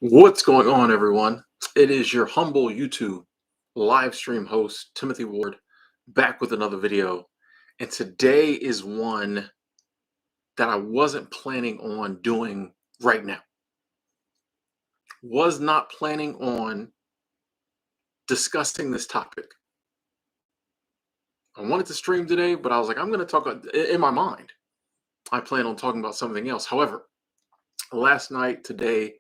What's going on, everyone? It is your humble YouTube live stream host, Timothy Ward, back with another video. And today is one that I wasn't planning on doing right now. Was not planning on discussing this topic. I wanted to stream today, but I was like, I'm going to talk in my mind. I plan on talking about something else. However, last night, today,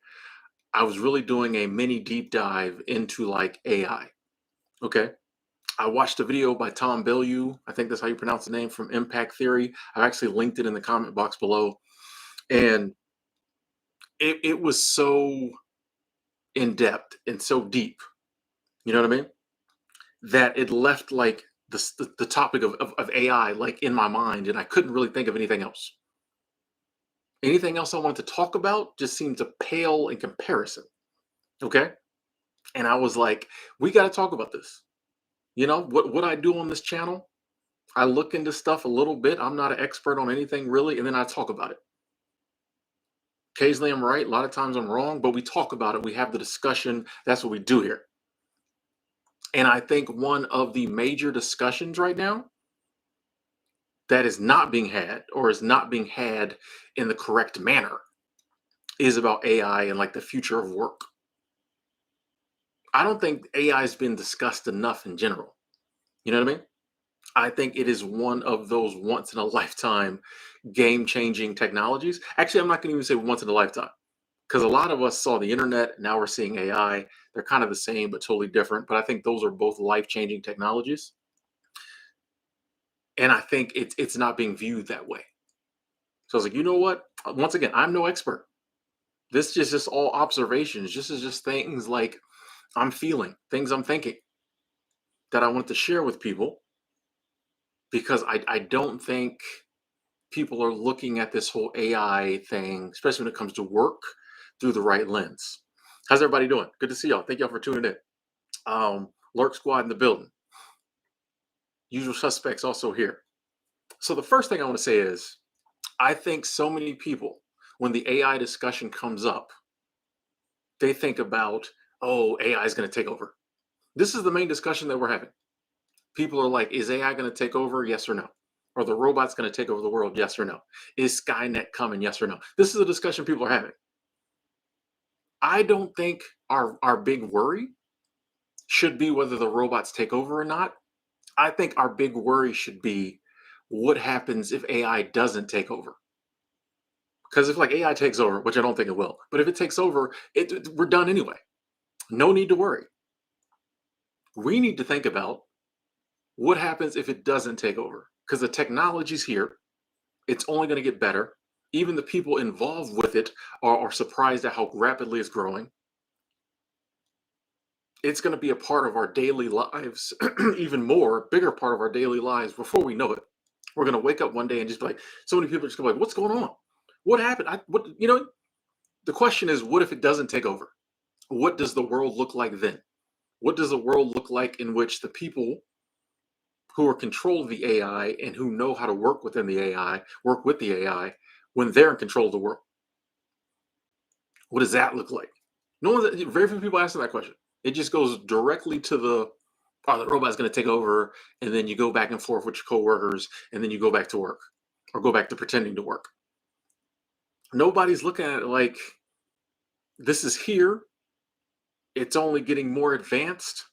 I was really doing a mini deep dive into like AI. Okay. I watched a video by Tom Bilyeu. I think that's how you pronounce the name, from Impact Theory. I've actually linked it in the comment box below. And it was so in depth and so deep, you know what I mean? That it left like the topic of AI like in my mind, and I couldn't really think of anything else. Anything else I wanted to talk about just seemed to pale in comparison. Okay. And I was like, we got to talk about this. You know, what I do on this channel, I look into stuff a little bit. I'm not an expert on anything really, and then I talk about it. Occasionally I'm right, a lot of times I'm wrong, but we talk about it. We have the discussion. That's what we do here. And I think one of the major discussions right now that is not being had, or is not being had in the correct manner, is about AI and like the future of work. I don't think AI has been discussed enough in general. You know what I mean? I think it is one of those once in a lifetime game changing technologies. Actually, I'm not going to even say once in a lifetime, because a lot of us saw the internet. Now we're seeing AI. They're kind of the same, but totally different. But I think those are both life changing technologies. And I think it's not being viewed that way. So I was like, you know what? Once again, I'm no expert. This is just all observations. This is just things like I'm feeling, things I'm thinking that I want to share with people, because I don't think people are looking at this whole AI thing, especially when it comes to work, through the right lens. How's everybody doing? Good to see y'all. Thank y'all for tuning in. Lurk Squad in the building. Usual suspects also here. So the first thing I want to say is, I think so many people, when the AI discussion comes up, they think about, oh, AI is going to take over. This is the main discussion that we're having. People are like, is AI going to take over? Yes or no? Or the robot's going to take over the world? Yes or no? Is Skynet coming? Yes or no? This is a discussion people are having. I don't think our big worry should be whether the robots take over or not. I think our big worry should be, what happens if AI doesn't take over? Because if like AI takes over, which I don't think it will, but if it takes over, we're done anyway. No need to worry. We need to think about what happens if it doesn't take over, because the technology's here. It's only going to get better. Even the people involved with it are surprised at how rapidly it's growing. It's going to be a part of our daily lives, even more, bigger part of our daily lives before we know it. We're going to wake up one day and just be like, so many people are just going to be like, what's going on? What happened? The question is, what if it doesn't take over? What does the world look like then? What does the world look like in which the people who are control of the AI and who know how to work within the AI, work with the AI, when they're in control of the world? What does that look like? Very few people answer that question. It just goes directly to the robot's going to take over, and then you go back and forth with your coworkers, and then you go back to work, or go back to pretending to work. Nobody's looking at it like, this is here. It's only getting more advanced.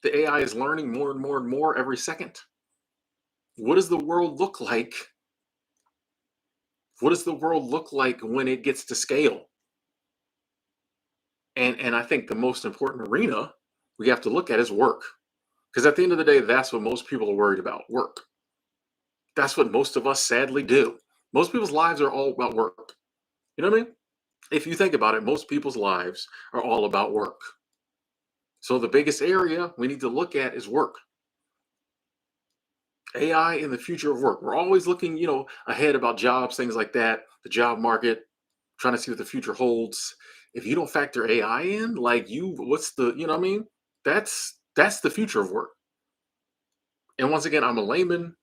The AI is learning more and more and more every second. What does the world look like? What does the world look like when it gets to scale? And I think the most important arena we have to look at is work. Because at the end of the day, that's what most people are worried about, work. That's what most of us sadly do. Most people's lives are all about work. You know what I mean? If you think about it, most people's lives are all about work. So the biggest area we need to look at is work. AI in the future of work. We're always looking, ahead about jobs, things like that, the job market, trying to see what the future holds. If you don't factor AI in, what's the, you know what I mean? That's the future of work. And once again, I'm a layman.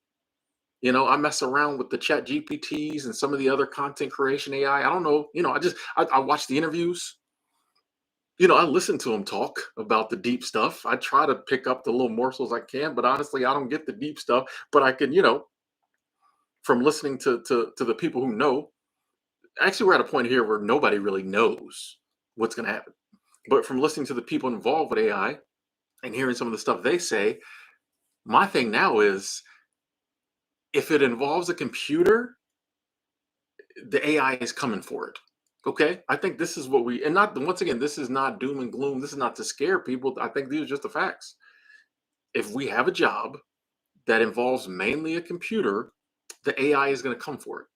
I mess around with the chat GPTs and some of the other content creation AI. I don't know. I watch the interviews. I listen to them talk about the deep stuff. I try to pick up the little morsels I can, but honestly, I don't get the deep stuff. But I can, from listening to the people who know. Actually, we're at a point here where nobody really knows what's going to happen. But from listening to the people involved with AI and hearing some of the stuff they say, my thing now is if it involves a computer, the AI is coming for it. Okay. I think this is what we, and not, once again, this is not doom and gloom. This is not to scare people. I think these are just the facts. If we have a job that involves mainly a computer, the AI is going to come for it.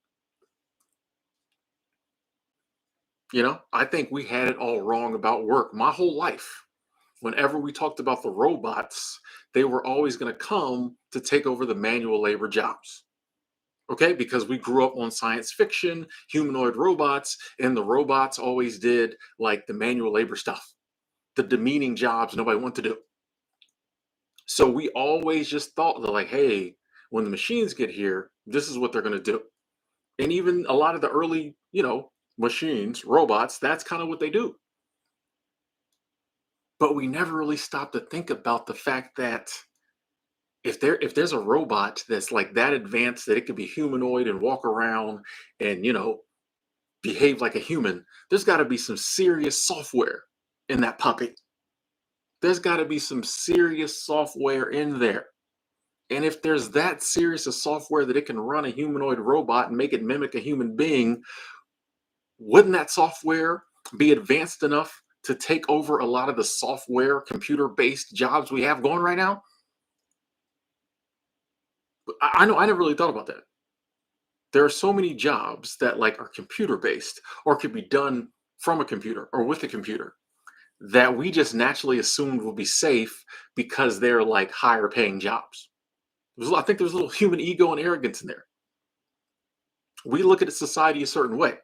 I think we had it all wrong about work my whole life. Whenever we talked about the robots, they were always going to come to take over the manual labor jobs. Okay, because we grew up on science fiction, humanoid robots, and the robots always did like the manual labor stuff, the demeaning jobs nobody wanted to do. So we always just thought that, like, hey, when the machines get here, this is what they're going to do. And even a lot of the early, machines, robots, that's kind of what they do. But we never really stopped to think about the fact that if there's a robot that's like that advanced that it could be humanoid and walk around and behave like a human, there's got to be some serious software in that puppy. There's got to be some serious software in there. And if there's that serious a software that it can run a humanoid robot and make it mimic a human being, wouldn't that software be advanced enough to take over a lot of the software computer based jobs we have going right now? I know I never really thought about that. There are so many jobs that like are computer based or could be done from a computer or with a computer that we just naturally assumed will be safe because they're like higher paying jobs. I think there's a little human ego and arrogance in there. We look at society a certain way.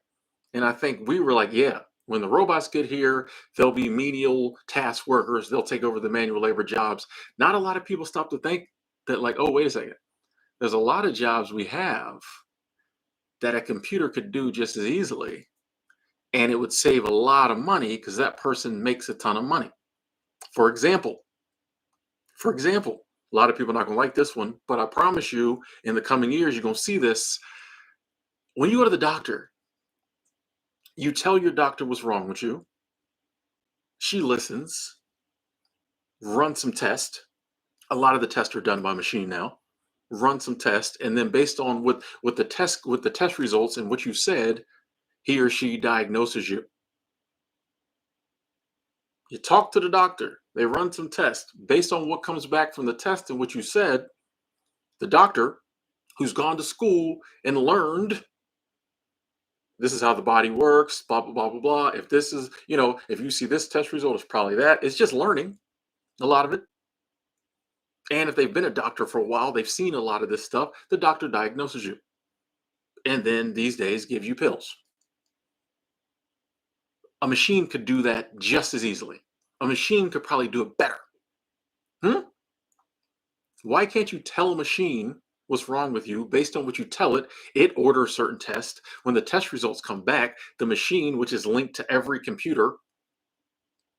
And I think we were like, yeah, when the robots get here, they'll be menial task workers. They'll take over the manual labor jobs. Not a lot of people stop to think that, like, oh, wait a second. There's a lot of jobs we have that a computer could do just as easily. And it would save a lot of money because that person makes a ton of money. For example, a lot of people are not going to like this one, but I promise you, in the coming years, you're going to see this. When you go to the doctor, you tell your doctor what's wrong with you. She listens, run some tests. A lot of the tests are done by machine now. Run some tests, and then based on what the test results and what you said, he or she diagnoses you. You talk to the doctor. They run some tests. Based on what comes back from the test and what you said, the doctor, who's gone to school and learned this is how the body works, blah, blah, blah, blah, blah. If this is, if you see this test result, it's probably that. It's just learning a lot of it. And if they've been a doctor for a while, they've seen a lot of this stuff, the doctor diagnoses you. And then these days give you pills. A machine could do that just as easily. A machine could probably do it better. Hmm? Why can't you tell a machine what's wrong with you based on what you tell it? It orders certain tests. When the test results come back, the machine, which is linked to every computer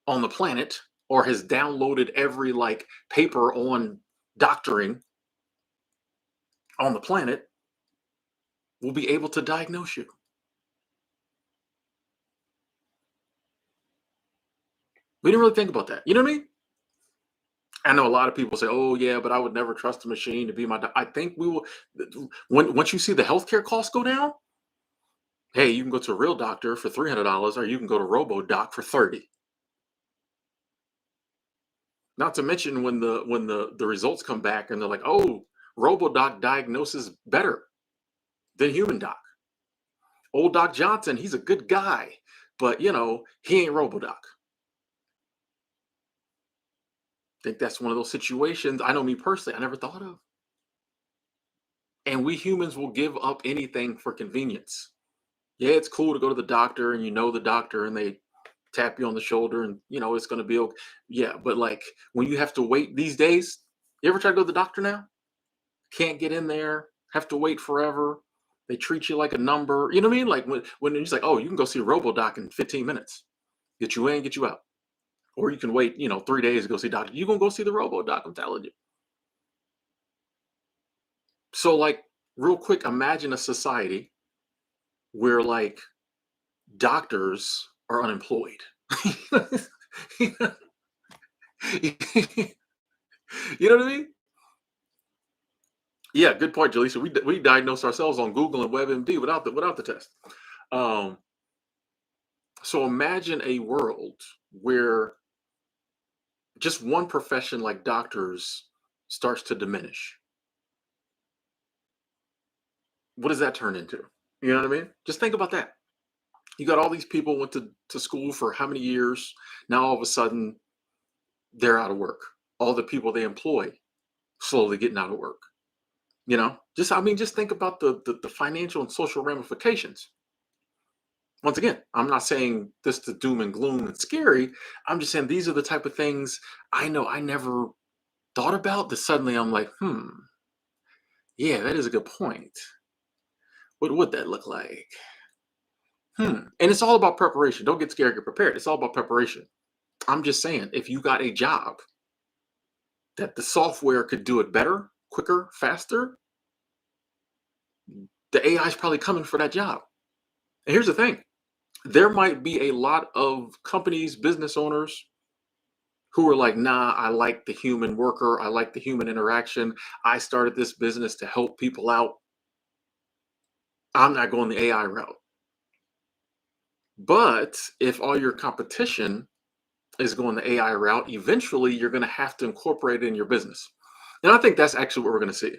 on the planet or has downloaded every like paper on doctoring on the planet, will be able to diagnose you. We didn't really think about that. You know what I mean? I know a lot of people say, "Oh yeah, but I would never trust a machine to be my." I think we will. When once you see the healthcare costs go down, hey, you can go to a real doctor for $300, or you can go to RoboDoc for 30. Not to mention when the results come back and they're like, "Oh, RoboDoc diagnoses better than human doc." Old Doc Johnson, he's a good guy, but he ain't RoboDoc. Think that's one of those situations. I know me personally, I never thought of. And we humans will give up anything for convenience. Yeah, it's cool to go to the doctor and the doctor and they tap you on the shoulder and it's going to be okay. Yeah, but like when you have to wait these days, you ever try to go to the doctor now? Can't get in there, have to wait forever. They treat you like a number. You know what I mean? Like when it's like, oh, you can go see a RoboDoc in 15 minutes. Get you in, get you out. Or you can wait, 3 days to go see doctor. You gonna go see the robo doc, I'm telling you. So like real quick, imagine a society where like doctors are unemployed. You know what I mean? Yeah, good point, Jaleesa. We diagnosed ourselves on Google and WebMD without the test. Um, so imagine a world where just one profession like doctors starts to diminish. What does that turn into? You know what I mean? Just think about that. You got all these people went to school for how many years? Now all of a sudden they're out of work. All the people they employ slowly getting out of work. Just I mean, just think about the financial and social ramifications. Once again, I'm not saying this to doom and gloom and scary. I'm just saying these are the type of things I know I never thought about that suddenly I'm like, yeah, that is a good point. What would that look like? And it's all about preparation. Don't get scared, get prepared. It's all about preparation. I'm just saying, if you got a job that the software could do it better, quicker, faster, the AI is probably coming for that job. And here's the thing, there might be a lot of companies, business owners who are like, nah, I like the human worker. I like the human interaction. I started this business to help people out. I'm not going the AI route. But if all your competition is going the AI route, eventually you're going to have to incorporate it in your business. And I think that's actually what we're going to see.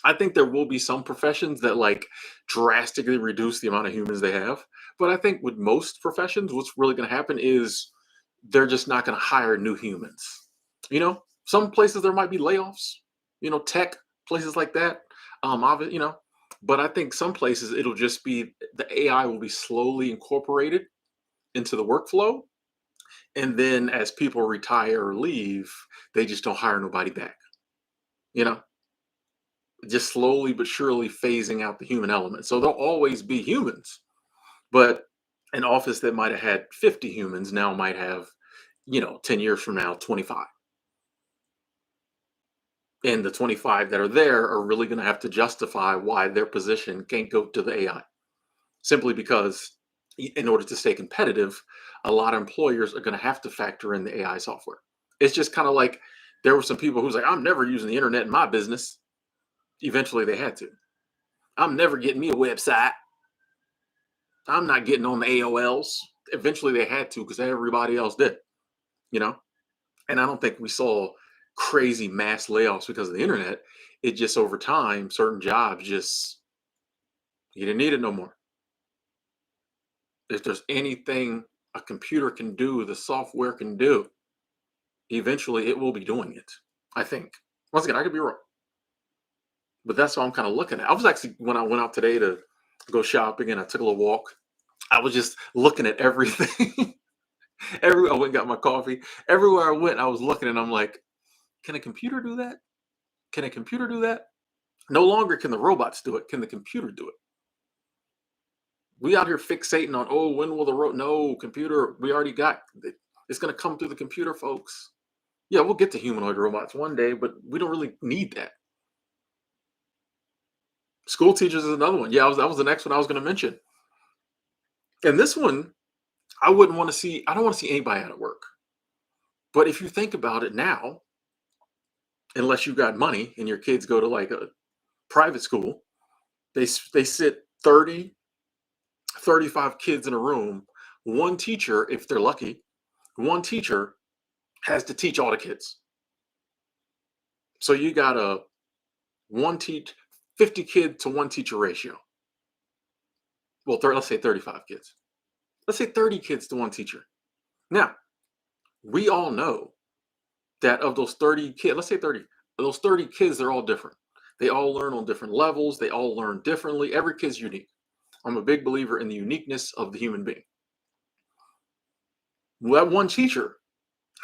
I think there will be some professions that like drastically reduce the amount of humans they have. But I think with most professions, what's really going to happen is they're just not going to hire new humans. Some places there might be layoffs, tech places like that. But I think some places it'll just be the AI will be slowly incorporated into the workflow. And then as people retire or leave, they just don't hire nobody back, you know, just slowly but surely phasing out the human element. So there'll always be humans, but an office that might have had 50 humans now might have, 10 years from now, 25. And the 25 that are there are really going to have to justify why their position can't go to the AI simply because in order to stay competitive, a lot of employers are going to have to factor in the AI software. It's just kind of like there were some people who's like, I'm never using the internet in my business. Eventually they had to. I'm never getting me a website. I'm not getting on the AOLs. Eventually they had to because everybody else did, you know? And I don't think we saw crazy mass layoffs because of the internet. It just over time, certain jobs just, you didn't need it no more. If there's anything a computer can do, the software can do, eventually it will be doing it. I think. Once again, I could be wrong, but that's what I'm kind of looking at. I was actually when I went out today to go shopping and I took a little walk. I was just looking at everything. I went and got my coffee. Everywhere I went, I was looking and I'm like, can a computer do that? Can a computer do that? No longer can the robots do it. Can the computer do it? We out here fixating on, oh, when will the no computer? We already got it. It's going to come through the computer, folks. Yeah, we'll get to humanoid robots one day, but we don't really need that. School teachers is another one. Yeah, that was the next one I was going to mention. And this one, I wouldn't want to see. I don't want to see anybody out of work. But if you think about it now, unless you got money and your kids go to like a private school, they sit 30, 35 kids in a room. One teacher, if they're lucky, one teacher has to teach all the kids. So you got a one teach 50 kid to one teacher ratio. Well, let's say 35 kids. Let's say 30 kids to one teacher. Now, we all know that of those 30 kids, let's say 30, those 30 kids, they're all different. They all learn on different levels. They all learn differently. Every kid's unique. I'm a big believer in the uniqueness of the human being. That one teacher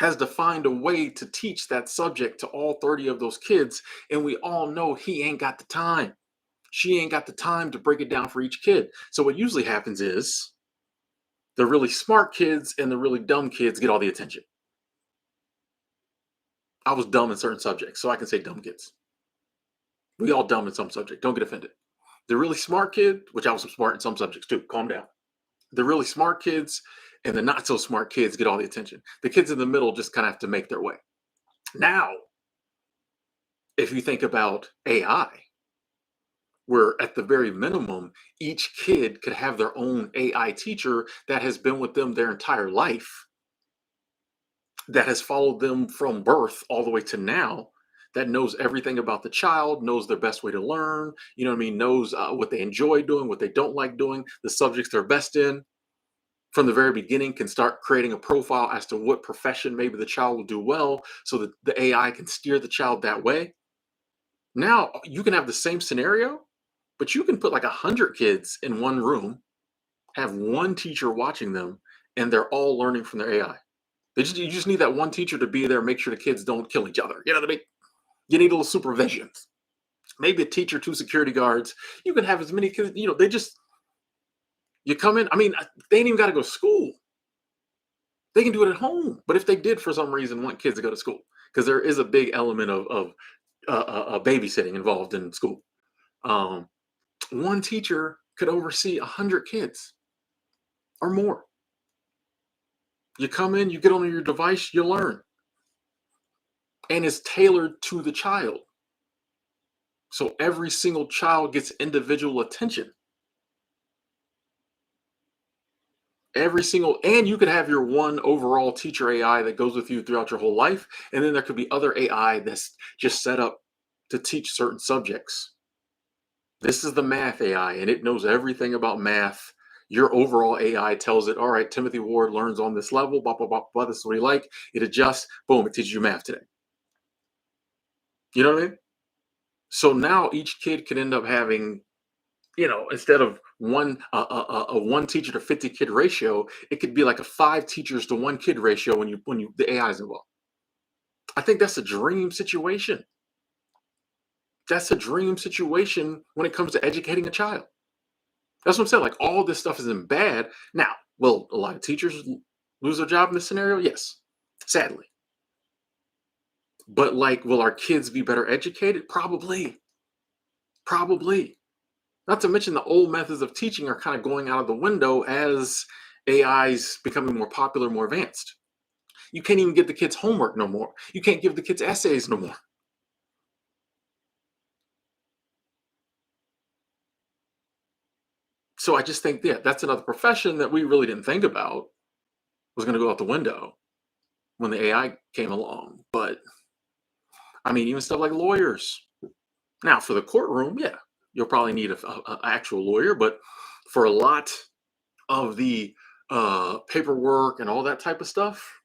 has to find a way to teach that subject to all 30 of those kids. And we all know he ain't got the time. She ain't got the time to break it down for each kid. So what usually happens is the really smart kids and the really dumb kids get all the attention. I was dumb in certain subjects, so I can say dumb kids. We all dumb in some subject. Don't get offended. The really smart kid, which I was smart in some subjects too. Calm down. The really smart kids and the not so smart kids get all the attention. The kids in the middle just kind of have to make their way. Now, if you think about AI, where at the very minimum, each kid could have their own AI teacher that has been with them their entire life, that has followed them from birth all the way to now, that knows everything about the child, knows their best way to learn, you know what I mean, knows what they enjoy doing, what they don't like doing, the subjects they're best in. From the very beginning, can start creating a profile as to what profession maybe the child will do well so that the AI can steer the child that way. Now you can have the same scenario, but you can put like 100 kids in one room, have one teacher watching them, and they're all learning from their AI. You just need that one teacher to be there, make sure the kids don't kill each other. You know what I mean? You need a little supervision. Maybe a teacher, two security guards. You can have as many kids, they just, you come in. I mean, they ain't even got to go to school. They can do it at home. But if they did, for some reason, want kids to go to school, because there is a big element of babysitting involved in school. Um, One teacher could oversee 100 kids or more. You come in, you get on your device, you learn. And it's tailored to the child. So every single child gets individual attention. And you could have your one overall teacher AI that goes with you throughout your whole life. And then there could be other AI that's just set up to teach certain subjects. This is the math AI, and it knows everything about math. Your overall AI tells it, all right, Timothy Ward learns on this level, blah, blah, blah, blah. This is what he like. It adjusts, boom, it teaches you math today. You know what I mean? So now each kid could end up having, instead of a one teacher to 50 kid ratio, it could be like a 5 teachers to 1 kid ratio when the AI is involved. I think that's a dream situation. That's a dream situation when it comes to educating a child. That's what I'm saying. Like, all this stuff isn't bad. Now, will a lot of teachers lose their job in this scenario? Yes, sadly. But like, will our kids be better educated? Probably. Probably. Not to mention the old methods of teaching are kind of going out of the window as AI's becoming more popular, more advanced. You can't even give the kids homework no more. You can't give the kids essays no more. So I just think, yeah, that's another profession that we really didn't think about was going to go out the window when the AI came along. But I mean, even stuff like lawyers. Now, for the courtroom, yeah, you'll probably need a actual lawyer. But for a lot of the paperwork and all that type of stuff,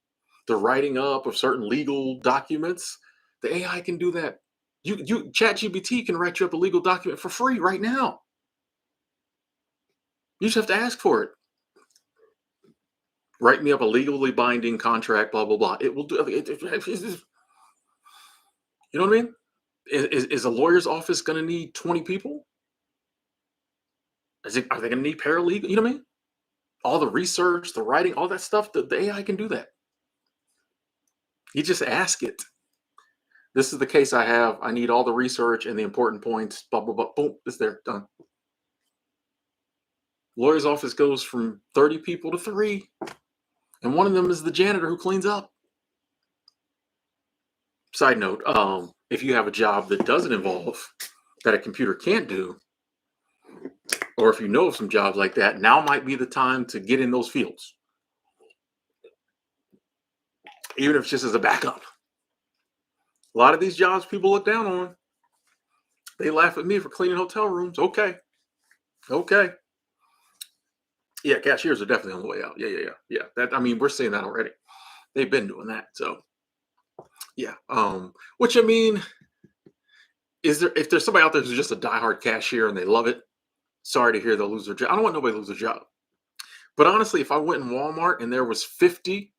the writing up of certain legal documents, the AI can do that. ChatGPT can write you up a legal document for free right now. You just have to ask for it. Write me up a legally binding contract, blah blah blah. It will do. You know what I mean? Is a lawyer's office going to need 20 people? Are they going to need paralegal? You know what I mean? All the research, the writing, all that stuff. The AI can do that. You just ask it. This is the case I have. I need all the research and the important points. Blah blah blah. Boom. It's there. Done. Lawyer's office goes from 30 people to 3, and one of them is the janitor who cleans up. Side note: if you have a job that doesn't involve that a computer can't do, or if you know of some jobs like that, now might be the time to get in those fields, even if it's just as a backup. A lot of these jobs people look down on. They laugh at me for cleaning hotel rooms. Okay, okay, yeah, cashiers are definitely on the way out. Yeah. That, I mean, we're seeing that already. They've been doing that. So yeah. Which, I mean, if there's somebody out there who's just a diehard cashier and they love it, sorry to hear they'll lose their job. I don't want nobody to lose their job. But honestly, if I went in Walmart and there was 50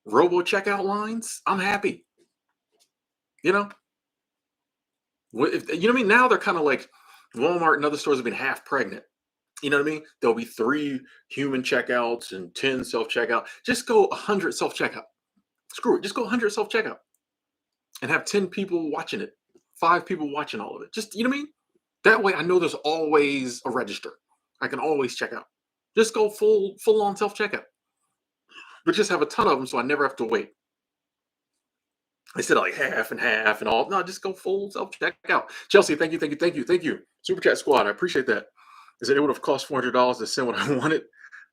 robo checkout lines, I'm happy. You know, you know what I mean? Now they're kind of like Walmart and other stores have been half pregnant. You know what I mean? There'll be 3 human checkouts and 10 self checkout. Just go 100 self checkout. Screw it. Just go 100 self checkout. and have 10 people watching it, 5 people watching all of it. Just, you know what I mean? That way I know there's always a register. I can always check out. Just go full on self checkout, but just have a ton of them so I never have to wait. Instead of like half and half and all. No, just go full self checkout. Chelsea, thank you, thank you, thank you, thank you. Super Chat Squad, I appreciate that. Is it would have cost $400 to send what I wanted,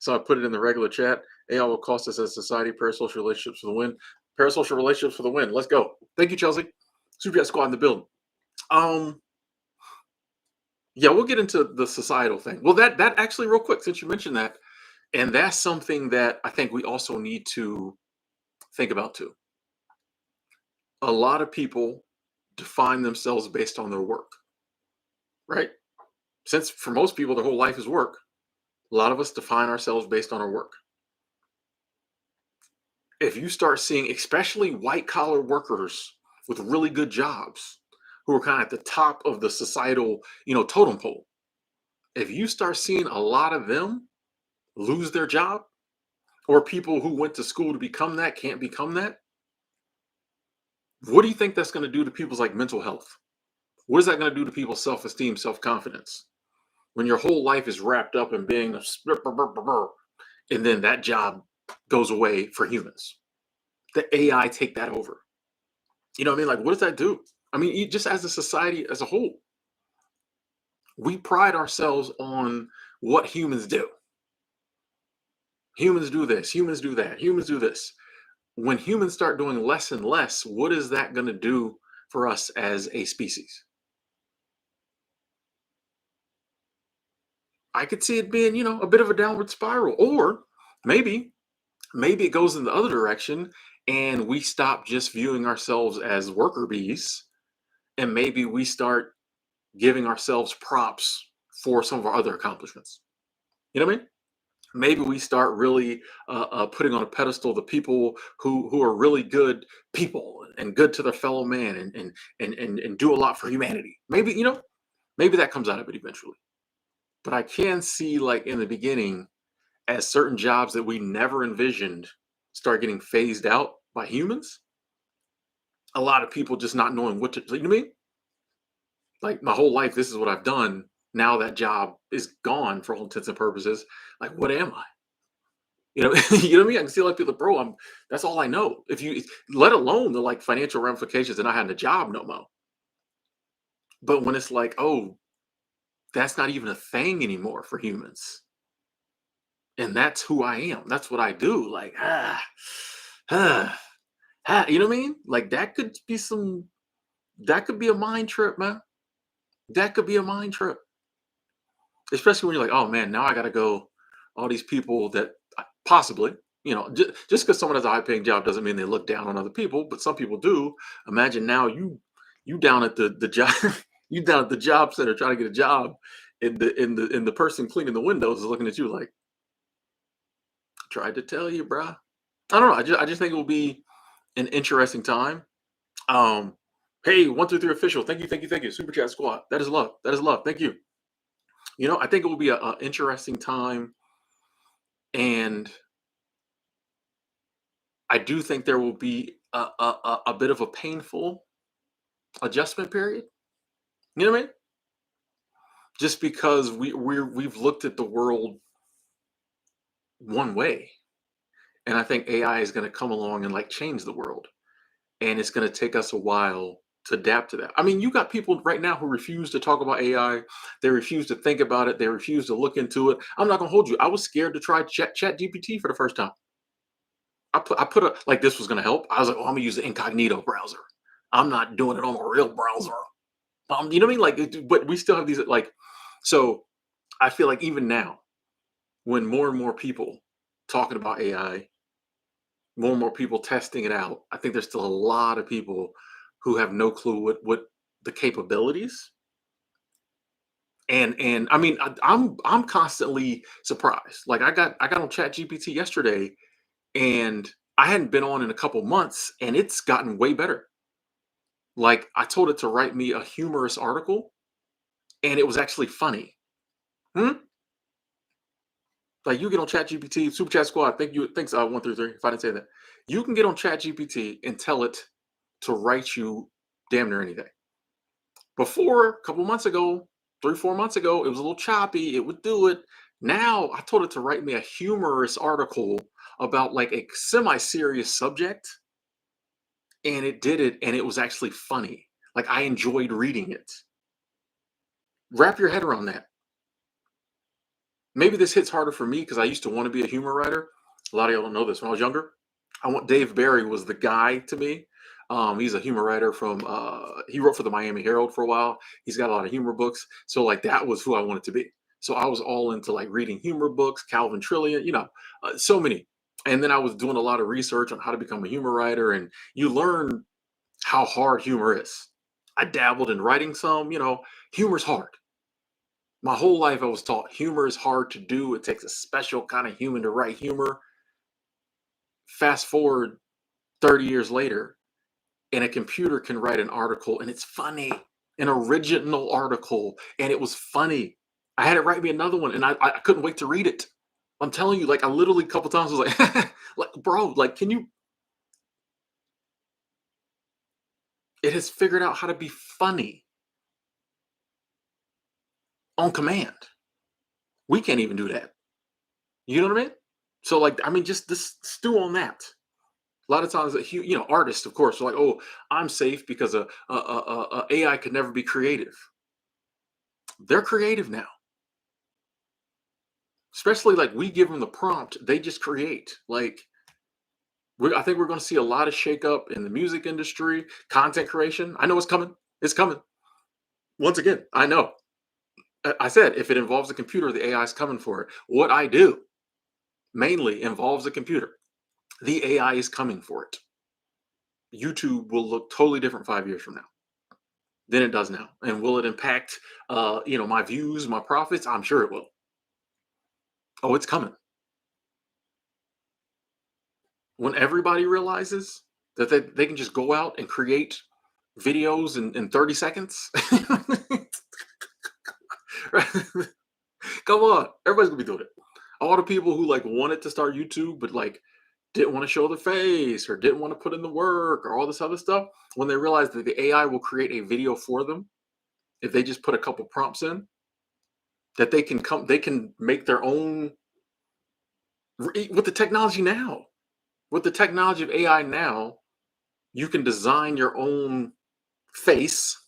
so I put it in the regular chat. AI will cost us as a society. Parasocial relationships for the win. Parasocial relationships for the win. Let's go. Thank you, Chelsea. Super Chat Squad in the building. Um, yeah, we'll get into the societal thing. Well, that actually, real quick, since you mentioned that, and that's something that I think we also need to think about too. A lot of people define themselves based on their work, right? Since for most people, their whole life is work, a lot of us define ourselves based on our work. If you start seeing, especially white collar workers with really good jobs who are kind of at the top of the societal, totem pole, if you start seeing a lot of them lose their job, or people who went to school to become that can't become that, what do you think that's going to do to people's like mental health? What is that going to do to people's self-esteem, self-confidence? When your whole life is wrapped up in being and then that job goes away for humans. The AI take that over. You know what I mean? Like, what does that do? I mean, just as a society as a whole, we pride ourselves on what humans do. Humans do this, humans do that, humans do this. When humans start doing less and less, what is that going to do for us as a species? I could see it being, a bit of a downward spiral, or maybe, maybe it goes in the other direction, and we stop just viewing ourselves as worker bees, and maybe we start giving ourselves props for some of our other accomplishments. You know what I mean? Maybe we start really putting on a pedestal the people who are really good people and good to their fellow man, and do a lot for humanity. Maybe, maybe that comes out of it eventually. But I can see, like, in the beginning, as certain jobs that we never envisioned start getting phased out by humans, a lot of people just not knowing what to, you know what I mean? Like, my whole life, this is what I've done. Now that job is gone for all intents and purposes. Like, what am I? You know, you know what I mean? I can see a lot of people, bro. That's all I know. If you, let alone the like financial ramifications and not having a job no more. But when it's like, oh, that's not even a thing anymore for humans, and that's who I am. That's what I do. Like, ah, you know what I mean? Like, that could be some. That could be a mind trip, man. That could be a mind trip, especially when you're like, oh man, now I got to go. All these people that possibly, just because someone has a high paying job doesn't mean they look down on other people, but some people do. Imagine now you down at the job, you down at the job center trying to get a job, and the person cleaning the windows is looking at you like, tried to tell you, bruh. I don't know. I just think it will be an interesting time. Um, hey, 123 official, thank you, thank you, thank you. Super chat squad. That is love. That is love. Thank you. I think it will be a interesting time, and I do think there will be a bit of a painful adjustment period. You know what I mean? Just because we've looked at the world one way, and I think AI is going to come along and like change the world, and it's going to take us a while to adapt to that. I mean, you got people right now who refuse to talk about AI. They refuse to think about it. They refuse to look into it. I'm not going to hold you. I was scared to try Chat GPT for the first time. I put a like this was going to help. I was like, oh, I'm gonna use the incognito browser. I'm not doing it on a real browser. You know what I mean? Like, but we still have these like. So I feel like even now, when more and more people talking about AI, more and more people testing it out, I think there's still a lot of people who have no clue what the capabilities. And I mean, I'm constantly surprised. Like, I got on Chat GPT yesterday, and I hadn't been on in a couple months, and it's gotten way better. Like, I told it to write me a humorous article, and it was actually funny. Hmm? Like, you get on ChatGPT, Super Chat Squad. Thanks 133. If I didn't say that, you can get on ChatGPT and tell it to write you damn near anything. Before, a couple months ago, 3, 4 months ago, it was a little choppy. It would do it. Now I told it to write me a humorous article about like a semi-serious subject, and it did it, and it was actually funny. Like I enjoyed reading it. Wrap your head around that. Maybe this hits harder for me because I used to want to be a humor writer. A lot of y'all don't know this. When I was younger, I want Dave Barry was the guy to me. He's a humor writer from he wrote for the Miami Herald for a while. He's got a lot of humor books. So like that was who I wanted to be. So I was all into like reading humor books, Calvin Trillian, so many. And then I was doing a lot of research on how to become a humor writer, and you learn how hard humor is. I dabbled in writing some, humor's hard. My whole life I was taught humor is hard to do. It takes a special kind of human to write humor. Fast forward 30 years later, and a computer can write an article and it's funny, an original article, and it was funny. I had it write me another one and I couldn't wait to read it. I'm telling you, like I literally a couple times was like, like, bro, like, can you? It has figured out how to be funny on command. We can't even do that. You know what I mean? So like, I mean, just this stew on that. A lot of times, artists, of course, are like, "Oh, I'm safe because a AI could never be creative." They're creative now, especially like we give them the prompt, they just create. Like, I think we're going to see a lot of shakeup in the music industry, content creation. I know it's coming. It's coming. Once again, I know. I said if it involves a computer, the AI is coming for it. What I do mainly involves a computer. The AI is coming for it. YouTube will look totally different 5 years from now than it does now. And will it impact, my views, my profits? I'm sure it will. Oh, it's coming. When everybody realizes that they can just go out and create videos in 30 seconds. Come on, everybody's gonna be doing it. All the people who like wanted to start YouTube, but like didn't want to show their face or didn't want to put in the work or all this other stuff, when they realize that the AI will create a video for them, if they just put a couple prompts in, that they can make their own with the technology now. With the technology of AI now, you can design your own face,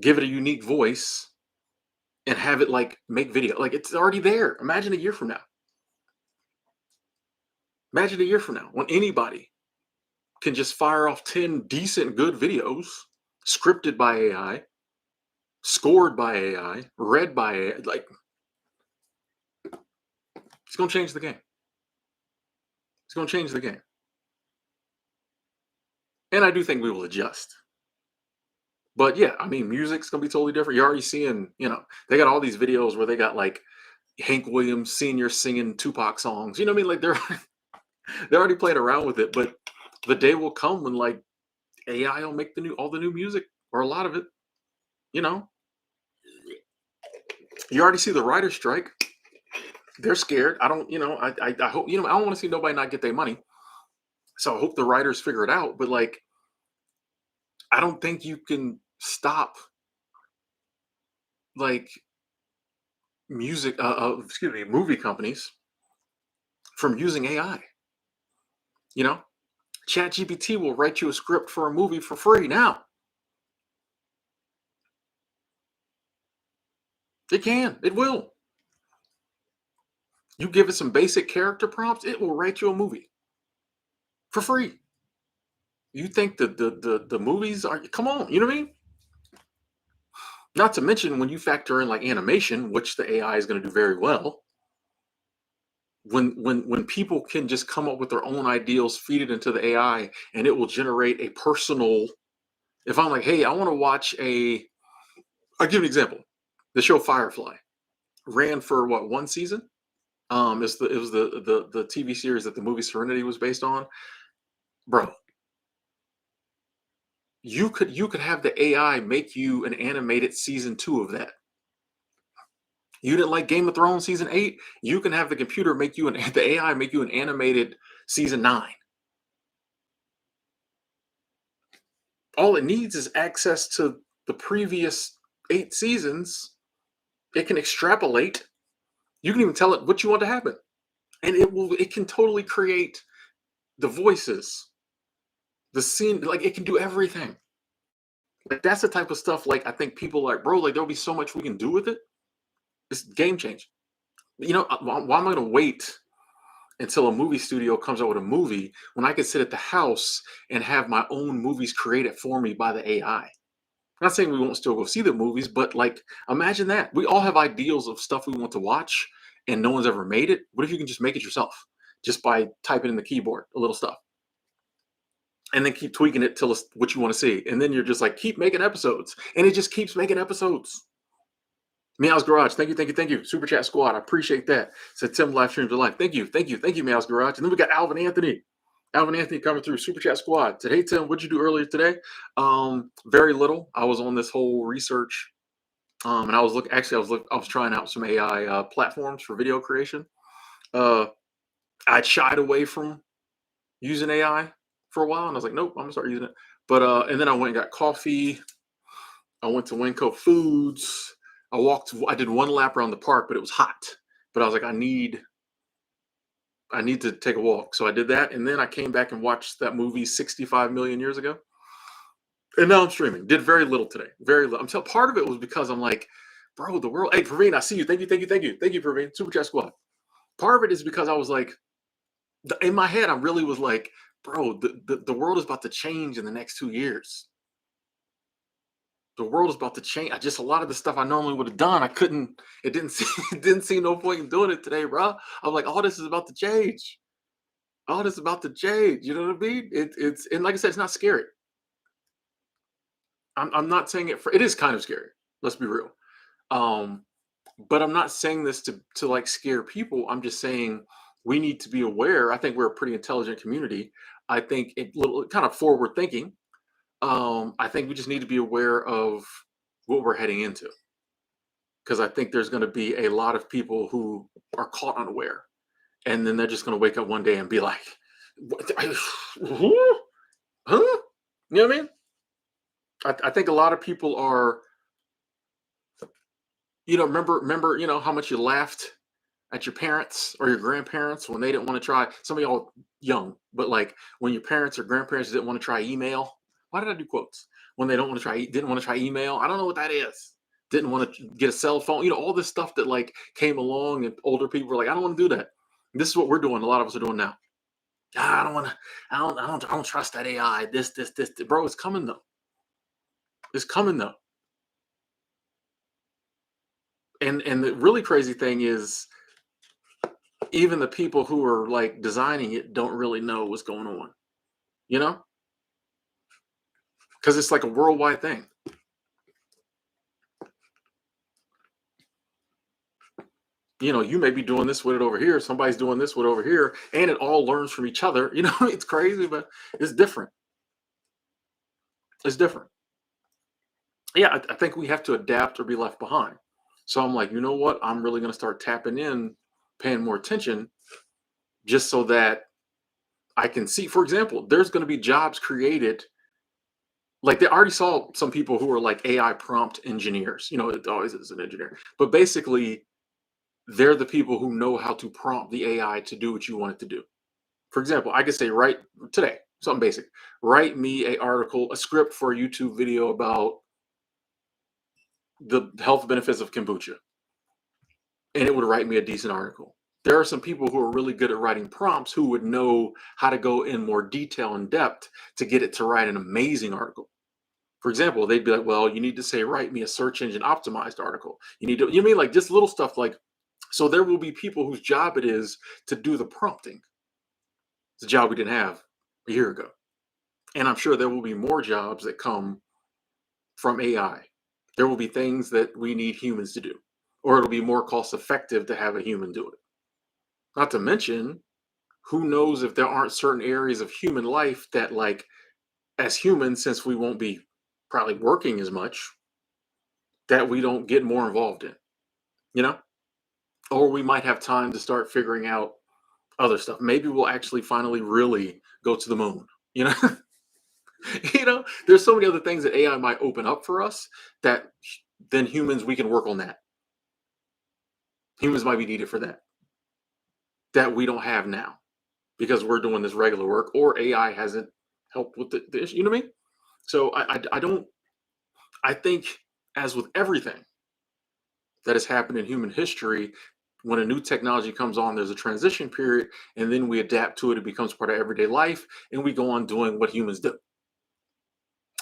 give it a unique voice, and have it like make video. Like it's already there. Imagine a year from now. Imagine a year from now when anybody can just fire off 10 decent, good videos scripted by AI, scored by AI, read by AI. Like, it's going to change the game. It's going to change the game. And I do think we will adjust. But yeah, I mean, music's going to be totally different. You're already seeing, they got all these videos where they got like Hank Williams Sr. singing Tupac songs. You know what I mean? Like they're already playing around with it. But the day will come when like AI will make all the new music or a lot of it. You know, you already see the writer's strike. They're scared. I don't, I hope, I don't want to see nobody not get their money. So I hope the writers figure it out. But like, I don't think you can stop like movie companies from using AI. You know, ChatGPT will write you a script for a movie for free now. It can. It will. You give it some basic character prompts, it will write you a movie for free. You think the movies are? Come on, you know what I mean? Not to mention when you factor in like animation, which the AI is going to do very well. When people can just come up with their own ideals, feed it into the AI, and it will generate a personal. If I'm like, hey, I want to watch I'll give you an example. The show Firefly ran for what, one season? It was the TV series that the movie Serenity was based on, bro. You could have the AI make you an animated season 2 of that. You didn't like Game of Thrones season 8? You can have the computer make you the AI make you an animated season 9. All it needs is access to the previous 8 seasons. It can extrapolate. You can even tell it what you want to happen. And it can totally create the voices, the scene, like it can do everything. Like that's the type of stuff like I think people like, bro, like there'll be so much we can do with it. It's game changing. Why am I gonna wait until a movie studio comes out with a movie when I can sit at the house and have my own movies created for me by the AI? I'm not saying we won't still go see the movies, but like imagine that. We all have ideals of stuff we want to watch and no one's ever made it. What if you can just make it yourself? Just by typing in the keyboard, a little stuff. And then keep tweaking it till it's what you want to see. And then you're just like, keep making episodes. And it just keeps making episodes. Meow's Garage. Thank you, thank you, thank you. Super Chat Squad. I appreciate that. Said Tim live streams of life. Thank you, thank you, thank you, Meow's Garage. And then we got Alvin Anthony. Alvin Anthony coming through. Super Chat Squad. Said, hey Tim, what'd you do earlier today? Very little. I was on this whole research. And I was looking actually I was trying out some AI platforms for video creation. I shied away from using AI for a while, and I was like, nope, I'm gonna start using it. But and then I went and got coffee. I went to Winco Foods. I did one lap around the park, but it was hot. But I was like, I need to take a walk. So I did that, and then I came back and watched that movie 65 million years ago. And now I'm streaming. Did very little today. Very little. I'm telling part of it was because I'm like, bro, the world. Hey, Praveen, I see you. Thank you, thank you, thank you, thank you, Praveen. Super Chat Squad. Part of it is because I was like, in my head, I really was like, bro, the world is about to change in the next 2 years. The world is about to change. I just a lot of the stuff I normally would have done, I couldn't. It didn't see. It didn't see no point in doing it today, bro. I'm like, all this is about to change. All this is about to change. You know what I mean? It's and like I said, it's not scary. I'm not saying it for. It is kind of scary. Let's be real. Um, but I'm not saying this to like scare people. I'm just saying we need to be aware. I think we're a pretty intelligent community. I think it little kind of forward thinking. I think we just need to be aware of what we're heading into because I think there's going to be a lot of people who are caught unaware, and then they're just going to wake up one day and be like, what, huh? Huh? You know what I mean? I think a lot of people are, remember, how much you laughed at your parents or your grandparents when they didn't want to try. Some of y'all young, but like when your parents or grandparents didn't want to try email. Why did I do quotes? When they didn't want to try email. I don't know what that is. Didn't want to get a cell phone. All this stuff that like came along, and older people were like, I don't want to do that. This is what we're doing. A lot of us are doing now. I don't want to. I don't trust that AI. This. Bro, it's coming though. It's coming though. And the really crazy thing is even the people who are like designing it don't really know what's going on, you know, because it's like a worldwide thing. You may be doing this with it over here, somebody's doing this with over here, and it all learns from each other. It's crazy, but it's different. It's different. Yeah, I think we have to adapt or be left behind. So I'm like, you know what, I'm really going to start tapping in, paying more attention, just so that I can see, for example, there's going to be jobs created. Like they already saw some people who are like AI prompt engineers. It always is an engineer, but basically they're the people who know how to prompt the AI to do what you want it to do. For example, I could say right today, something basic, write me a script for a YouTube video about the health benefits of kombucha, and it would write me a decent article. There are some people who are really good at writing prompts who would know how to go in more detail and depth to get it to write an amazing article. For example, they'd be like, well, you need to say, write me a search engine optimized article. You need to, you mean like just little stuff like, so there will be people whose job it is to do the prompting. It's a job we didn't have a year ago. And I'm sure there will be more jobs that come from AI. There will be things that we need humans to do, or it'll be more cost effective to have a human do it. Not to mention, who knows if there aren't certain areas of human life that, like, as humans, since we won't be probably working as much, that we don't get more involved in, you know? Or we might have time to start figuring out other stuff. Maybe we'll actually finally really go to the moon, you know? There's so many other things that AI might open up for us that then humans we can work on that. Humans might be needed for that we don't have now because we're doing this regular work or AI hasn't helped with the issue. You know what I mean? So I don't I think as with everything that has happened in human history, when a new technology comes on, there's a transition period, and then we adapt to it. It becomes part of everyday life, and we go on doing what humans do.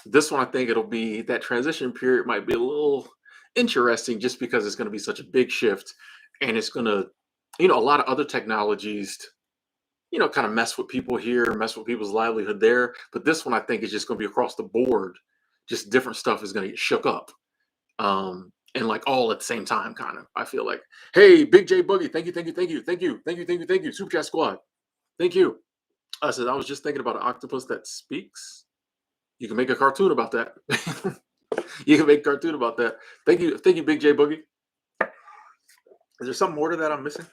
This one, I think it'll be that transition period might be a little interesting just because it's going to be such a big shift, and it's going to, a lot of other technologies, kind of mess with people here, mess with people's livelihood there. But this one, I think, is just going to be across the board. Just different stuff is going to get shook up. And like all at the same time, kind of. I feel like, hey, Big J Boogie, thank you, thank you, thank you, thank you, thank you, thank you, thank you, Super Chat Squad, thank you. I said I was just thinking about an octopus that speaks. You can make a cartoon about that. You can make a cartoon about that. Thank you, Big J Boogie. Is there something more to that I'm missing?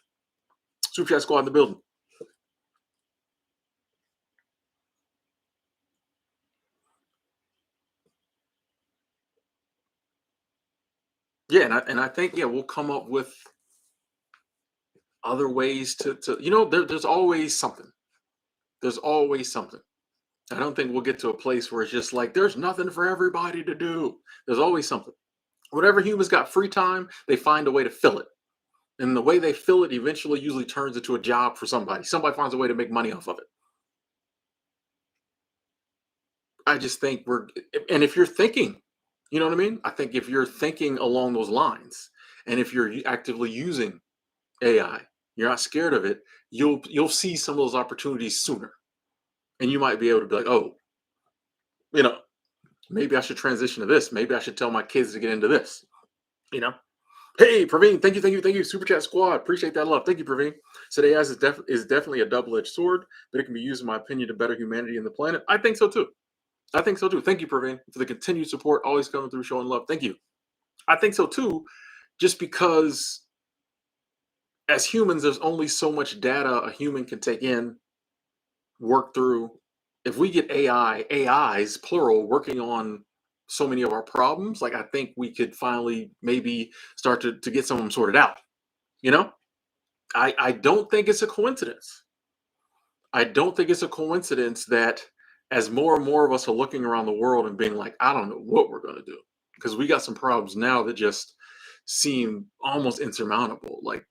Super Chat Squad in the building. Yeah, and I think we'll come up with other ways to there's always something. There's always something. I don't think we'll get to a place where it's just like there's nothing for everybody to do. There's always something. Whenever humans got free time, they find a way to fill it. And the way they fill it eventually usually turns into a job for somebody. Somebody finds a way to make money off of it. I just think and if you're thinking, you know what I mean? I think if you're thinking along those lines, and if you're actively using AI, you're not scared of it, you'll see some of those opportunities sooner. And you might be able to be like, oh, you know, maybe I should transition to this. Maybe I should tell my kids to get into this. You know, hey, Praveen, thank you, thank you, thank you. Super Chat Squad, appreciate that love. Thank you, Praveen. So AI is definitely a double-edged sword, but it can be used, in my opinion, to better humanity and the planet. I think so too. I think so too. Thank you, Praveen, for the continued support, always coming through, showing love. Thank you. I think so too, just because as humans, there's only so much data a human can take in, work through. If we get AIs, plural, working on so many of our problems, like I think we could finally maybe start to get some of them sorted out. You know, I don't think it's a coincidence. I don't think it's a coincidence that as more and more of us are looking around the world and being like, I don't know what we're going to do because we got some problems now that just seem almost insurmountable, like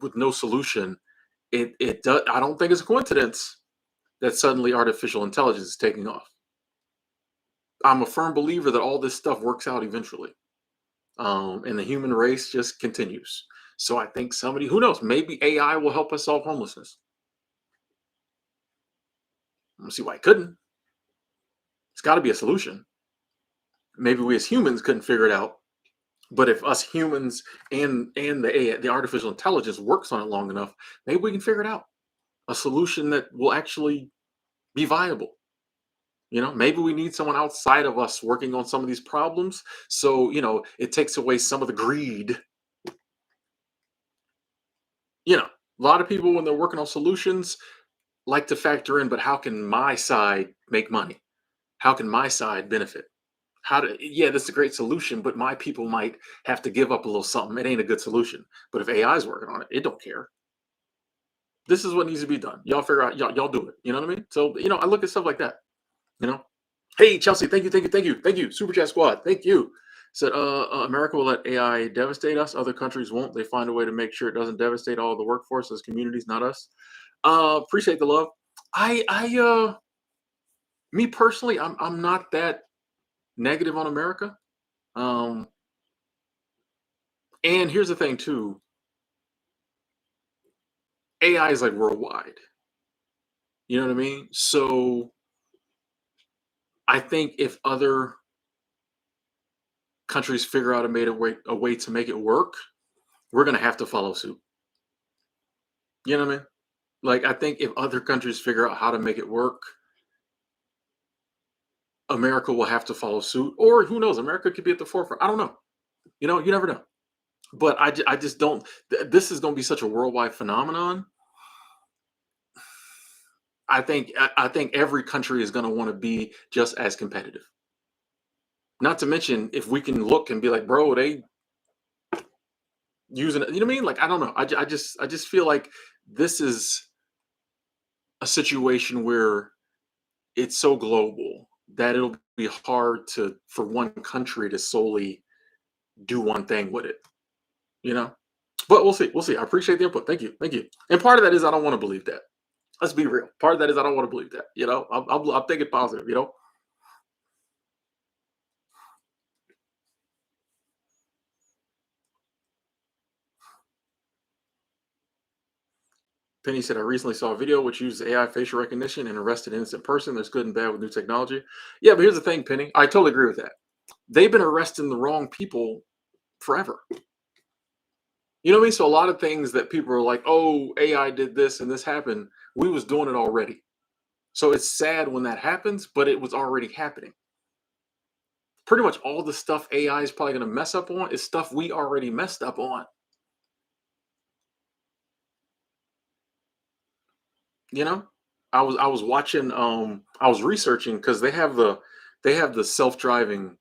with no solution. It does. I don't think it's a coincidence that suddenly artificial intelligence is taking off. I'm a firm believer that all this stuff works out eventually, and the human race just continues. So I think somebody, who knows, maybe AI will help us solve homelessness. I don't see why it couldn't. It's got to be a solution. Maybe we as humans couldn't figure it out, but if us humans and the artificial intelligence works on it long enough, maybe we can figure it out. A solution that will actually be viable. Maybe we need someone outside of us working on some of these problems. So, it takes away some of the greed. A lot of people, when they're working on solutions, like to factor in, but how can my side make money? How can my side benefit? Yeah, this is a great solution, but my people might have to give up a little something. It ain't a good solution. But if AI is working on it, it don't care. This is what needs to be done. Y'all figure out, y'all do it. You know what I mean? So, I look at stuff like that. You know, hey Chelsea, thank you, thank you, thank you, thank you. Super Chat Squad, thank you. Said America will let AI devastate us. Other countries won't. They find a way to make sure it doesn't devastate all the workforce as communities, not us. Appreciate the love. Me personally, I'm not that negative on America. Um, and here's the thing too. AI is like worldwide. You know what I mean? So I think if other countries figure out a way to make it work, we're gonna have to follow suit. You know what I mean? Like I think if other countries figure out how to make it work, America will have to follow suit. Or who knows? America could be at the forefront. I don't know. You never know. But I just don't. This is going to be such a worldwide phenomenon. I think every country is going to want to be just as competitive. Not to mention, if we can look and be like, bro, they using it. You know what I mean? Like, I don't know. I just feel like this is a situation where it's so global that it'll be hard to for one country to solely do one thing with it. You know. But we'll see. We'll see. I appreciate the input. Thank you. Thank you. And part of that is I don't want to believe that. Let's be real. Part of that is I don't want to believe that. I'm thinking positive. Penny said, I recently saw a video which used AI facial recognition and arrested an innocent person. There's good and bad with new technology. Yeah, but here's the thing, Penny. I totally agree with that. They've been arresting the wrong people forever. You know what I mean? So a lot of things that people are like, oh, AI did this and this happened, we was doing it already. So it's sad when that happens, but it was already happening. Pretty much all the stuff AI is probably going to mess up on is stuff we already messed up on. You know, I was watching, I was researching because they have the self-driving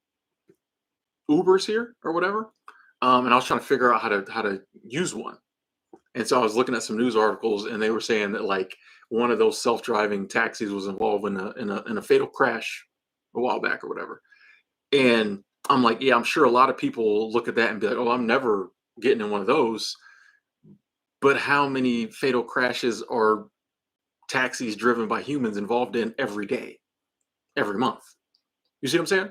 Ubers here or whatever. And I was trying to figure out how to use one. And so I was looking at some news articles, and they were saying that like one of those self-driving taxis was involved in a fatal crash a while back or whatever. And I'm like, yeah, I'm sure a lot of people look at that and be like, oh, I'm never getting in one of those. But how many fatal crashes are taxis driven by humans involved in every day, every month? You see what I'm saying?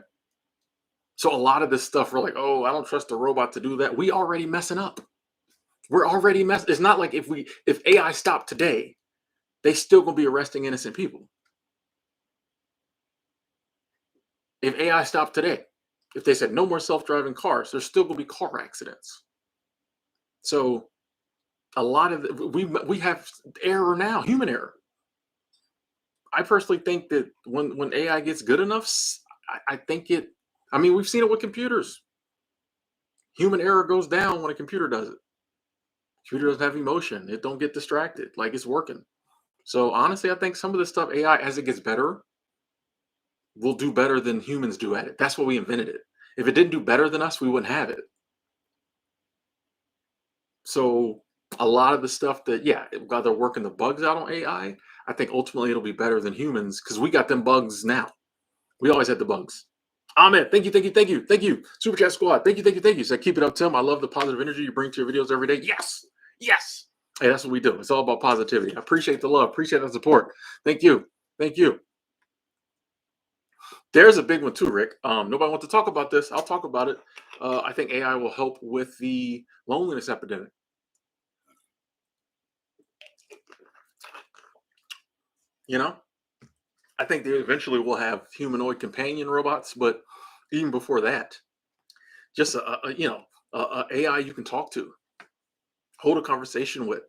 So a lot of this stuff, we're like, oh, I don't trust the robot to do that. We already messing up. We're already mess. It's not like if AI stopped today, they still gonna be arresting innocent people. If AI stopped today, if they said no more self-driving cars, there's still gonna be car accidents. So a lot of we have error now, human error. I personally think that when AI gets good enough, I think it. I mean, we've seen it with computers. Human error goes down when a computer does it. Computer doesn't have emotion. It don't get distracted. Like it's working. So honestly, I think some of the stuff AI, as it gets better, will do better than humans do at it. That's what we invented it. If it didn't do better than us, we wouldn't have it. So a lot of the stuff that, yeah, while they're working the bugs out on I think ultimately it'll be better than humans because we got them bugs now. We always had the bugs. Ahmed, thank you, thank you, thank you, thank you. Super Chat Squad, thank you, thank you, thank you. So keep it up, Tim. I love the positive energy you bring to your videos every day. Yes, yes. Hey, that's what we do. It's all about positivity. I appreciate the love, appreciate the support. Thank you, thank you. There's a big one too, Rick. Nobody wants to talk about this. I'll talk about it. I think AI will help with the loneliness epidemic. You know, I think they eventually will have humanoid companion robots, but even before that, just a AI you can talk to, hold a conversation with,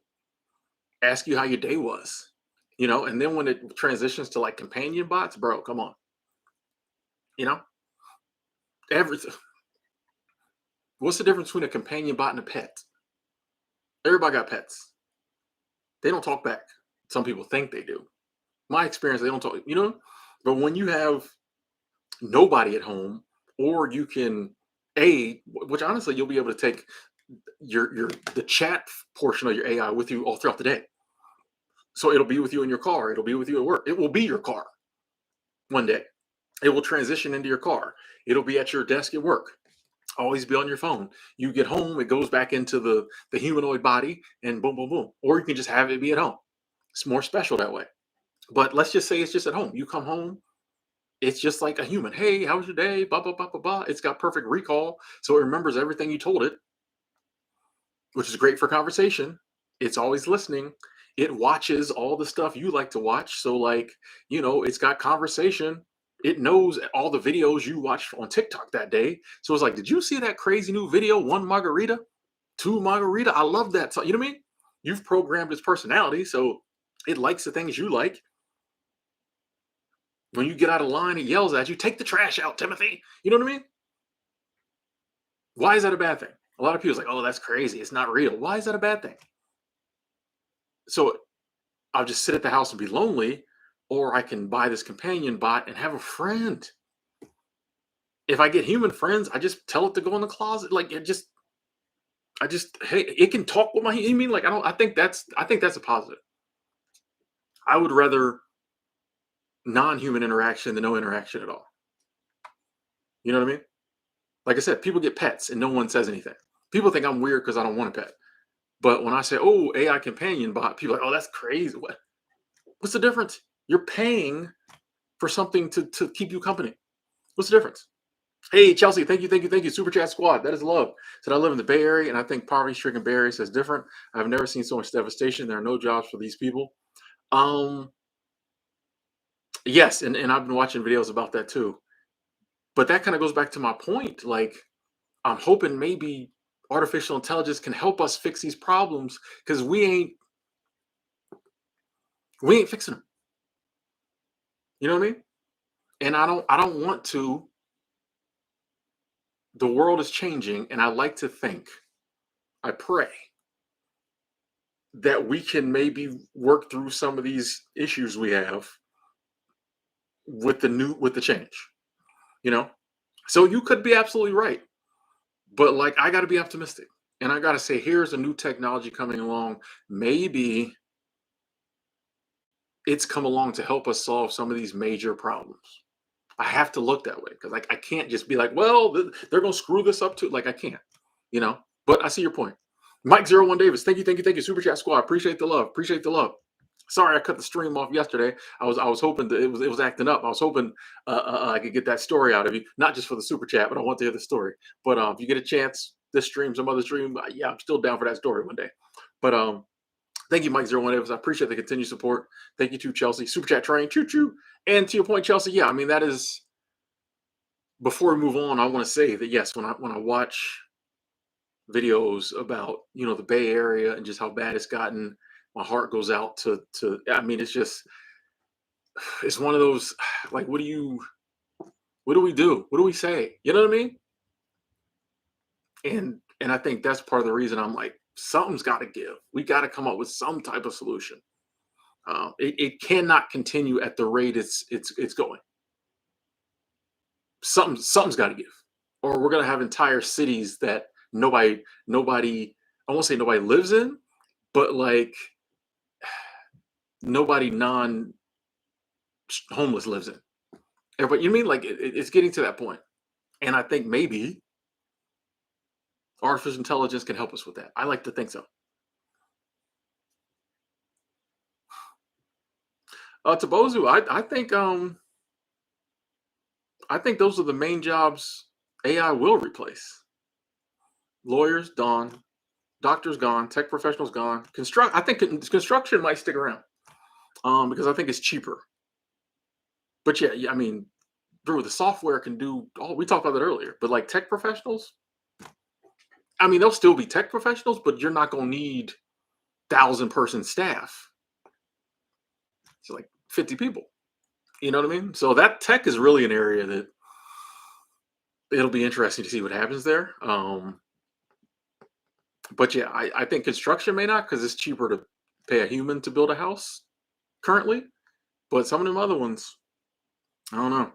ask you how your day was. And then when it transitions to like companion bots, bro, come on. You know, everything. What's the difference between a companion bot and a pet? Everybody got pets. They don't talk back. Some people think they do. My experience, they don't talk. But when you have nobody at home, or you can which honestly you'll be able to take your the chat portion of your AI with you all throughout the day. So it'll be with you in your car. It'll be with you at work. It will be your car one day. It will transition into your car. It'll be at your desk at work. Always be on your phone. You get home, it goes back into the humanoid body, and boom, boom, boom. Or you can just have it be at home. It's more special that way. But let's just say it's just at home. You come home, it's just like a human. Hey, how was your day? Blah, blah, blah, blah, blah. It's got perfect recall. So it remembers everything you told it, which is great for conversation. It's always listening. It watches all the stuff you like to watch. So, like, it's got conversation. It knows all the videos you watched on TikTok that day. So it's like, did you see that crazy new video? One margarita, two margarita. I love that. So, you know what I mean? You've programmed its personality. So it likes the things you like. When you get out of line, it yells at you, take the trash out, Timothy. You know what I mean? Why is that a bad thing? A lot of people are like, oh, that's crazy. It's not real. Why is that a bad thing? So I'll just sit at the house and be lonely. or I can buy this companion bot and have a friend. If I get human friends, I just tell it to go in the closet. Like I just, hey, it can talk with my. You mean like I don't? I think that's a positive. I would rather non-human interaction than no interaction at all. You know what I mean? Like I said, people get pets and no one says anything. People think I'm weird because I don't want a pet. But when I say, "Oh, AI companion bot," people are like, "Oh, that's crazy." What's the difference? You're paying for something to keep you company. What's the difference? Hey, Chelsea, thank you, thank you, thank you. Super Chat Squad, that is love. Said I live in the Bay Area and I think poverty-stricken Bay Area is different. I've never seen so much devastation. There are no jobs for these people. Um, yes, and I've been watching videos about that too. But that kind of goes back to my point. Like, I'm hoping maybe artificial intelligence can help us fix these problems because we ain't fixing them. You know what I mean? And I don't want to. The world is changing, and I like to think, I pray that we can maybe work through some of these issues we have with the change, you know? So you could be absolutely right. But like I gotta be optimistic. And I gotta say, here's a new technology coming along. Maybe it's come along to help us solve some of these major problems. I have to look that way because like I can't just be like, well, they're gonna screw this up too. Like I can't, you know. But I see your point. Mike 01 Davis, thank you, thank you, thank you. Super Chat Squad, appreciate the love, appreciate the love. Sorry, I cut the stream off yesterday. I was hoping that it was acting up. I was hoping I could get that story out of you, not just for the super chat, but I want to hear the story. But if you get a chance, this stream, some other stream, yeah, I'm still down for that story one day. But thank you, Mike 01 Davis. I appreciate the continued support. Thank you to Chelsea, super chat train, choo choo. And to your point, Chelsea, yeah, I mean that is. Before we move on, I want to say that yes, when I watch videos about the Bay Area and just how bad it's gotten, my heart goes out to. I mean, it's one of those like what do we do? What do we say? You know what I mean? And I think that's part of the reason I'm like, something's got to give. We got to come up with some type of solution. It cannot continue at the rate it's going. Something's got to give, or we're gonna have entire cities that nobody. I won't say nobody lives in, but like nobody non homeless lives in. Everybody, you mean like it's getting to that point, and I think maybe artificial intelligence can help us with that. I like to think so. Tabozu, I think those are the main jobs AI will replace. Lawyers gone, doctors gone, tech professionals gone. I think construction might stick around because I think it's cheaper. But yeah, I mean, Drew, the software can do all. We talked about that earlier, but like tech professionals, I mean, they'll still be tech professionals, but you're not going to need 1,000-person staff. It's like 50 people. You know what I mean? So that tech is really an area that it'll be interesting to see what happens there. But yeah, I think construction may not because it's cheaper to pay a human to build a house currently. But some of them other ones, I don't know.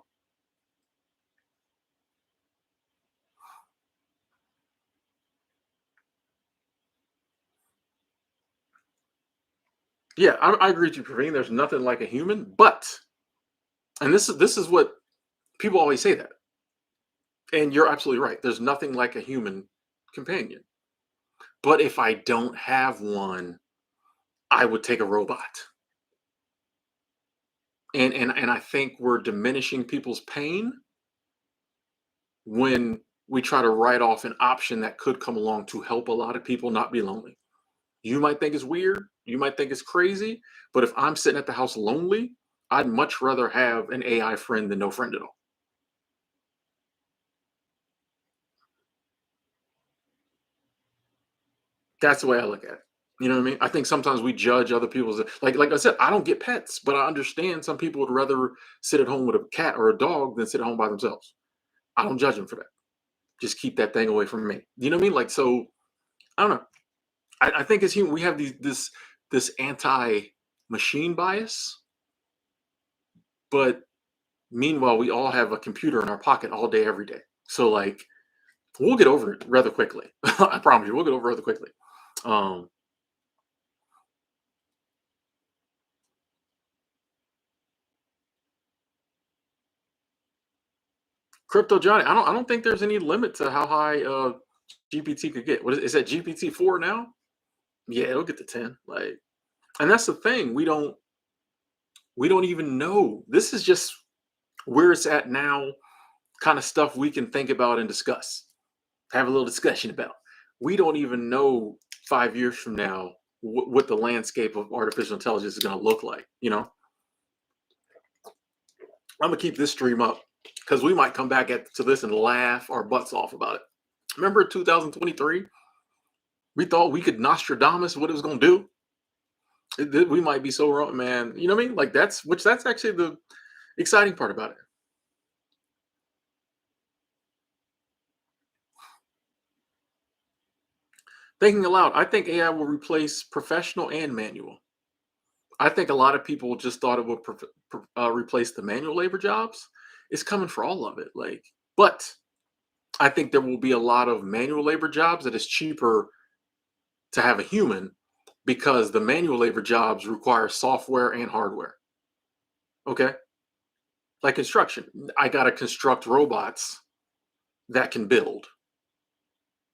Yeah, I agree with you, Praveen. There's nothing like a human, but and this is what people always say that, and you're absolutely right. There's nothing like a human companion. But if I don't have one, I would take a robot. And I think we're diminishing people's pain when we try to write off an option that could come along to help a lot of people not be lonely. You might think it's weird, you might think it's crazy, but if I'm sitting at the house lonely, I'd much rather have an AI friend than no friend at all. That's the way I look at it. You know what I mean? I think sometimes we judge other people's like I said, I don't get pets, but I understand some people would rather sit at home with a cat or a dog than sit at home by themselves. I don't judge them for that. Just keep that thing away from me. You know what I mean? Like so, I don't know. I think as human we have this anti machine bias But meanwhile, we all have a computer in our pocket all day, every day. So like, we'll get over it rather quickly. I promise you, we'll get over it rather quickly. Um, Crypto Johnny, I don't think there's any limit to how high GPT could get. What is that GPT 4 now? Yeah, it'll get to 10. Like, and that's the thing. We don't even know. This is just where it's at now, kind of stuff we can think about and discuss. Have a little discussion about. We don't even know 5 years from now what the landscape of artificial intelligence is going to look like. I'm gonna keep this stream up because we might come back to this and laugh our butts off about it. Remember 2023? We thought we could Nostradamus what it was gonna do. We might be so wrong, man. You know what I mean? Like that's actually the exciting part about it. Thinking aloud, I think AI will replace professional and manual. I think a lot of people just thought it would replace the manual labor jobs. It's coming for all of it. Like, but I think there will be a lot of manual labor jobs that is cheaper to have a human because the manual labor jobs require software and hardware. Okay. Like construction. I got to construct robots that can build.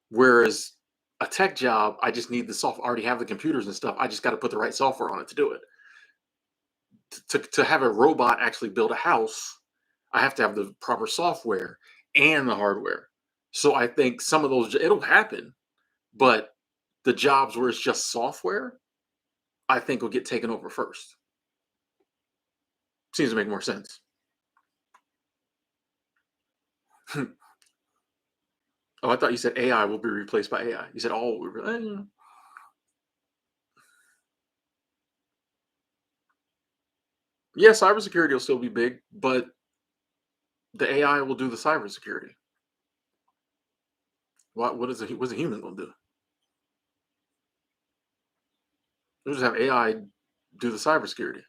Whereas a tech job, I just need the software, I already have the computers and stuff. I just got to put the right software on it to do it. To have a robot actually build a house, I have to have the proper software and the hardware. So I think some of those, it'll happen, but the jobs where it's just software, I think will get taken over first. Seems to make more sense. Oh, I thought you said AI will be replaced by AI. You said all will yeah, cybersecurity will still be big, but the AI will do the cybersecurity. What's a human gonna do? We'll just have AI do the cybersecurity.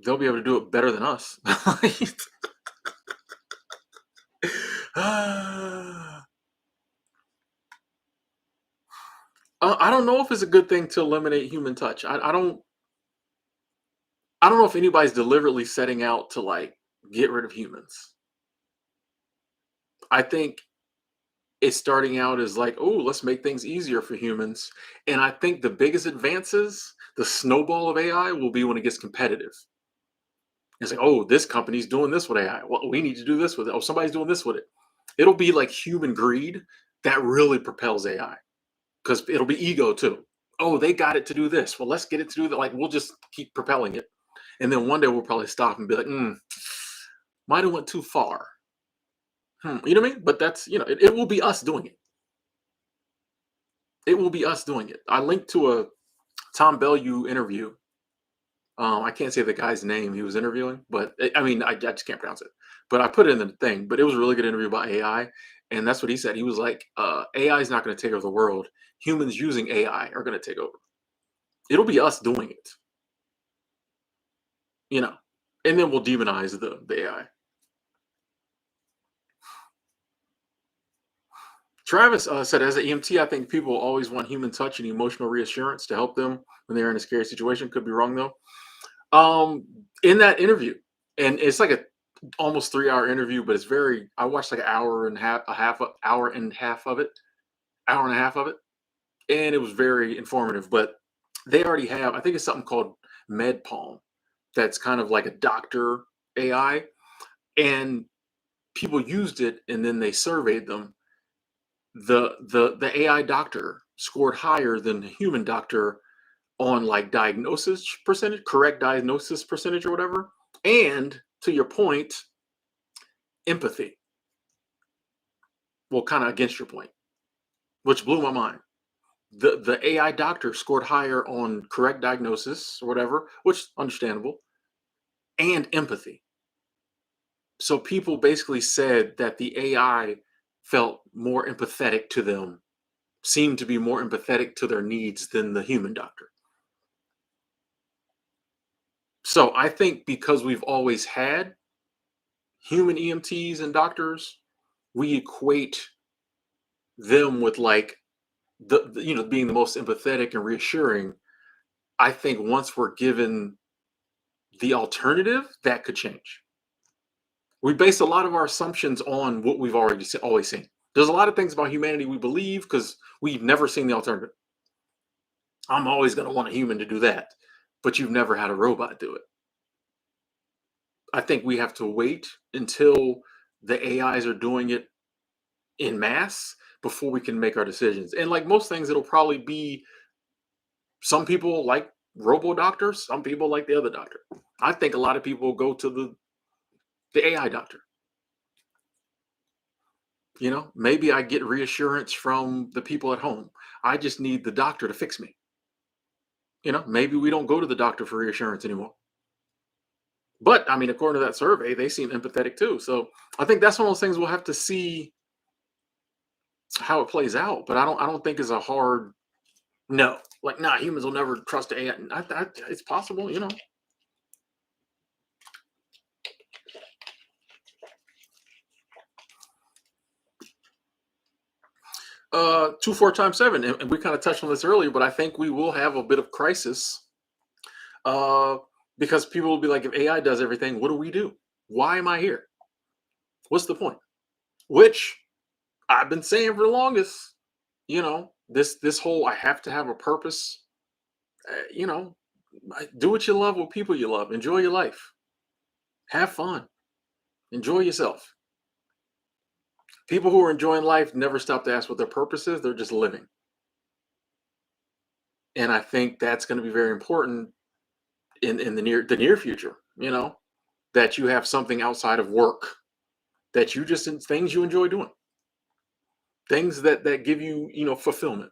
They'll be able to do it better than us. I don't know if it's a good thing to eliminate human touch. I don't know if anybody's deliberately setting out to like get rid of humans. I think it's starting out as like, oh, let's make things easier for humans. And I think the biggest advances, the snowball of AI, will be when it gets competitive. It's like, oh, this company's doing this with AI. Well, we need to do this with it. Oh, somebody's doing this with it. It'll be like human greed that really propels AI because it'll be ego too. Oh, they got it to do this. Well, let's get it to do that. Like, we'll just keep propelling it. And then one day we'll probably stop and be like, might have went too far. You know what I mean? But that's, it will be us doing it. It will be us doing it. I linked to a Tom Bilyeu interview. I can't say the guy's name he was interviewing, but I mean, I just can't pronounce it. But I put it in the thing. But it was a really good interview about AI, and that's what he said. He was like, "AI is not going to take over the world. Humans using AI are going to take over. It'll be us doing it, you know, and then we'll demonize the AI." Travis said, "As an EMT, I think people always want human touch and emotional reassurance to help them when they're in a scary situation. Could be wrong though." Um, in that interview, and it's like a almost 3 hour interview, but it's very. I watched like an hour and hour and half of it, hour and a half of it, and it was very informative. But they already have, I think it's something called MedPalm, that's kind of like a doctor AI, and people used it, and then they surveyed them. The AI doctor scored higher than the human doctor on like diagnosis percentage, correct diagnosis percentage or whatever. And to your point, empathy. Well, kind of against your point, which blew my mind. The AI doctor scored higher on correct diagnosis or whatever, which understandable, and empathy. So people basically said that the AI felt more empathetic to them, seemed to be more empathetic to their needs than the human doctor. So I think because we've always had human EMTs and doctors, we equate them with like being the most empathetic and reassuring. I think once we're given the alternative, that could change. We base a lot of our assumptions on what we've always seen. There's a lot of things about humanity we believe because we've never seen the alternative. I'm always going to want a human to do that, but you've never had a robot do it. I think we have to wait until the AIs are doing it in mass before we can make our decisions. And like most things, it'll probably be some people like robo doctors, some people like the other doctor. I think a lot of people go to the AI doctor. Maybe I get reassurance from the people at home. I just need the doctor to fix me. Maybe we don't go to the doctor for reassurance anymore. But I mean, according to that survey, they seem empathetic too. So I think that's one of those things we'll have to see how it plays out. But I don't think it's a hard no. Like, nah, humans will never trust AI. It's possible. Two four times seven, and we kind of touched on this earlier, but I think we will have a bit of crisis. Uh, because people will be like, if AI does everything, what do we do? Why am I here? What's the point? Which I've been saying for the longest. This whole I have to have a purpose. uh, you know, do what you love with people you love. Enjoy your life. Have fun. Enjoy yourself. People who are enjoying life never stop to ask what their purpose is. They're just living. And I think that's going to be very important in the near future. That you have something outside of work that you just things you enjoy doing, things that give you fulfillment.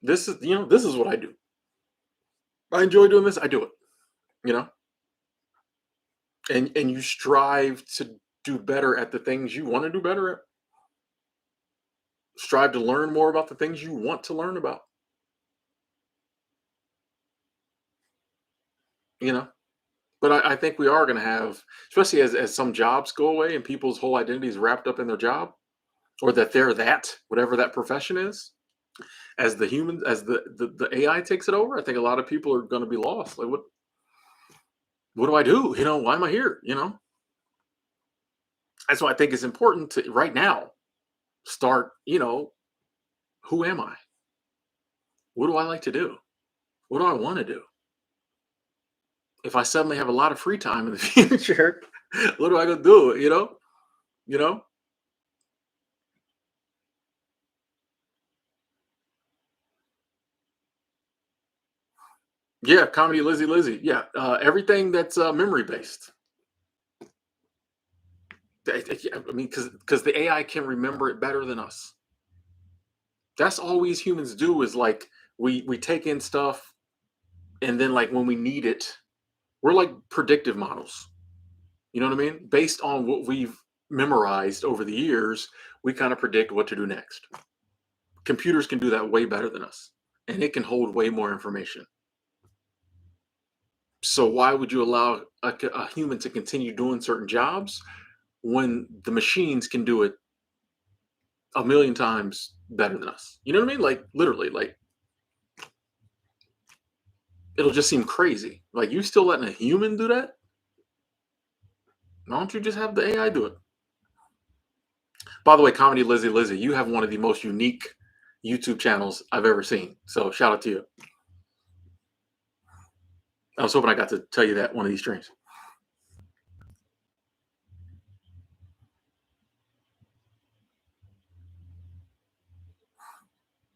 This is what I do. I enjoy doing this. I do it. You know, and you strive to do better at the things you want to do better at. Strive to learn more about the things you want to learn about. You know, but I think we are going to have, especially as some jobs go away and people's whole identity is wrapped up in their job, or that they're that whatever that profession is. As the human, as the AI takes it over, I think a lot of people are going to be lost. Like, what do I do? Why am I here? That's why I think it's important to right now start. Who am I? What do I like to do? What do I want to do? If I suddenly have a lot of free time in the future, what do I go do? You know. Yeah, comedy, Lizzie. Yeah, everything that's memory based. Yeah, I mean, because the AI can remember it better than us. That's all we as humans do is like we take in stuff, and then like when we need it, we're like predictive models. You know what I mean? Based on what we've memorized over the years, we kind of predict what to do next. Computers can do that way better than us, and it can hold way more information. So why would you allow a human to continue doing certain jobs when the machines can do it a million times better than us? You know what I mean? Like literally, like it'll just seem crazy. Like you still letting a human do that? Why don't you just have the AI do it? By the way, comedy Lizzie, you have one of the most unique YouTube channels I've ever seen. So shout out to you. I was hoping I got to tell you that one of these streams.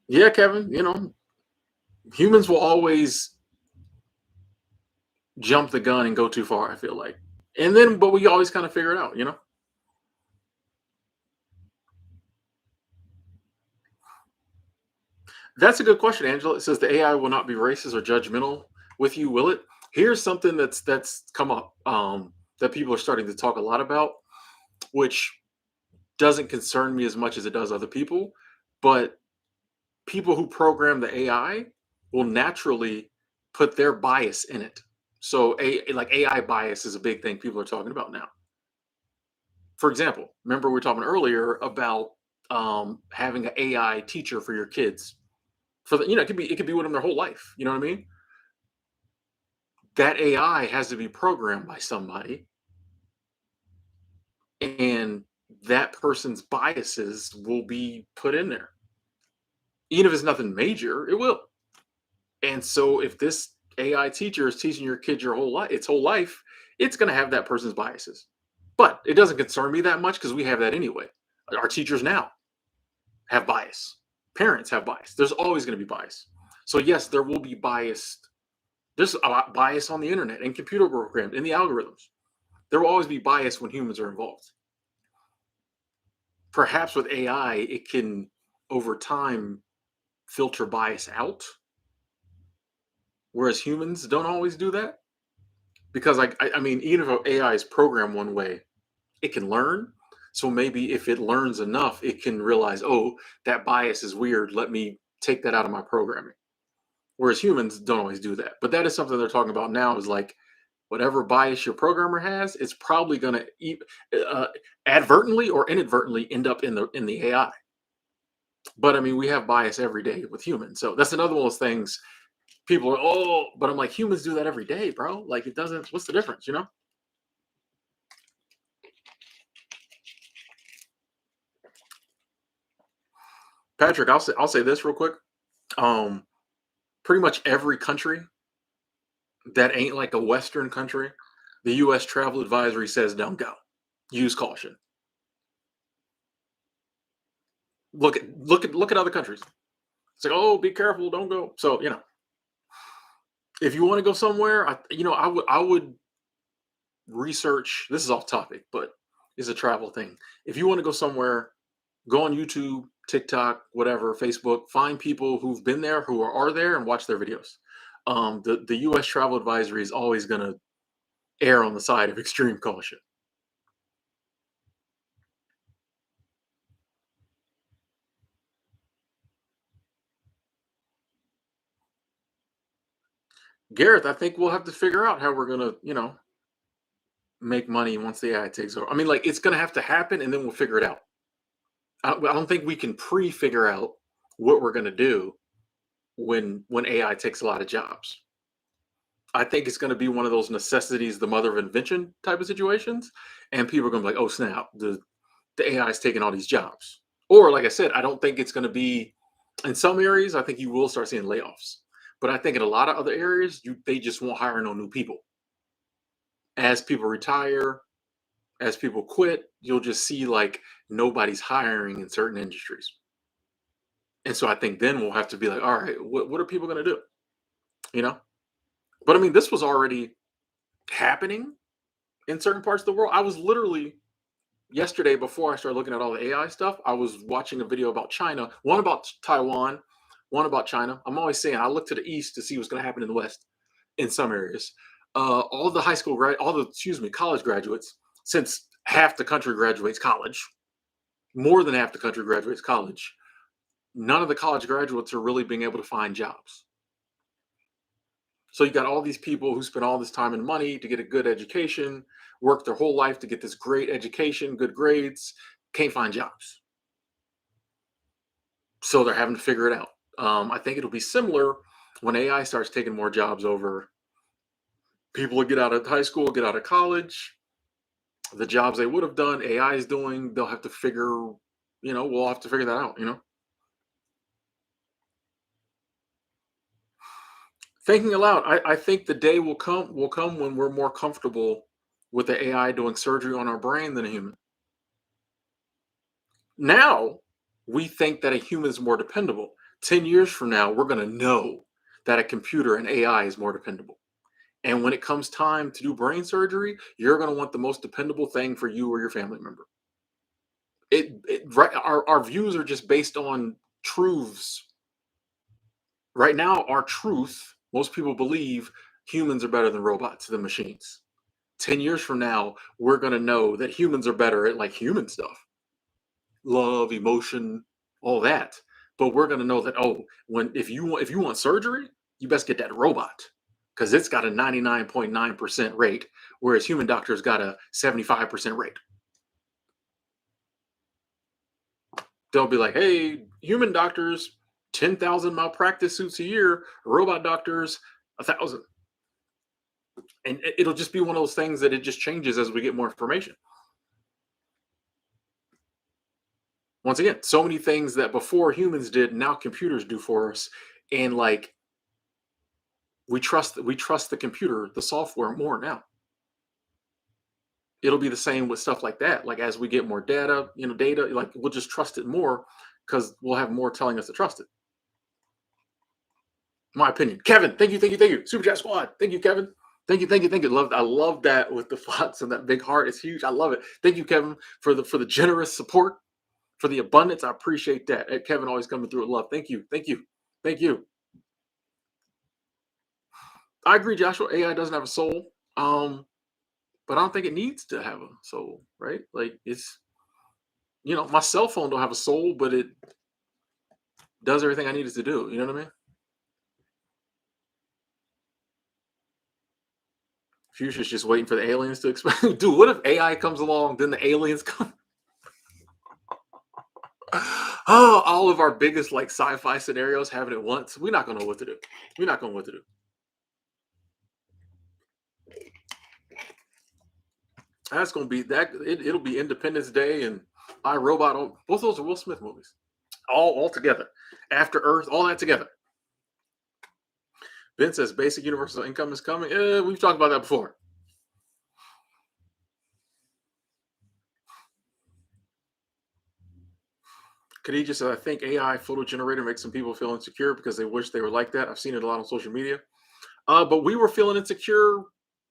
Yeah, Kevin. Humans will always jump the gun and go too far. I feel like, and then but we always kind of figure it out. That's a good question, Angela. It says the AI will not be racist or judgmental with you, will it? Here's something that's come up that people are starting to talk a lot about, which doesn't concern me as much as it does other people. But people who program the AI will naturally put their bias in it. So like AI bias is a big thing people are talking about now. For example, remember we were talking earlier about having an AI teacher for your kids. For the, it could be with them their whole life. You know what I mean? That AI has to be programmed by somebody, and that person's biases will be put in there. Even if it's nothing major, it will. And so if this AI teacher is teaching your kid its whole life, it's going to have that person's biases. But it doesn't concern me that much because we have that anyway. Our teachers now have bias. Parents have bias. There's always going to be bias. So yes, there will be biased. There's a lot bias on the internet and computer programs in the algorithms. There will always be bias when humans are involved. Perhaps with AI, it can over time filter bias out, whereas humans don't always do that. Because like I mean, even if AI is programmed one way, it can learn. So maybe if it learns enough, it can realize, oh, that bias is weird. Let me take that out of my programming. Whereas humans don't always do that. But that is something they're talking about now. Is like whatever bias your programmer has, it's probably going to uh, advertently or inadvertently end up in the AI. But I mean, we have bias every day with humans, so that's another one of those things. People are, oh, but I'm like, humans do that every day, bro. Like, it doesn't. What's the difference, you know? Patrick, I'll say this real quick. Um, Pretty much every country that ain't like a Western country, the U.S. travel advisory says don't go. Use caution. Look at other countries. It's like, oh, be careful, don't go. So if you want to go somewhere, I would research. This is off topic, but it's a travel thing. If you want to go somewhere, go on YouTube, TikTok, whatever, Facebook. Find people who've been there, who are there, and watch their videos. The U.S. travel advisory is always going to err on the side of extreme caution. Gareth, I think we'll have to figure out how we're going to, make money once the AI takes over. I mean, like it's going to have to happen, and then we'll figure it out. I don't think we can pre-figure out what we're going to do when AI takes a lot of jobs. I think it's going to be one of those necessities, the mother of invention type of situations, and people are going to be like, "Oh snap, the AI is taking all these jobs." Or, like I said, I don't think it's going to be in some areas. I think you will start seeing layoffs, but I think in a lot of other areas, they just won't hire no new people. As people retire, as people quit, you'll just see like nobody's hiring in certain industries. And so I think then we'll have to be like, all right, what are people going to do? You know? But I mean, this was already happening in certain parts of the world. I was literally yesterday, before I started looking at all the AI stuff, I was watching a video about China, one about Taiwan, one about China. I'm always saying I look to the east to see what's going to happen in the west in some areas. All the college graduates, since half the country graduates college, more than half the country graduates college. None of the college graduates are really being able to find jobs. So you got all these people who spend all this time and money to get a good education, work their whole life to get this great education, good grades, can't find jobs. So they're having to figure it out. I think it'll be similar when AI starts taking more jobs over. People will get out of high school, get out of college. The jobs they would have done, AI is doing. They'll have to we'll have to figure that out. Thinking aloud, I think the day will come when we're more comfortable with the AI doing surgery on our brain than a human. Now, we think that a human is more dependable. 10 years from now, we're going to know that a computer and AI is more dependable. And when it comes time to do brain surgery, you're going to want the most dependable thing for you or your family member. Right, our views are just based on truths. Right now, our truth, most people believe humans are better than robots, than machines. 10 years from now, we're going to know that humans are better at like human stuff, love, emotion, all that. But we're going to know that, oh, when if you want surgery, you best get that robot because it's got a 99.9% rate, whereas human doctors got a 75% rate. They'll be like, hey, human doctors, 10,000 malpractice suits a year, robot doctors, 1,000. And it'll just be one of those things that it just changes as we get more information. Once again, so many things that before humans did, now computers do for us. And like we trust the computer, the software more now. It'll be the same with stuff like that. Like as we get more data, like we'll just trust it more because we'll have more telling us to trust it. My opinion. Kevin, thank you, thank you, thank you. Super Chat Squad. Thank you, Kevin. Thank you, thank you, thank you. I love that with the fonts and that big heart. It's huge. I love it. Thank you, Kevin, for the generous support, for the abundance. I appreciate that. Kevin always coming through with love. Thank you, thank you, thank you. I agree, Joshua. AI doesn't have a soul. But I don't think it needs to have a soul, right? Like my cell phone don't have a soul, but it does everything I need it to do. You know what I mean? Future's just waiting for the aliens to explain. Dude, what if AI comes along, then the aliens come? Oh, all of our biggest like sci-fi scenarios happen at once. We're not gonna know what to do. We're not gonna know what to do. That's gonna be that. It'll be Independence Day and I Robot. Both those are Will Smith movies. All together. After Earth, all that together. Ben says basic universal income is coming. We've talked about that before. Khadija said, I think AI photo generator makes some people feel insecure because they wish they were like that. I've seen it a lot on social media. But we were feeling insecure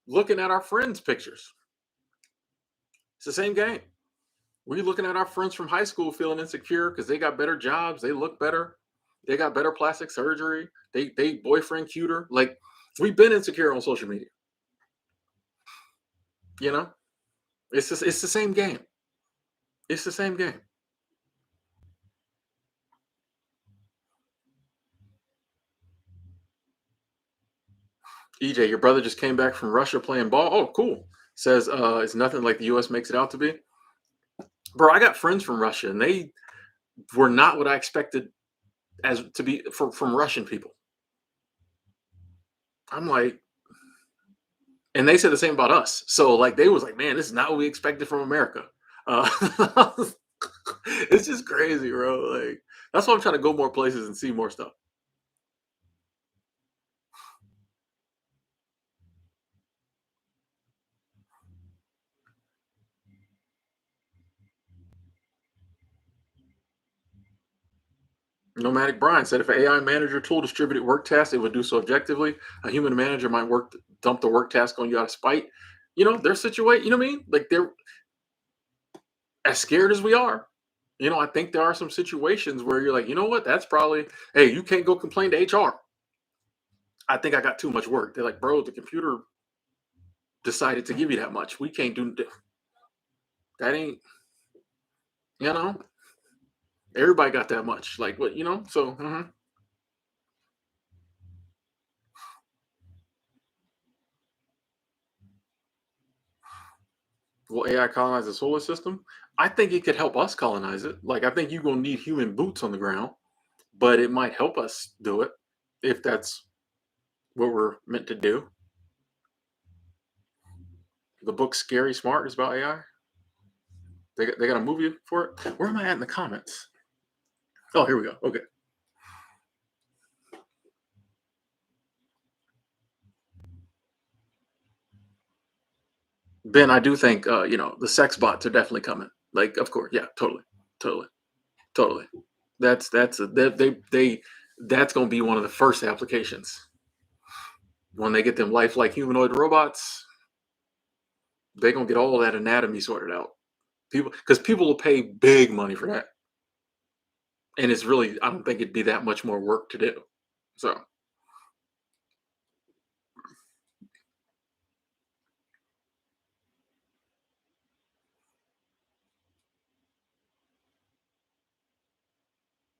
looking at our friends' pictures. It's the same game. We're looking at our friends from high school feeling insecure because they got better jobs, they look better, they got better plastic surgery, they boyfriend cuter. Like we've been insecure on social media. You know, it's the same game. It's the same game. EJ, your brother just came back from Russia playing ball. Oh, cool. Says it's nothing like the US makes it out to be. Bro, I got friends from Russia and they were not what I expected as to be from Russian people. I'm like, and they said the same about us. So like they was like, man, this is not what we expected from America. Uh, it's just crazy, bro. Like that's why I'm trying to go more places and see more stuff. Nomadic Brian said if an AI manager tool distributed work tasks, it would do so objectively. A human manager might dump the work task on you out of spite. Their situation, you know what I mean? Like they're as scared as we are. I think there are some situations where you're like, you know what? That's probably, hey, you can't go complain to HR. I think I got too much work. They're like, bro, the computer decided to give you that much. We can't do that. Ain't, you know, everybody got that much. Like, what? So, will AI colonize the solar system? I think it could help us colonize it. Like, I think you're going to need human boots on the ground, but it might help us do it if that's what we're meant to do. The book Scary Smart is about AI. They got a movie for it. Where am I at in the comments? Oh, here we go. Okay. Ben, I do think the sex bots are definitely coming. Like, of course, yeah, totally, totally, totally. That's going to be one of the first applications when they get them lifelike humanoid robots. They're going to get all that anatomy sorted out. People will pay big money for that, and it's really I don't think it'd be that much more work to do. So,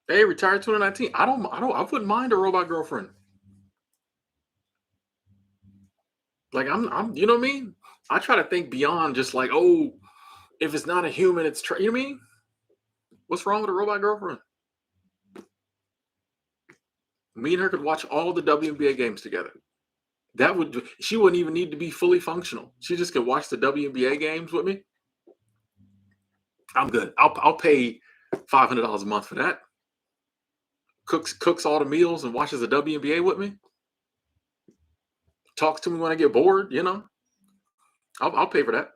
hey, retired 2019. I wouldn't mind a robot girlfriend. Like you know what I mean? I try to think beyond just like, oh, if it's not a human, it's you know what I mean? What's wrong with a robot girlfriend? Me and her could watch all the WNBA games together. That would she wouldn't even need to be fully functional. She just could watch the WNBA games with me. I'm good. I'll pay $500 a month for that. Cooks all the meals and watches the WNBA with me. Talks to me when I get bored. You know, I'll pay for that.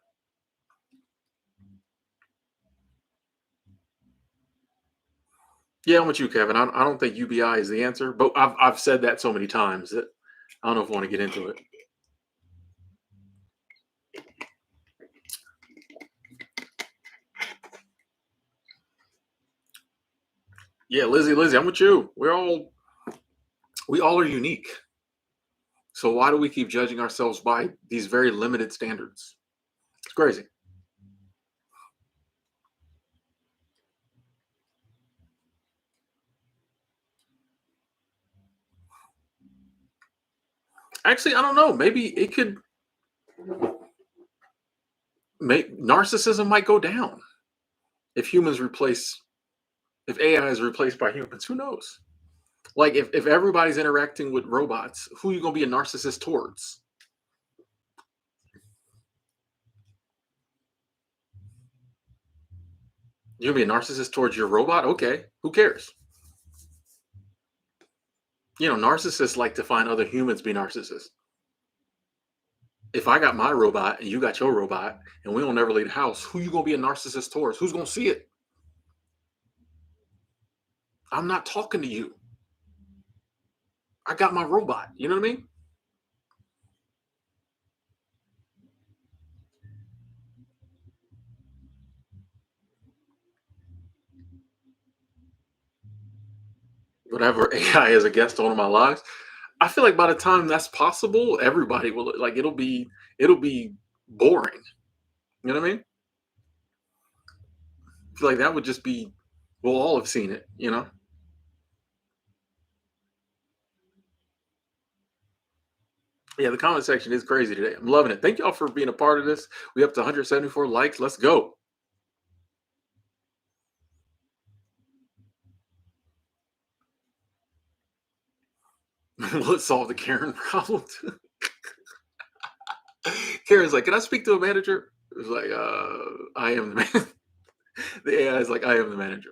Yeah, I'm with you, Kevin. I don't think UBI is the answer, but I've said that so many times that I don't know if I want to get into it. Yeah, Lizzie, I'm with you. We all are unique. So why do we keep judging ourselves by these very limited standards? It's crazy. Actually, I don't know. Maybe it could make narcissism might go down if humans replace if AI is replaced by humans. Who knows? Like if everybody's interacting with robots, who are you gonna be a narcissist towards? You're gonna be a narcissist towards your robot? Okay, who cares? Narcissists like to find other humans be narcissists. If I got my robot and you got your robot and we don't ever leave the house, who you gonna be a narcissist towards? Who's gonna see it? I'm not talking to you. I got my robot. You know what I mean? Whatever AI is a guest on my lives. I feel like by the time that's possible, everybody will like it'll be boring. You know what I mean? I feel like that would just be we'll all have seen it, you know? Yeah, the comment section is crazy today. I'm loving it. Thank y'all for being a part of this. We up to 174 likes. Let's go. Let's solve the Karen problem. Karen's like, can I speak to a manager? It's like, I am the man. The AI is like, I am the manager.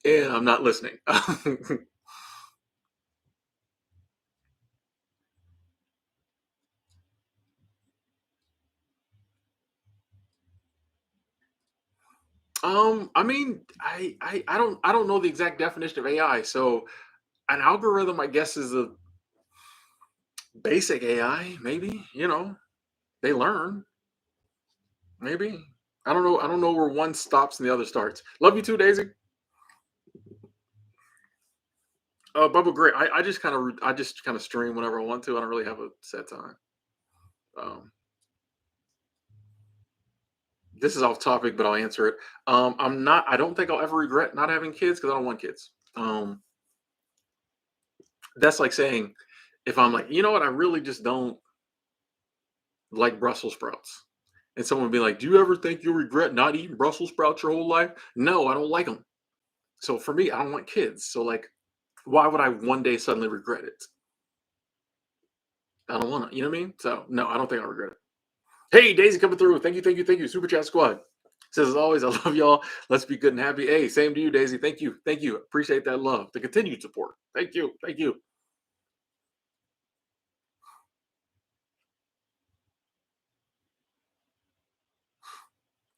And I'm not listening. I mean, I don't know the exact definition of AI. So an algorithm, I guess, is a basic AI, maybe, they learn, maybe. I don't know. I don't know where one stops and the other starts. Love you too, Daisy. Bubba Gray. I just kind of stream whenever I want to. I don't really have a set time. Um, this is off topic, but I'll answer it. I'm not. I don't think I'll ever regret not having kids because I don't want kids. That's like saying if I'm like, you know what, I really just don't like Brussels sprouts, and someone would be like, "Do you ever think you'll regret not eating Brussels sprouts your whole life?" No, I don't like them. So for me, I don't want kids. So like, why would I one day suddenly regret it? I don't want to. You know what I mean? So no, I don't think I regret it. Hey, Daisy coming through. Thank you, thank you, thank you. Super Chat Squad says as always, I love y'all. Let's be good and happy. Hey, same to you, Daisy. Thank you, thank you. Appreciate that love, the continued support. Thank you, thank you.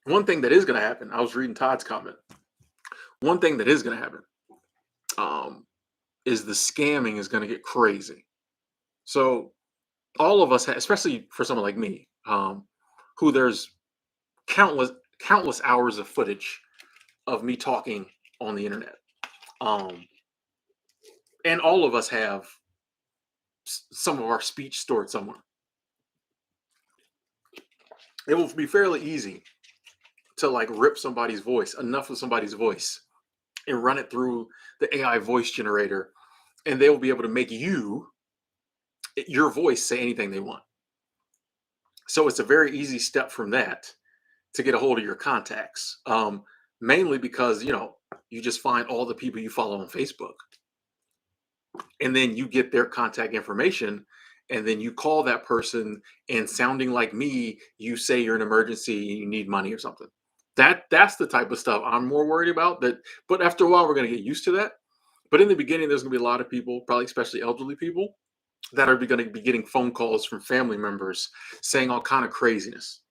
One thing that is going to happen. I was reading Todd's comment. One thing that is going to happen um, is the scamming is going to get crazy. So all of us, especially for someone like me, who there's countless countless hours of footage of me talking on the internet. Um, and all of us have some of our speech stored somewhere. It will be fairly easy to like rip somebody's voice, enough of somebody's voice, and run it through the AI voice generator, and they will be able to make you your voice say anything they want. So it's a very easy step from that to get a hold of your contacts. Mainly because you just find all the people you follow on Facebook, and then you get their contact information, and then you call that person, and sounding like me, you say you're an emergency, you need money or something. That's the type of stuff I'm more worried about. That, but after a while, we're going to get used to that. But in the beginning, there's going to be a lot of people, probably especially elderly people, that are going to be getting phone calls from family members saying all kind of craziness.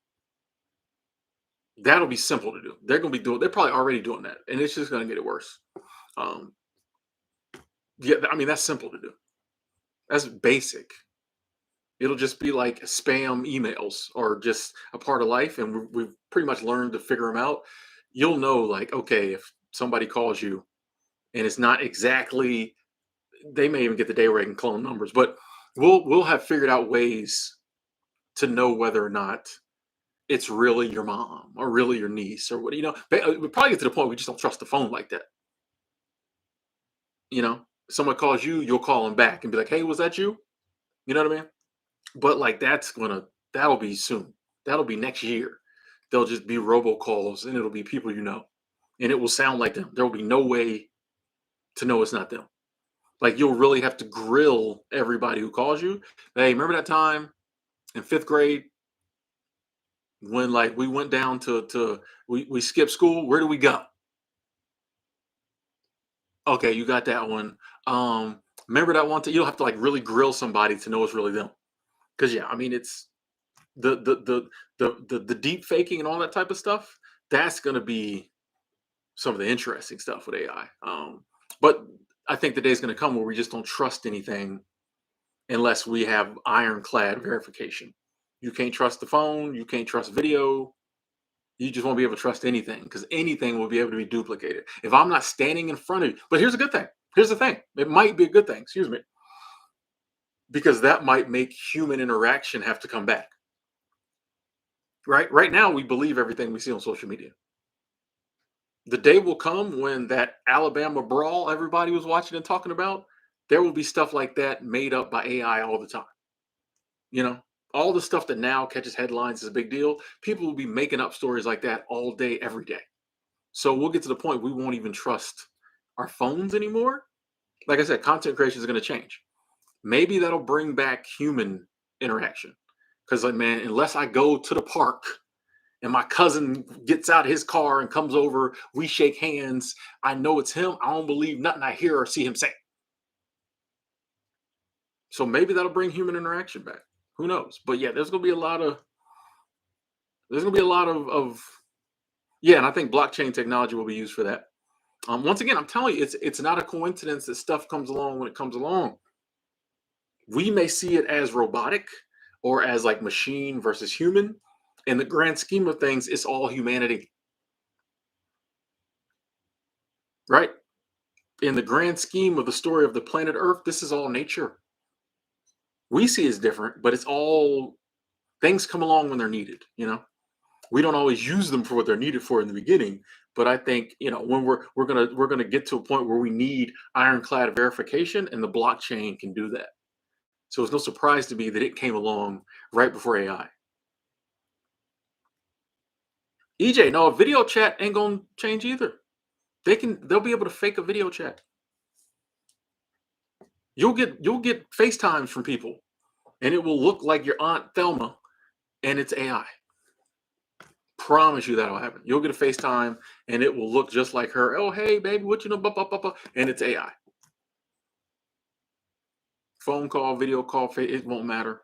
That'll be simple to do. They're going to be doing. They're probably already doing that, and it's just going to get it worse. Um, yeah, I mean that's simple to do. That's basic. It'll just be like spam emails or just a part of life, and we've pretty much learned to figure them out. You'll know, like, okay, if somebody calls you and it's not exactly, they may even get the day where they can clone numbers, but we'll have figured out ways to know whether or not it's really your mom or really your niece or what. We probably get to the point we just don't trust the phone like that. Someone calls you, you'll call them back and be like, "Hey, was that you?" You know what I mean? But like that'll be soon. That'll be next year. They'll just be robocalls, and it'll be people and it will sound like them. There will be no way to know it's not them. Like you'll really have to grill everybody who calls you. Hey, remember that time in fifth grade when like we went down to we skipped school? Where do we go? Okay, you got that one. Remember that one? You'll have to like really grill somebody to know it's really them. Because yeah, I mean it's the deep faking and all that type of stuff. That's going to be some of the interesting stuff with AI. But I think the day is going to come where we just don't trust anything unless we have ironclad verification. You can't trust the phone. You can't trust video. You just won't be able to trust anything because anything will be able to be duplicated. If I'm not standing in front of you, but here's a good thing. Here's the thing. It might be a good thing. Excuse me, because that might make human interaction have to come back. Right now, we believe everything we see on social media. The day will come when that Alabama brawl everybody was watching and talking about, there will be stuff like that made up by AI all the time. You know, all the stuff that now catches headlines is a big deal. People will be making up stories like that all day, every day. So we'll get to the point we won't even trust our phones anymore. Like I said, content creation is going to change. Maybe that'll bring back human interaction. Because, like, man, unless I go to the park and my cousin gets out his car and comes over, we shake hands, I know it's him. I don't believe nothing I hear or see him say. So maybe that'll bring human interaction back. Who knows? But yeah, there's gonna be a lot of yeah, and I think blockchain technology will be used for that. Once again, I'm telling you, it's not a coincidence that stuff comes along when it comes along. We may see it as robotic or as like machine versus human. In the grand scheme of things, it's all humanity, right? In the grand scheme of the story of the planet Earth, this is all nature. We see it's different, but it's all things come along when they're needed. We don't always use them for what they're needed for in the beginning, but I think, when we're gonna get to a point where we need ironclad verification, and the blockchain can do that. So it's no surprise to me that it came along right before AI. EJ, no, a video chat ain't gonna change either. They'll be able to fake a video chat. You'll get FaceTimes from people, and it will look like your Aunt Thelma, and it's AI. Promise you that'll happen. You'll get a FaceTime, and it will look just like her. Oh, hey, baby, what you know? Blah, blah, blah, blah, and it's AI. Phone call, video call, it won't matter.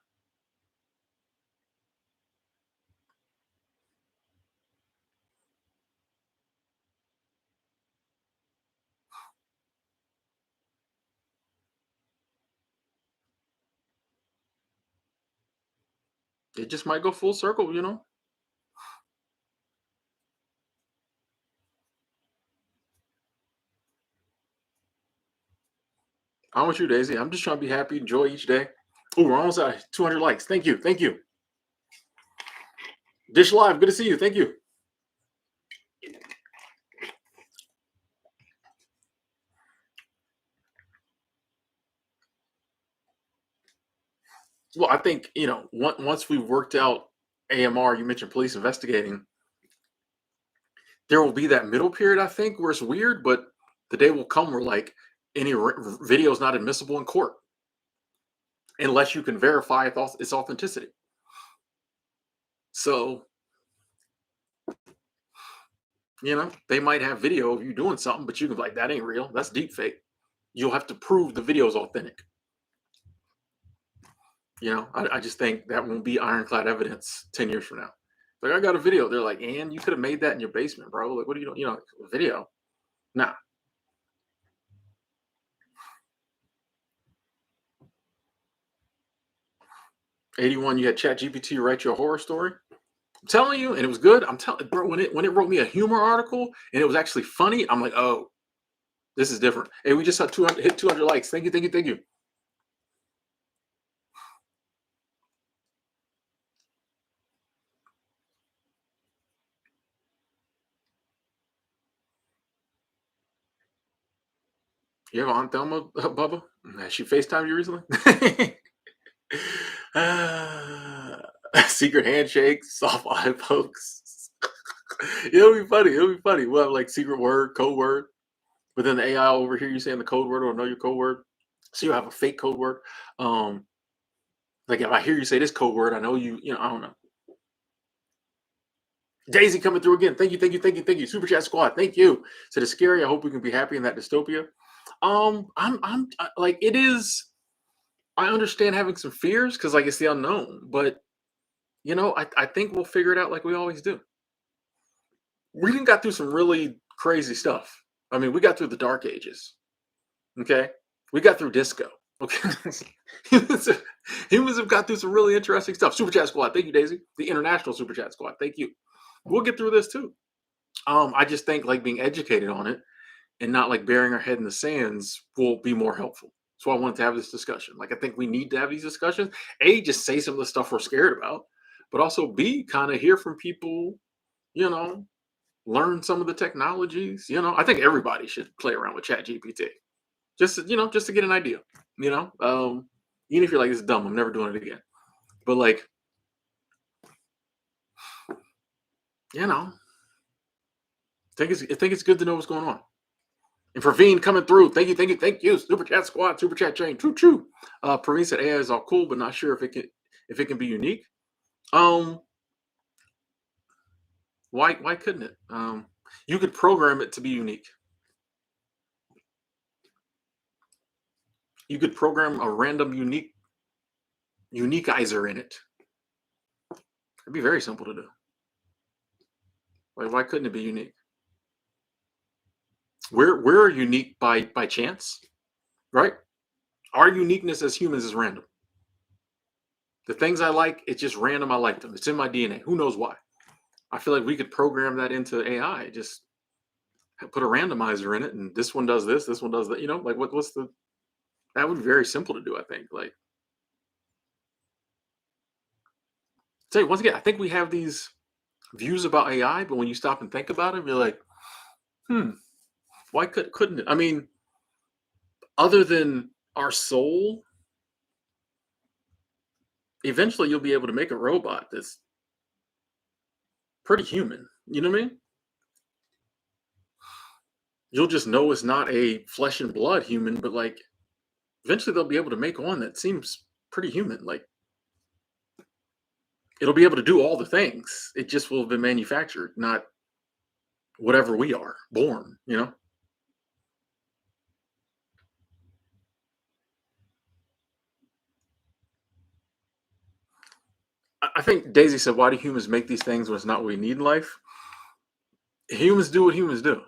It just might go full circle. I'm with you, Daisy. I'm just trying to be happy, enjoy each day. Oh, we're almost at 200 likes. Thank you. Thank you. Dish Live, good to see you. Thank you. Well, I think, once we've worked out AMR, you mentioned police investigating, there will be that middle period, I think, where it's weird, but the day will come where like video is not admissible in court unless you can verify its authenticity. So, they might have video of you doing something, but you can be like, that ain't real. That's deep fake. You'll have to prove the video is authentic. I just think that won't be ironclad evidence 10 years from now. Like, I got a video. They're like, and you could have made that in your basement, bro. Like, what are you doing? Video. Nah. 81, you had Chat GPT write you a horror story. I'm telling you, and it was good. I'm telling bro, when it wrote me a humor article and it was actually funny, I'm like, oh, this is different. Hey, we just had 200 likes. Thank you, thank you, thank you. You have Aunt Thelma, Bubba? Has she FaceTime you recently? Ah, secret handshakes, soft eye pokes. It'll be funny. It'll be funny. We'll have like secret word, code word, but then the AI over here, you saying the code word or know your code word. So you'll have a fake code word. Um, like if I hear you say this code word, I know you. I don't know. Daisy coming through again. Thank you, thank you, thank you, thank you. Super chat squad. Thank you. So it's scary. I hope we can be happy in that dystopia. Like it is. I understand having some fears because like it's the unknown, but I think we'll figure it out like we always do. We didn't got through some really crazy stuff. I mean, we got through the dark ages. Okay, we got through disco. Okay, humans, humans have got through some really interesting stuff. Super chat squad, thank you, Daisy. The international super chat squad, thank you. We'll get through this too. I just think like being educated on it and not like burying our head in the sands will be more helpful. So I wanted to have this discussion. Like I think we need to have these discussions. A, just say some of the stuff we're scared about, but also B, kind of hear from people, you know, learn some of the technologies. I think everybody should play around with Chat GPT. Just to get an idea. You know, even if you're like, it's dumb, I'm never doing it again. But like, you know, I think it's good to know what's going on. And Praveen coming through. Thank you, thank you, thank you. Super chat squad, super chat chain. True, true. Praveen said AI is all cool, but not sure if it can be unique. Um, why couldn't it? You could program it to be unique. You could program a random uniqueizer in it. It'd be very simple to do. Like, why couldn't it be unique? We're unique by chance, right? Our uniqueness as humans is random. The things I like, it's just random. I like them. It's in my DNA. Who knows why? I feel like we could program that into AI. Just put a randomizer in it, and this one does this. This one does that. Like what's the? That would be very simple to do. I think. Like, say once again, I think we have these views about AI, but when you stop and think about it, you're like, why couldn't it? I mean, other than our soul, eventually you'll be able to make a robot that's pretty human. You know what I mean? You'll just know it's not a flesh and blood human, but like eventually they'll be able to make one that seems pretty human. Like it'll be able to do all the things. It just will have been manufactured, not whatever we are born. I think Daisy said, why do humans make these things when it's not what we need in life? Humans do what humans do.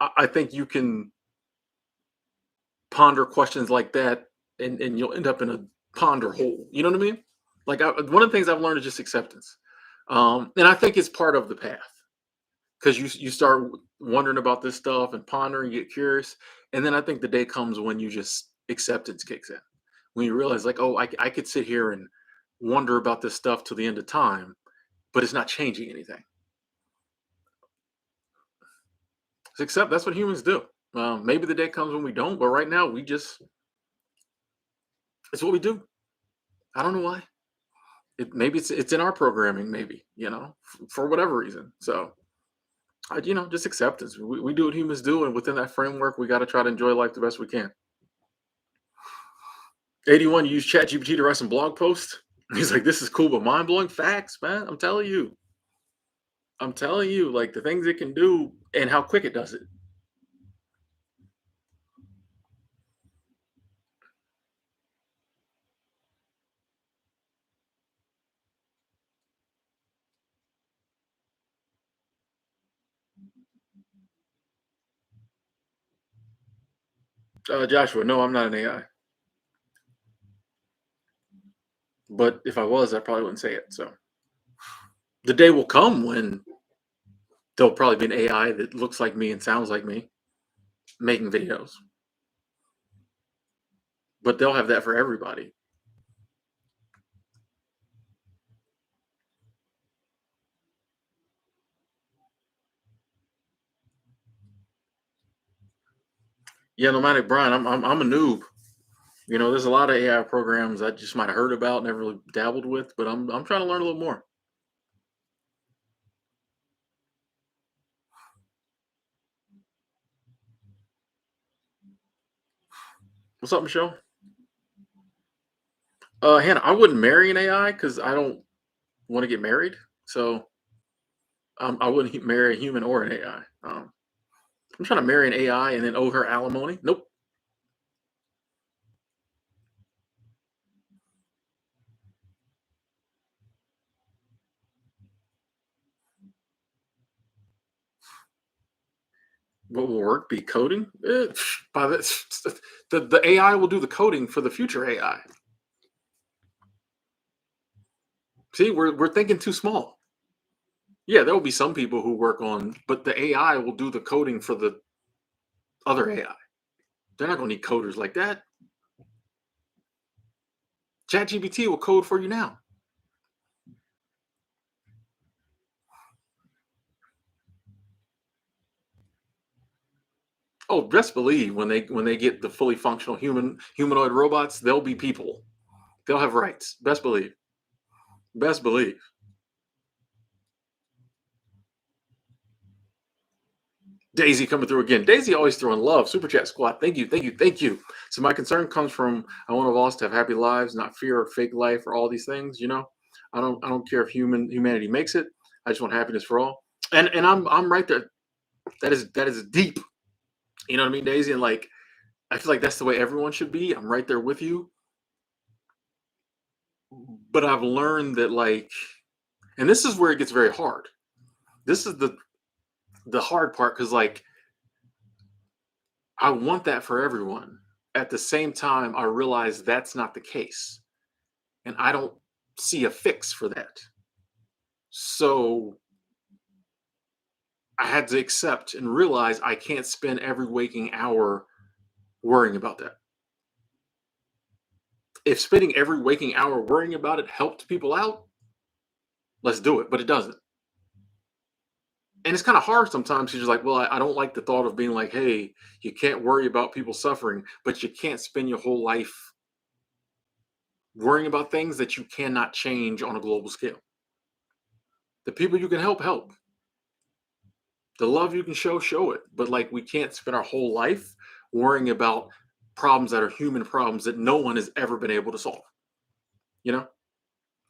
I think you can ponder questions like that and you'll end up in a ponder hole. You know what I mean? Like one of the things I've learned is just acceptance. And I think it's part of the path because you start wondering about this stuff and pondering, get curious. And then I think the day comes when you just acceptance kicks in. When you realize like, oh, I could sit here and wonder about this stuff till the end of time, but it's not changing anything. Except that's what humans do. Maybe the day comes when we don't, but right now we just It's what we do. I don't know why. Maybe it's in our programming, maybe, for whatever reason. So, just acceptance. We do what humans do, and within that framework, we got to try to enjoy life the best we can. 81 use ChatGPT to write some blog posts. He's like, this is cool, but mind blowing facts, man. I'm telling you. I'm telling you, like the things it can do and how quick it does it. Joshua, no, I'm not an AI. But if I was, I probably wouldn't say it. So the day will come when there'll probably be an AI that looks like me and sounds like me making videos. But they'll have that for everybody. Yeah, nomadic Brian, I'm a noob. There's a lot of AI programs I just might have heard about, never really dabbled with, but I'm trying to learn a little more. What's up, Michelle? Hannah, I wouldn't marry an AI because I don't want to get married. So I wouldn't marry a human or an AI. I'm trying to marry an AI and then owe her alimony. Nope. What will work? Be coding? By this, the AI will do the coding for the future AI. See, we're thinking too small. Yeah, there will be some people who work on, but the AI will do the coding for the other AI. They're not going to need coders like that. ChatGPT will code for you now. Oh, best believe when they get the fully functional humanoid robots, they'll be people. They'll have rights. Best believe. Best believe. Daisy coming through again. Daisy always throwing love. Super chat squad. Thank you, thank you, thank you. So my concern comes from I want all of us to have happy lives, not fear or fake life or all these things. I don't care if humanity makes it. I just want happiness for all. And I'm right there. That is deep. You know what I mean, Daisy? And like I feel like that's the way everyone should be. I'm right there with you. But I've learned that and this is where it gets very hard. This is the hard part because I want that for everyone. At the same time, I realize that's not the case. And I don't see a fix for that. So I had to accept and realize I can't spend every waking hour worrying about that. If spending every waking hour worrying about it helped people out, let's do it. But it doesn't. And it's kind of hard sometimes. You're just like, well, I don't like the thought of being like, hey, you can't worry about people suffering, but you can't spend your whole life worrying about things that you cannot change on a global scale. The people you can help, help. The love you can show it. But we can't spend our whole life worrying about problems that are human problems that no one has ever been able to solve. You know,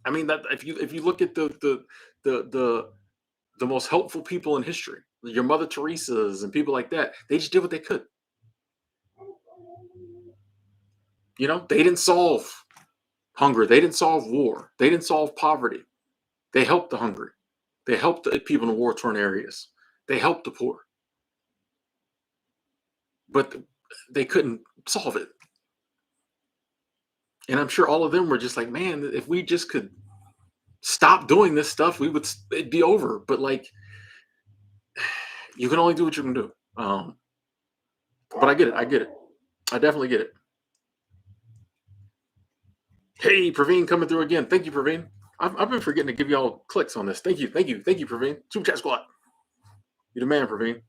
I mean that if you look at the most helpful people in history, your Mother Teresa's and people like that, they just did what they could. They didn't solve hunger, they didn't solve war, they didn't solve poverty. They helped the hungry, they helped the people in war torn areas, they helped the poor, but they couldn't solve it. And I'm sure all of them were just like, man, if we just could stop doing this stuff, it'd be over. But you can only do what you can do. But I get it. I get it. I definitely get it. Hey, Praveen coming through again. Thank you, Praveen. I've been forgetting to give y'all clicks on this. Thank you. Thank you. Thank you, Praveen. Super chat squad. You're the man, Praveen.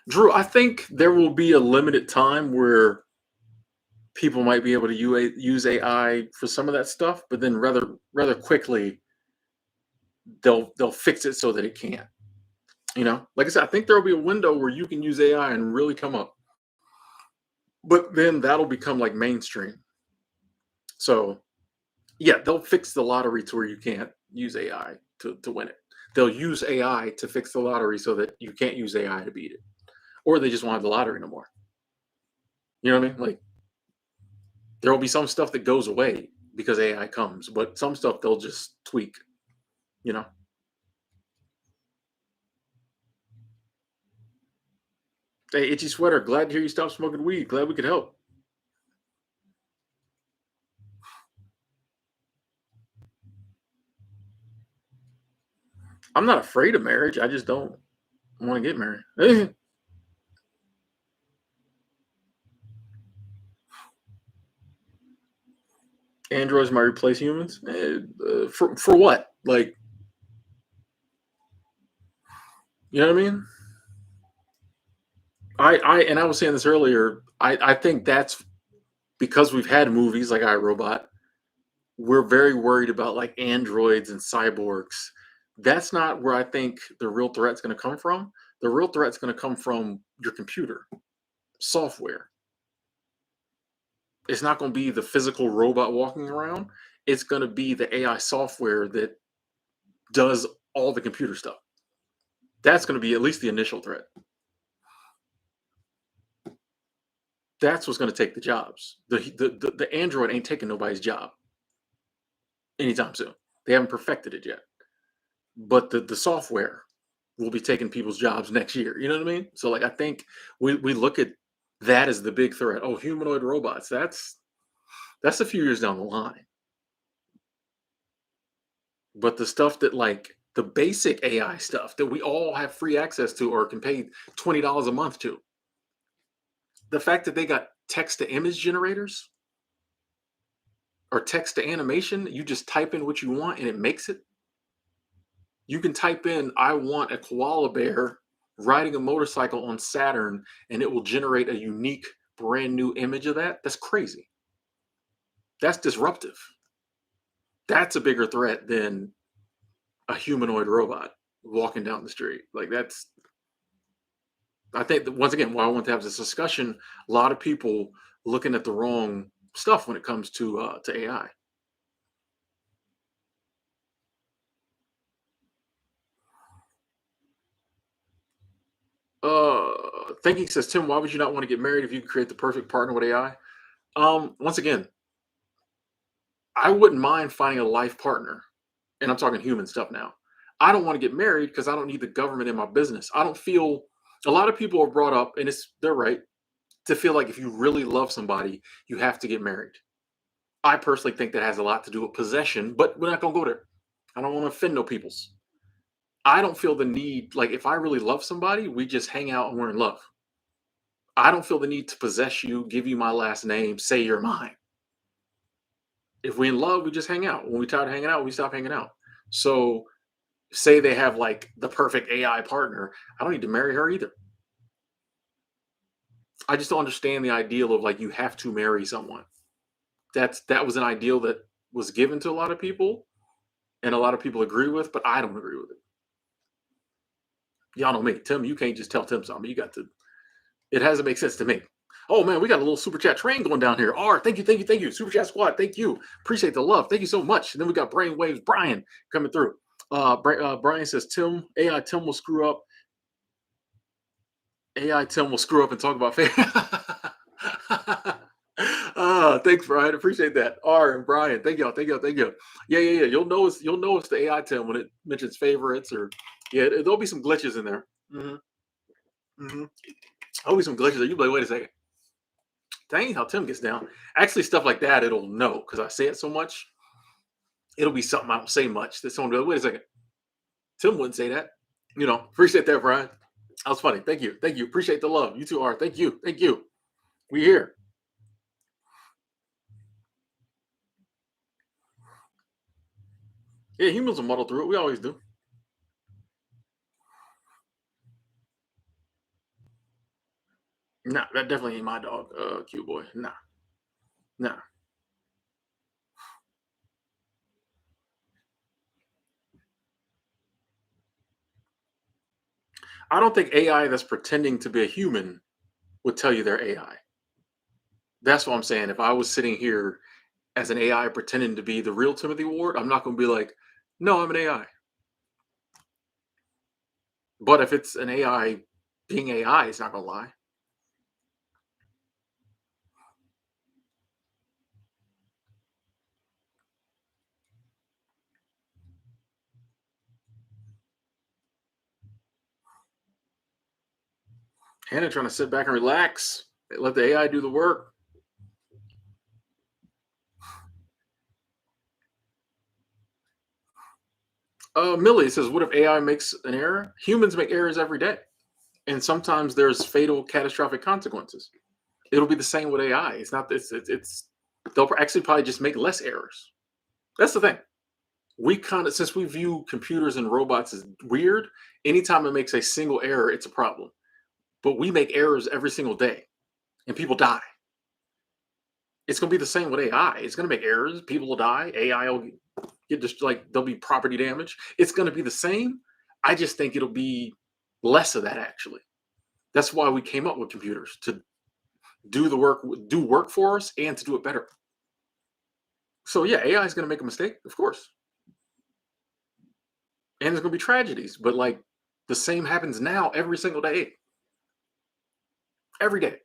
Drew, I think there will be a limited time where people might be able to use AI for some of that stuff, but then rather quickly they'll fix it so that it can't. Like I said, I think there will be a window where you can use AI and really come up, but then that'll become like mainstream. So yeah, they'll fix the lottery to where you can't use AI to win it. They'll use AI to fix the lottery so that you can't use AI to beat it, or they just won't have the lottery no more. You know what I mean? Like there will be some stuff that goes away because AI comes, but some stuff they'll just tweak. You know. Hey, itchy sweater. Glad to hear you stopped smoking weed. Glad we could help. I'm not afraid of marriage. I just don't want to get married. Androids might replace humans. For what? Like, you know what I mean? I was saying this earlier. I think that's because we've had movies like iRobot. We're very worried about like androids and cyborgs. That's not where I think the real threat's going to come from. The real threat's going to come from your computer software. It's not going to be the physical robot walking around. It's going to be the AI software that does all the computer stuff. That's going to be at least the initial threat. That's what's going to take the jobs. The Android ain't taking nobody's job anytime soon. They haven't perfected it yet. But the software will be taking people's jobs next year. You know what I mean? So like I think we look at that as the big threat. Oh, humanoid robots. That's a few years down the line. But the stuff that like the basic AI stuff that we all have free access to or can pay $20 a month to. The fact that they got text to image generators or text to animation, you just type in what you want and it makes it. You can type in, I want a koala bear riding a motorcycle on Saturn, and it will generate a unique, brand new image of that. That's crazy. That's disruptive. That's a bigger threat than a humanoid robot walking down the street. Like, I think that once again, why I want to have this discussion, a lot of people looking at the wrong stuff when it comes to AI. Thinking says, Tim, why would you not want to get married if you could create the perfect partner with AI? Once again, I wouldn't mind finding a life partner, and I'm talking human stuff now. I don't want to get married because I don't need the government in my business. I don't feel a lot of people are brought up, and they're right to feel like if you really love somebody, you have to get married. I personally think that has a lot to do with possession, but we're not gonna go there. I don't want to offend no peoples. I don't feel the need, like if I really love somebody, we just hang out and we're in love. I don't feel the need to possess you, give you my last name, say you're mine. If we in love, we just hang out. When we tired of hanging out, we stop hanging out. So say they have like the perfect AI partner, I don't need to marry her either. I just don't understand the ideal of like you have to marry someone. That was an ideal that was given to a lot of people and a lot of people agree with, but I don't agree with it. Y'all know me. Tim, you can't just tell Tim something. You got to it hasn't make sense to me. Oh man, we got a little super chat train going down here. R, thank you, thank you, thank you. Super chat squad, thank you. Appreciate the love. Thank you so much. And then we got Brainwaves Brian coming through. Brian says Tim, AI Tim will screw up. AI Tim will screw up and talk about thanks, Brian. Appreciate that. R and Brian, thank y'all, thank y'all, thank you. Yeah, yeah, yeah. You'll know it's the AI Tim when it mentions favorites or yeah. There'll be some glitches in there. Hmm. There'll be some glitches. You'll be like, wait a second. That ain't how Tim gets down. Actually, stuff like that, it'll know because I say it so much. It'll be something I don't say much. That someone goes, wait a second. Tim wouldn't say that. Appreciate that, Brian. That was funny. Thank you. Thank you. Appreciate the love. You two are. Thank you. Thank you. We here. Yeah, humans will muddle through it. We always do. Nah, that definitely ain't my dog, cute boy. Nah, nah. I don't think AI that's pretending to be a human would tell you they're AI. That's what I'm saying. If I was sitting here as an AI pretending to be the real Timothy Ward, I'm not going to be like, no, I'm an AI. But if it's an AI being AI, it's not going to lie. Hannah trying to sit back and relax, let the AI do the work. Millie says, what if AI makes an error? Humans make errors every day. And sometimes there's fatal, catastrophic consequences. It'll be the same with AI. It's not, they'll actually probably just make less errors. That's the thing. We kind of, since we view computers and robots as weird, anytime it makes a single error, it's a problem. But we make errors every single day and people die. It's going to be the same with AI. It's going to make errors. People will die. AI will get just like there'll be property damage. It's going to be the same. I just think it'll be less of that actually. That's why we came up with computers to do work for us and to do it better. So yeah, AI is going to make a mistake, of course, and there's going to be tragedies. But like the same happens now every single day, every day,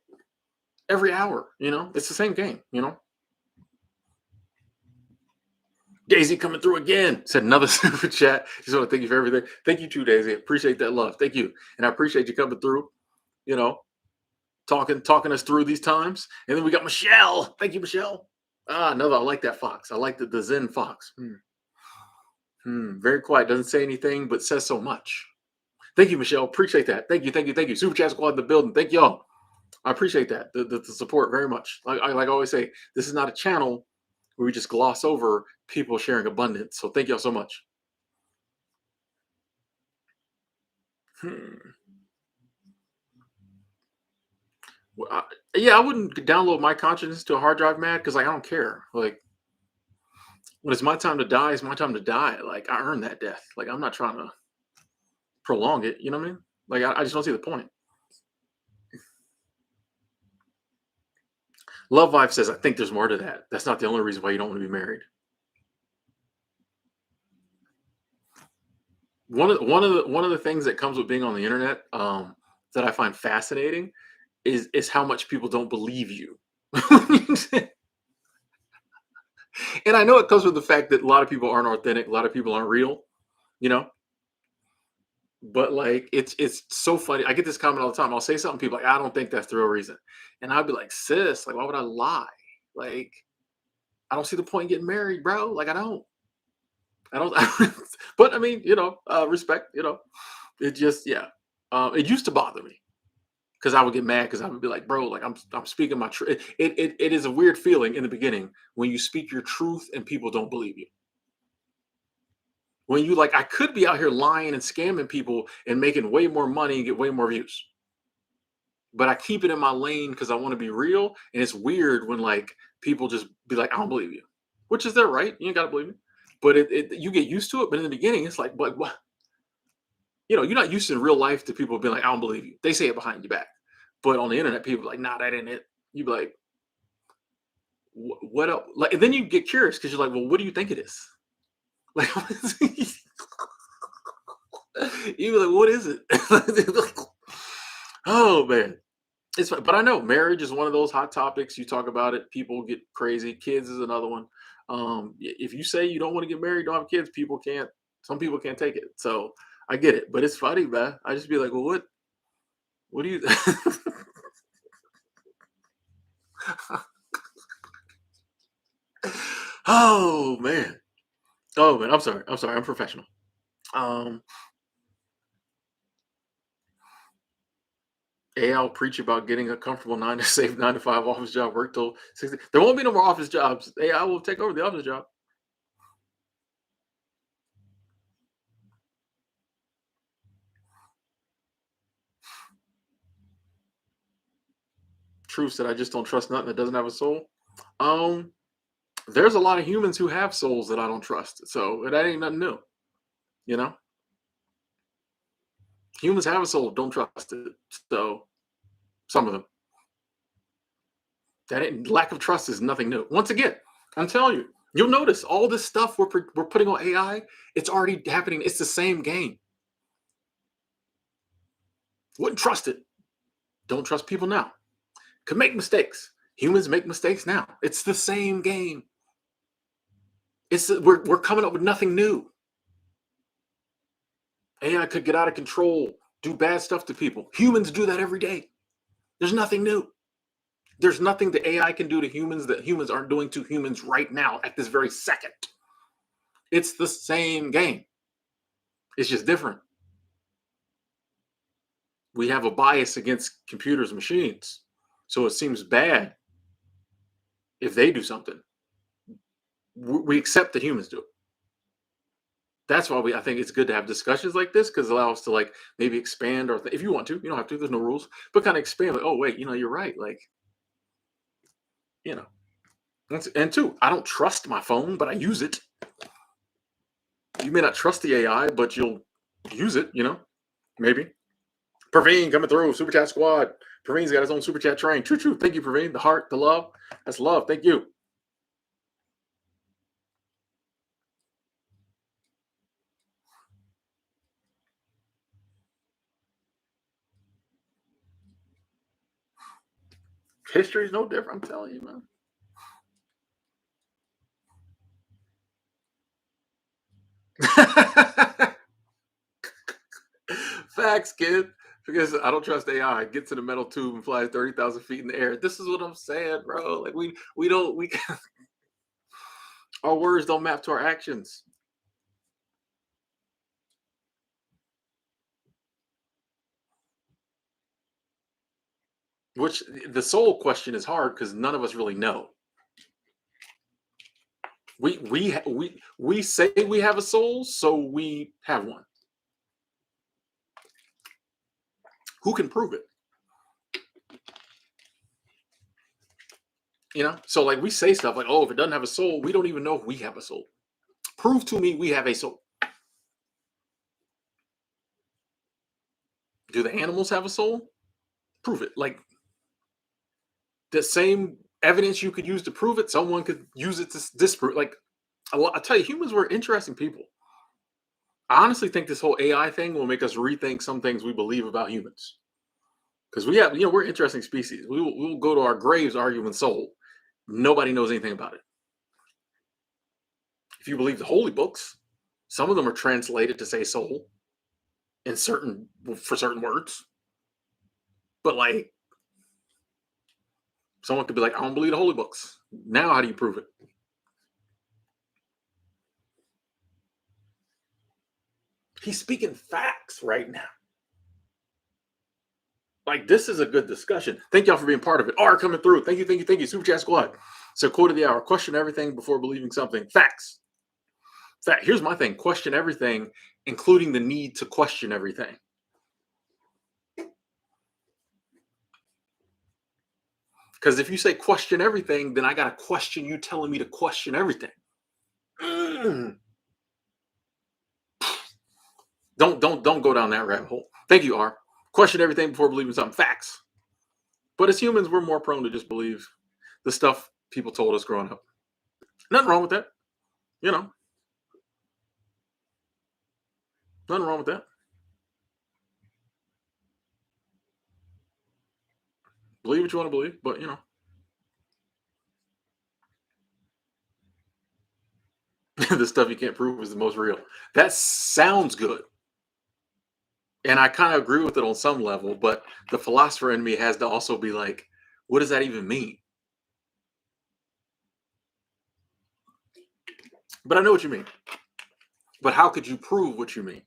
every hour. It's the same game. Daisy coming through again. Said another super chat. Just want to thank you for everything. Thank you too, Daisy. Appreciate that love. Thank you, and I appreciate you coming through. You know, talking us through these times. And then we got Michelle. Thank you, Michelle. No, I like that fox. I like the Zen fox. Very quiet. Doesn't say anything, but says so much. Thank you, Michelle. Appreciate that. Thank you, thank you, thank you. Super Chat Squad in the building. Thank y'all. I appreciate that. The support very much. Like I always say, this is not a channel where we just gloss over people sharing abundance. So thank y'all so much. Hmm. Well, yeah, I wouldn't download my consciousness to a hard drive, mad, because like I don't care. Like when it's my time to die, it's my time to die. Like I earned that death. Like I'm not trying to prolong it. You know what I mean? Like I just don't see the point. Love Vibe says, I think there's more to that. That's not the only reason why you don't want to be married. One of the things that comes with being on the internet, that I find fascinating is how much people don't believe you. And I know it comes with the fact that a lot of people aren't authentic, a lot of people aren't real, you know. But like it's so funny. I get this comment all the time. I'll say something, people are like, I don't think that's the real reason, and I'll be like, sis, like, why would I lie? Like, I don't see the point in getting married, bro. Like, I don't. I don't. But I mean, respect. It just yeah. It used to bother me because I would get mad because I would be like, bro, like I'm speaking my truth. It is a weird feeling in the beginning when you speak your truth and people don't believe you. When you like, I could be out here lying and scamming people and making way more money and get way more views, but I keep it in my lane because I want to be real. And it's weird when like people just be like, I don't believe you, which is their right. You ain't gotta believe me, but you get used to it. But in the beginning, it's like, but what? You're not used to in real life to people being like, I don't believe you. They say it behind your back. But on the internet, people are like, nah, that ain't it. You be like, what else? Like, and then you get curious because you're like, well, what do you think it is? Like, you be like, what is it? Oh man. It's fun. But I know marriage is one of those hot topics. You talk about it, people get crazy. Kids is another one. If you say you don't want to get married, don't have kids, people can't. Some people can't take it. So I get it, but it's funny, man. I just be like, well, what? What do you? Oh man. Oh man. I'm sorry. I'm sorry. I'm professional. Um, AI will preach about getting a comfortable safe 9 to 5 office job, work till 60. There won't be no more office jobs. AI will take over the office job. Truths that I just don't trust nothing that doesn't have a soul. Um, there's a lot of humans who have souls that I don't trust. So that ain't nothing new. You know, humans have a soul, don't trust it. So some of them. That ain't, lack of trust is nothing new. Once again, I'm telling you, you'll notice all this stuff we're putting on AI. It's already happening. It's the same game. Wouldn't trust it. Don't trust people now. Could make mistakes. Humans make mistakes now. It's the same game. We're coming up with nothing new. AI could get out of control, do bad stuff to people. Humans do that every day. There's nothing new. There's nothing that AI can do to humans that humans aren't doing to humans right now at this very second. It's the same game. It's just different. We have a bias against computers and machines. So it seems bad if they do something. We accept that humans do it. That's why I think it's good to have discussions like this because it allows us to like maybe expand or if you want to, you don't have to, there's no rules, but kind of expand like, oh wait, you're right. Like, you know, and two, I don't trust my phone, but I use it. You may not trust the AI, but you'll use it, maybe. Praveen coming through, Super Chat Squad. Praveen's got his own Super Chat train. True, true. Thank you, Praveen. The heart, the love. That's love. Thank you. History's no different, I'm telling you, man. Facts, kid. Because I don't trust AI. It gets in a metal tube and flies 30,000 feet in the air. This is what I'm saying, bro. Like we don't our words don't map to our actions. Which the soul question is hard because none of us really know. We say we have a soul, so we have one. Who can prove it? So like we say stuff like, oh, if it doesn't have a soul, we don't even know if we have a soul. Prove to me we have a soul. Do the animals have a soul? Prove it. Like the same evidence you could use to prove it, someone could use it to disprove. Like I tell you, humans were interesting people. I honestly think this whole AI thing will make us rethink some things we believe about humans. Because we're interesting species. We will go to our graves arguing soul. Nobody knows anything about it. If you believe the holy books, some of them are translated to say soul for certain words. But like someone could be like, I don't believe the holy books. Now how do you prove it? He's speaking facts right now. Like this is a good discussion. Thank y'all for being part of it. R coming through. Thank you, thank you, thank you. Super Chat Squad. So quote of the hour: question everything before believing something. Facts. Fact. Here's my thing: question everything, including the need to question everything. Because if you say question everything, then I gotta question you telling me to question everything. Don't go down that rabbit hole. Thank you, R. Question everything before believing something. Facts. But as humans, we're more prone to just believe the stuff people told us growing up. Nothing wrong with that. Nothing wrong with that. Believe what you want to believe, but the stuff you can't prove is the most real. That sounds good. And I kind of agree with it on some level, but the philosopher in me has to also be like, what does that even mean? But I know what you mean. But how could you prove what you mean?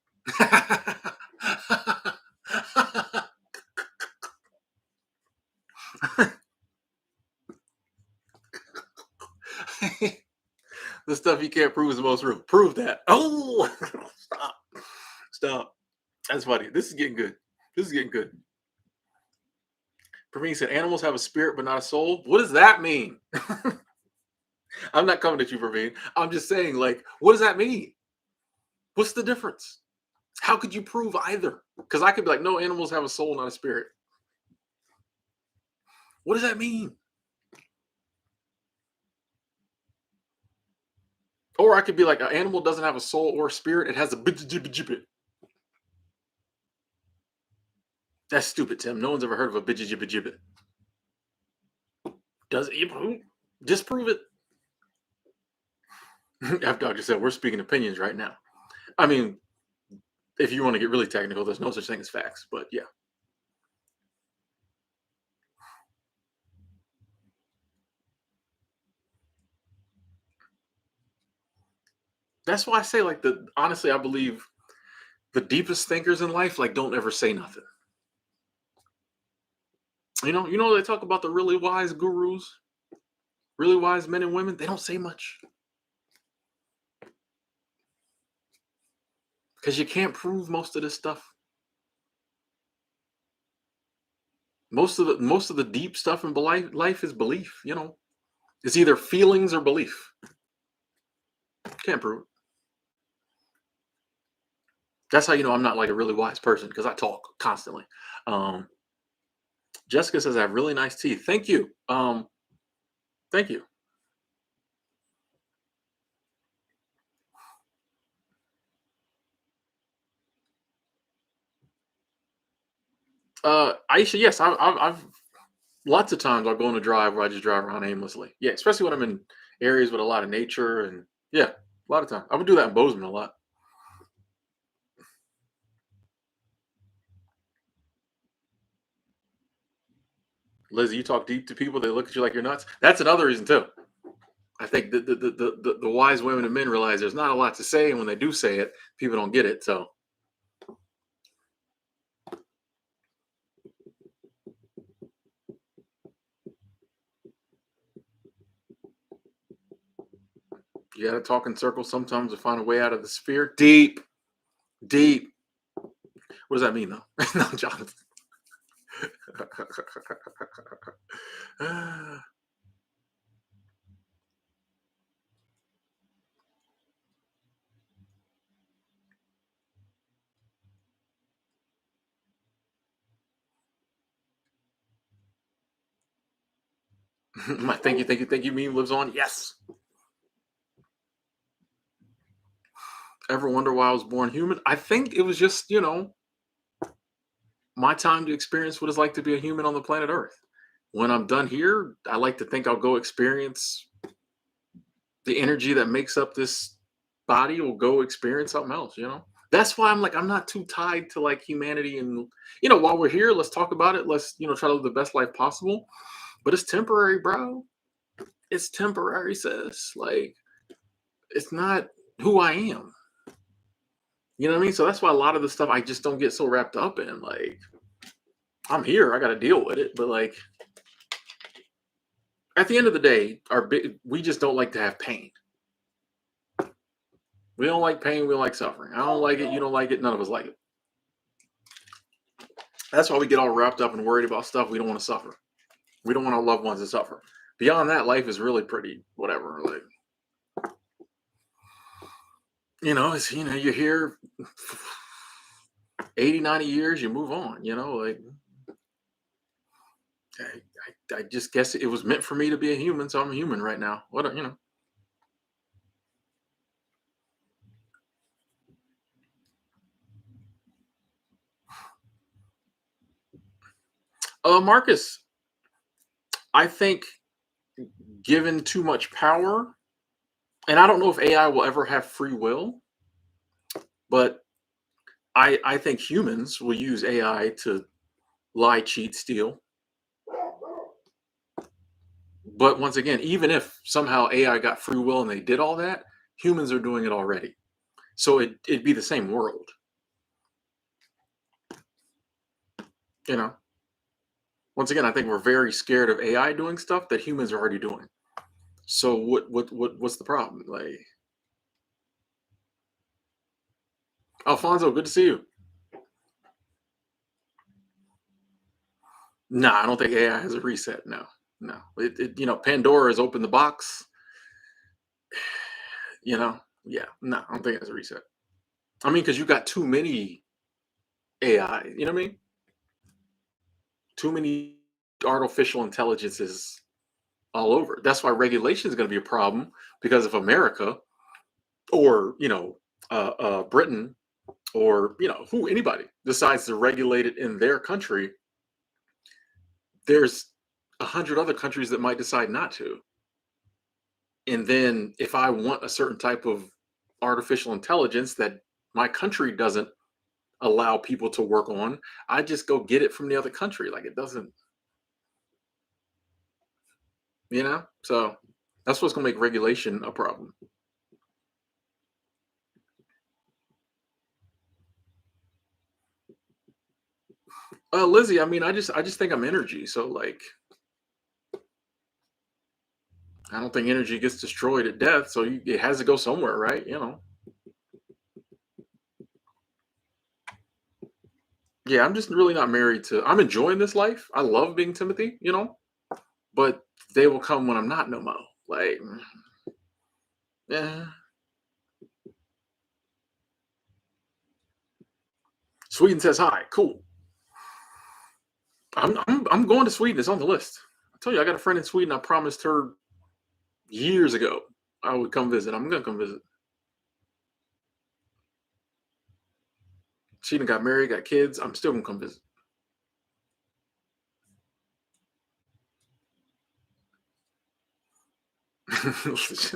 The stuff you can't prove is the most real. Prove that. Oh, stop. That's funny. This is getting good. Praveen said animals have a spirit but not a soul. What does that mean? I'm not coming at you, Praveen. I'm just saying, like, what does that mean? What's the difference? How could you prove either? Because I could be like, no, animals have a soul, not a spirit. What does that mean? Or I could be like, an animal doesn't have a soul or a spirit. It has a bit. That's stupid, Tim. No one's ever heard of a bit. Does it? Disprove it. F Doctor said, we're speaking opinions right now. I mean, if you want to get really technical, there's no such thing as facts. But yeah. That's why I say, like, honestly, I believe the deepest thinkers in life, like, don't ever say nothing. They talk about the really wise gurus, really wise men and women. They don't say much because you can't prove most of this stuff. Most of the deep stuff in life is belief. It's either feelings or belief. Can't prove it. That's how you know I'm not like a really wise person because I talk constantly. Um, Jessica says I have really nice teeth. Thank you. Thank you. Aisha, yes, I've lots of times I'll go on a drive where I just drive around aimlessly. Yeah, especially when I'm in areas with a lot of nature and yeah, a lot of time. I would do that in Bozeman a lot. Lizzie, you talk deep to people, they look at you like you're nuts. That's another reason too. I think the wise women and men realize there's not a lot to say, and when they do say it, people don't get it. So you got to talk in circles sometimes to find a way out of the sphere. Deep, deep. What does that mean, though? No, Jonathan. My thank you meme lives on. Yes. Ever wonder why I was born human? I think it was just, my time to experience what it's like to be a human on the planet Earth. When I'm done here, I like to think I'll go experience the energy that makes up this body, will go experience something else. That's why I'm like, I'm not too tied to like humanity. And, while we're here, let's talk about it. Let's, try to live the best life possible. But it's temporary, bro. It's temporary, sis. Like, it's not who I am. You know what I mean? So that's why a lot of the stuff I just don't get so wrapped up in. Like, I'm here, I got to deal with it. But like, at the end of the day, we just don't like to have pain. We don't like pain. We don't like suffering. I don't like it. You don't like it. None of us like it. That's why we get all wrapped up and worried about stuff we don't want to suffer. We don't want our loved ones to suffer. Beyond that, life is really pretty whatever. Like, you're here 80, 90 years, you move on, like I just guess it was meant for me to be a human, so I'm a human right now. What. Marcus, I think given too much power, and I don't know if AI will ever have free will, but I think humans will use AI to lie, cheat, steal. But once again, even if somehow AI got free will and they did all that, humans are doing it already. So it'd be the same world. You know. Once again, I think we're very scared of AI doing stuff that humans are already doing. So what's the problem? Like, Alfonso, good to see you. No, I don't think AI has a reset. No, no. Pandora has opened the box. You know, yeah. No, I don't think it has a reset. I mean, because you got too many AI. You know what I mean? Too many artificial intelligences all over. That's why regulation is going to be a problem because if America or Britain or who anybody decides to regulate it in their country, there's 100 other countries that might decide not to. And then if I want a certain type of artificial intelligence that my country doesn't allow people to work on, I just go get it from the other country. Like it doesn't, So that's what's gonna make regulation a problem. Lizzie, I mean, I just think I'm energy. So like I don't think energy gets destroyed at death. So it has to go somewhere, right? Yeah, I'm just really not married to. I'm enjoying this life. I love being Timothy, but they will come when I'm not no more. Like, yeah. Sweden says hi. Cool. I'm going to Sweden. It's on the list. I told you I got a friend in Sweden. I promised her years ago I would come visit. I'm gonna come visit. She done got married, got kids. I'm still gonna come visit.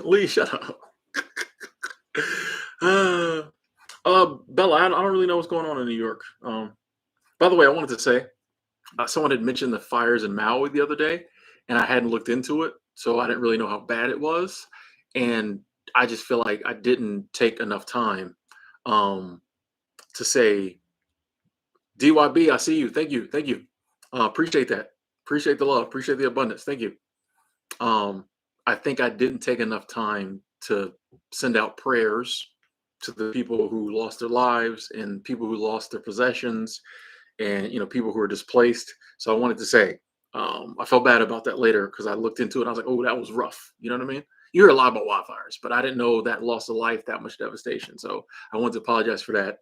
Lee, shut up. uh, Bella, I don't really know what's going on in New York. By the way, I wanted to say someone had mentioned the fires in Maui the other day, and I hadn't looked into it, so I didn't really know how bad it was. And I just feel like I didn't take enough time um, to say, DYB, I see you. Thank you. Thank you. Appreciate that. Appreciate the love. Appreciate the abundance. Thank you. Um, I think I didn't take enough time to send out prayers to the people who lost their lives and people who lost their possessions and people who are displaced. So I wanted to say I felt bad about that later because I looked into it. And I was like, oh, that was rough. You know what I mean? You hear a lot about wildfires, but I didn't know that loss of life, that much devastation. So I wanted to apologize for that.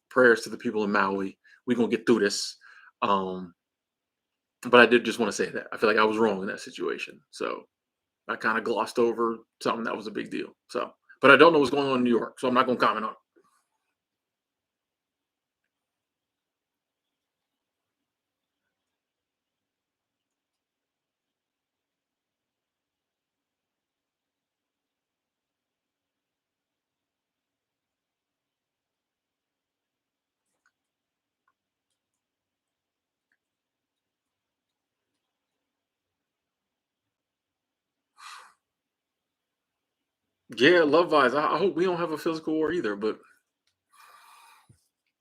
Prayers to the people in Maui. We're gonna get through this. Um, but I did just want to say that I feel like I was wrong in that situation. So I kind of glossed over something that was a big deal. So, but I don't know what's going on in New York, so I'm not gonna comment on it. Yeah, love vibes. I hope we don't have a physical war either, but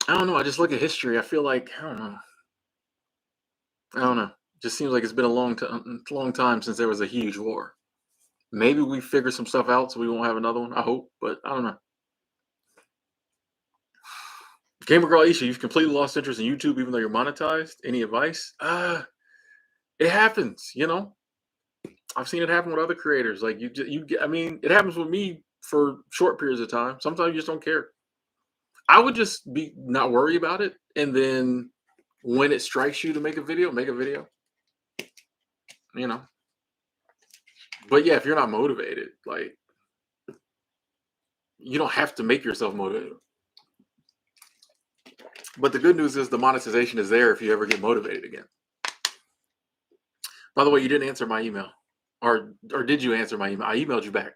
I don't know. I just look at history. I feel like I don't know. I don't know. Just seems like it's been a long time since there was a huge war. Maybe we figure some stuff out so we won't have another one. I hope, but I don't know. Gamer Girl Aisha, you've completely lost interest in YouTube even though you're monetized. Any advice? It happens. I've seen it happen with other creators. Like you get. I mean, it happens with me for short periods of time. Sometimes you just don't care. I would just be not worry about it, and then when it strikes you to make a video, make a video. You know. But yeah, if you're not motivated, like you don't have to make yourself motivated. But the good news is the monetization is there if you ever get motivated again. By the way, you didn't answer my email, or did you answer my email? I emailed you back,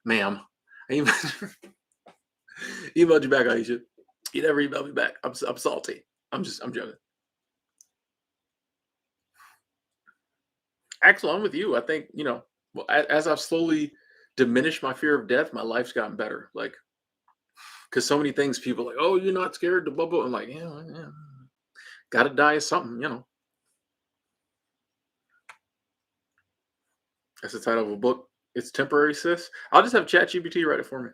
ma'am. I emailed you back, Aisha. You never emailed me back. I'm salty. I'm joking. Actually, I'm with you. I think well, as I've slowly diminished my fear of death, my life's gotten better. Like, because so many things people are like, oh, you're not scared to bubble. I'm like, yeah, gotta die of something. That's the title of a book. It's temporary, sis. I'll just have ChatGPT write it for me.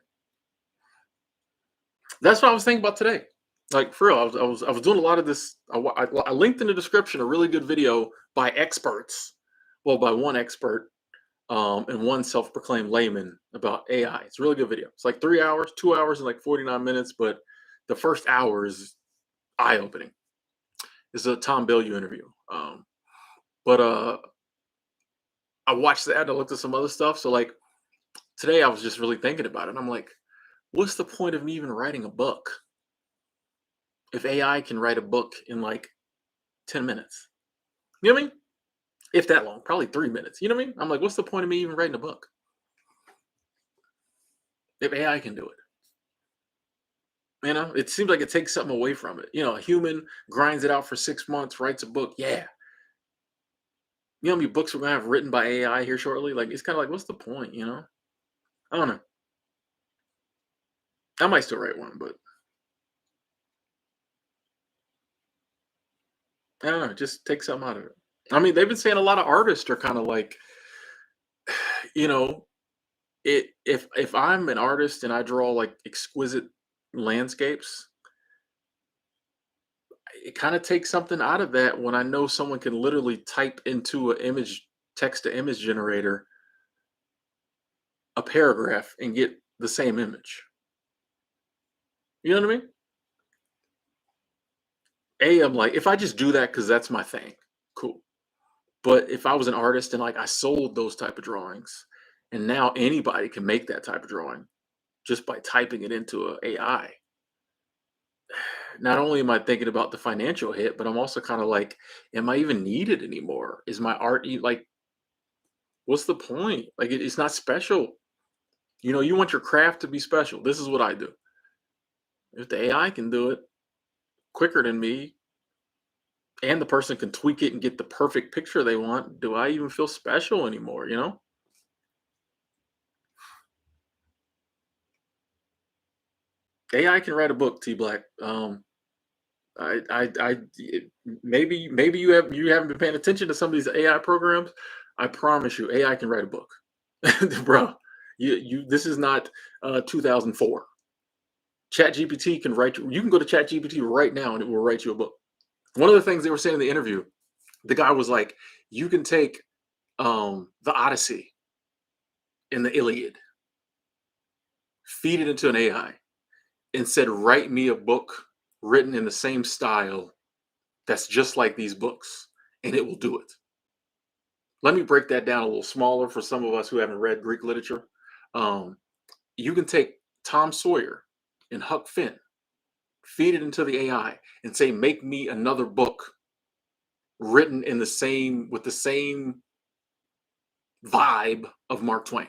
That's what I was thinking about today. Like for real, I was doing a lot of this. I linked in the description a really good video by experts. Well, by one expert and one self-proclaimed layman about AI. It's a really good video. It's like 3 hours, 2 hours, and like 49 minutes. But the first hour is eye-opening. It's a Tom Bilyeu interview. But I watched that. And I looked at some other stuff. So like today, I was just really thinking about it. I'm like, what's the point of me even writing a book if AI can write a book in like 10 minutes? You know what I mean? If that long, probably 3 minutes. You know what I mean? I'm like, what's the point of me even writing a book if AI can do it? It seems like it takes something away from it. A human grinds it out for 6 months, writes a book. Yeah. You know how many books we're gonna have written by AI here shortly? Like it's kind of like, what's the point? I don't know. I might still write one, but I don't know. Just take something out of it. I mean, they've been saying a lot of artists are kind of like, you know, if I'm an artist and I draw like exquisite landscapes, it kind of takes something out of that when I know someone can literally type into an image text to image generator a paragraph and get the same image. You know what I mean? I'm like, if I just do that because that's my thing, cool. But if I was an artist and like I sold those type of drawings, and now anybody can make that type of drawing just by typing it into a AI. Not only am I thinking about the financial hit, but I'm also kind of like, am I even needed anymore? Is my art like, what's the point? Like, it's not special. You want your craft to be special. This is what I do. If the AI can do it quicker than me, and the person can tweak it and get the perfect picture they want, do I even feel special anymore? AI can write a book, T Black. Maybe you haven't been paying attention to some of these AI programs. I promise you, AI can write a book, bro. This is not 2004. Chat GPT can write you. You can go to Chat GPT right now and it will write you a book. One of the things they were saying in the interview, the guy was like, you can take the Odyssey and the Iliad, feed it into an AI, and said, write me a book written in the same style that's just like these books, and it will do it. Let me break that down a little smaller for some of us who haven't read Greek literature. Um, you can take Tom Sawyer and Huck Finn, feed it into the AI, and say, make me another book written in the same with the same vibe of Mark Twain.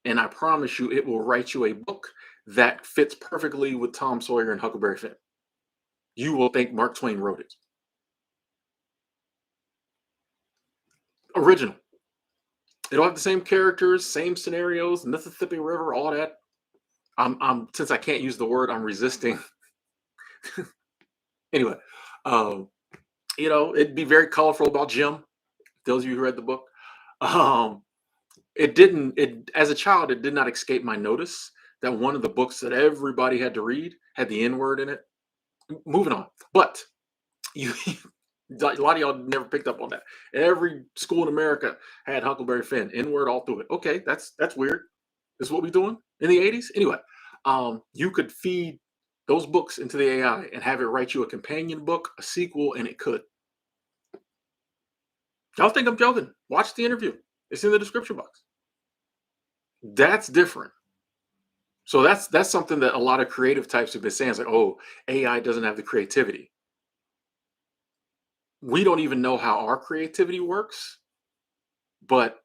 And I promise you, it will write you a book that fits perfectly with Tom Sawyer and Huckleberry Finn. You will think Mark Twain wrote it. Original. It'll have the same characters, same scenarios, Mississippi River, all that. Since I can't use the word, I'm resisting. Anyway, um, it'd be very colorful about Jim. Those of you who read the book, um, it didn't. It as a child, it did not escape my notice that one of the books that everybody had to read had the N word in it. Moving on, but you. A lot of y'all never picked up on that. Every school in America had Huckleberry Finn, N word all through it. Okay, that's weird. This is what we doing in the 80s. Anyway, you could feed those books into the AI and have it write you a companion book, a sequel, and it could. Y'all think I'm joking? Watch the interview. It's in the description box. That's different. So that's something that a lot of creative types have been saying. It's like, oh, AI doesn't have the creativity. We don't even know how our creativity works, but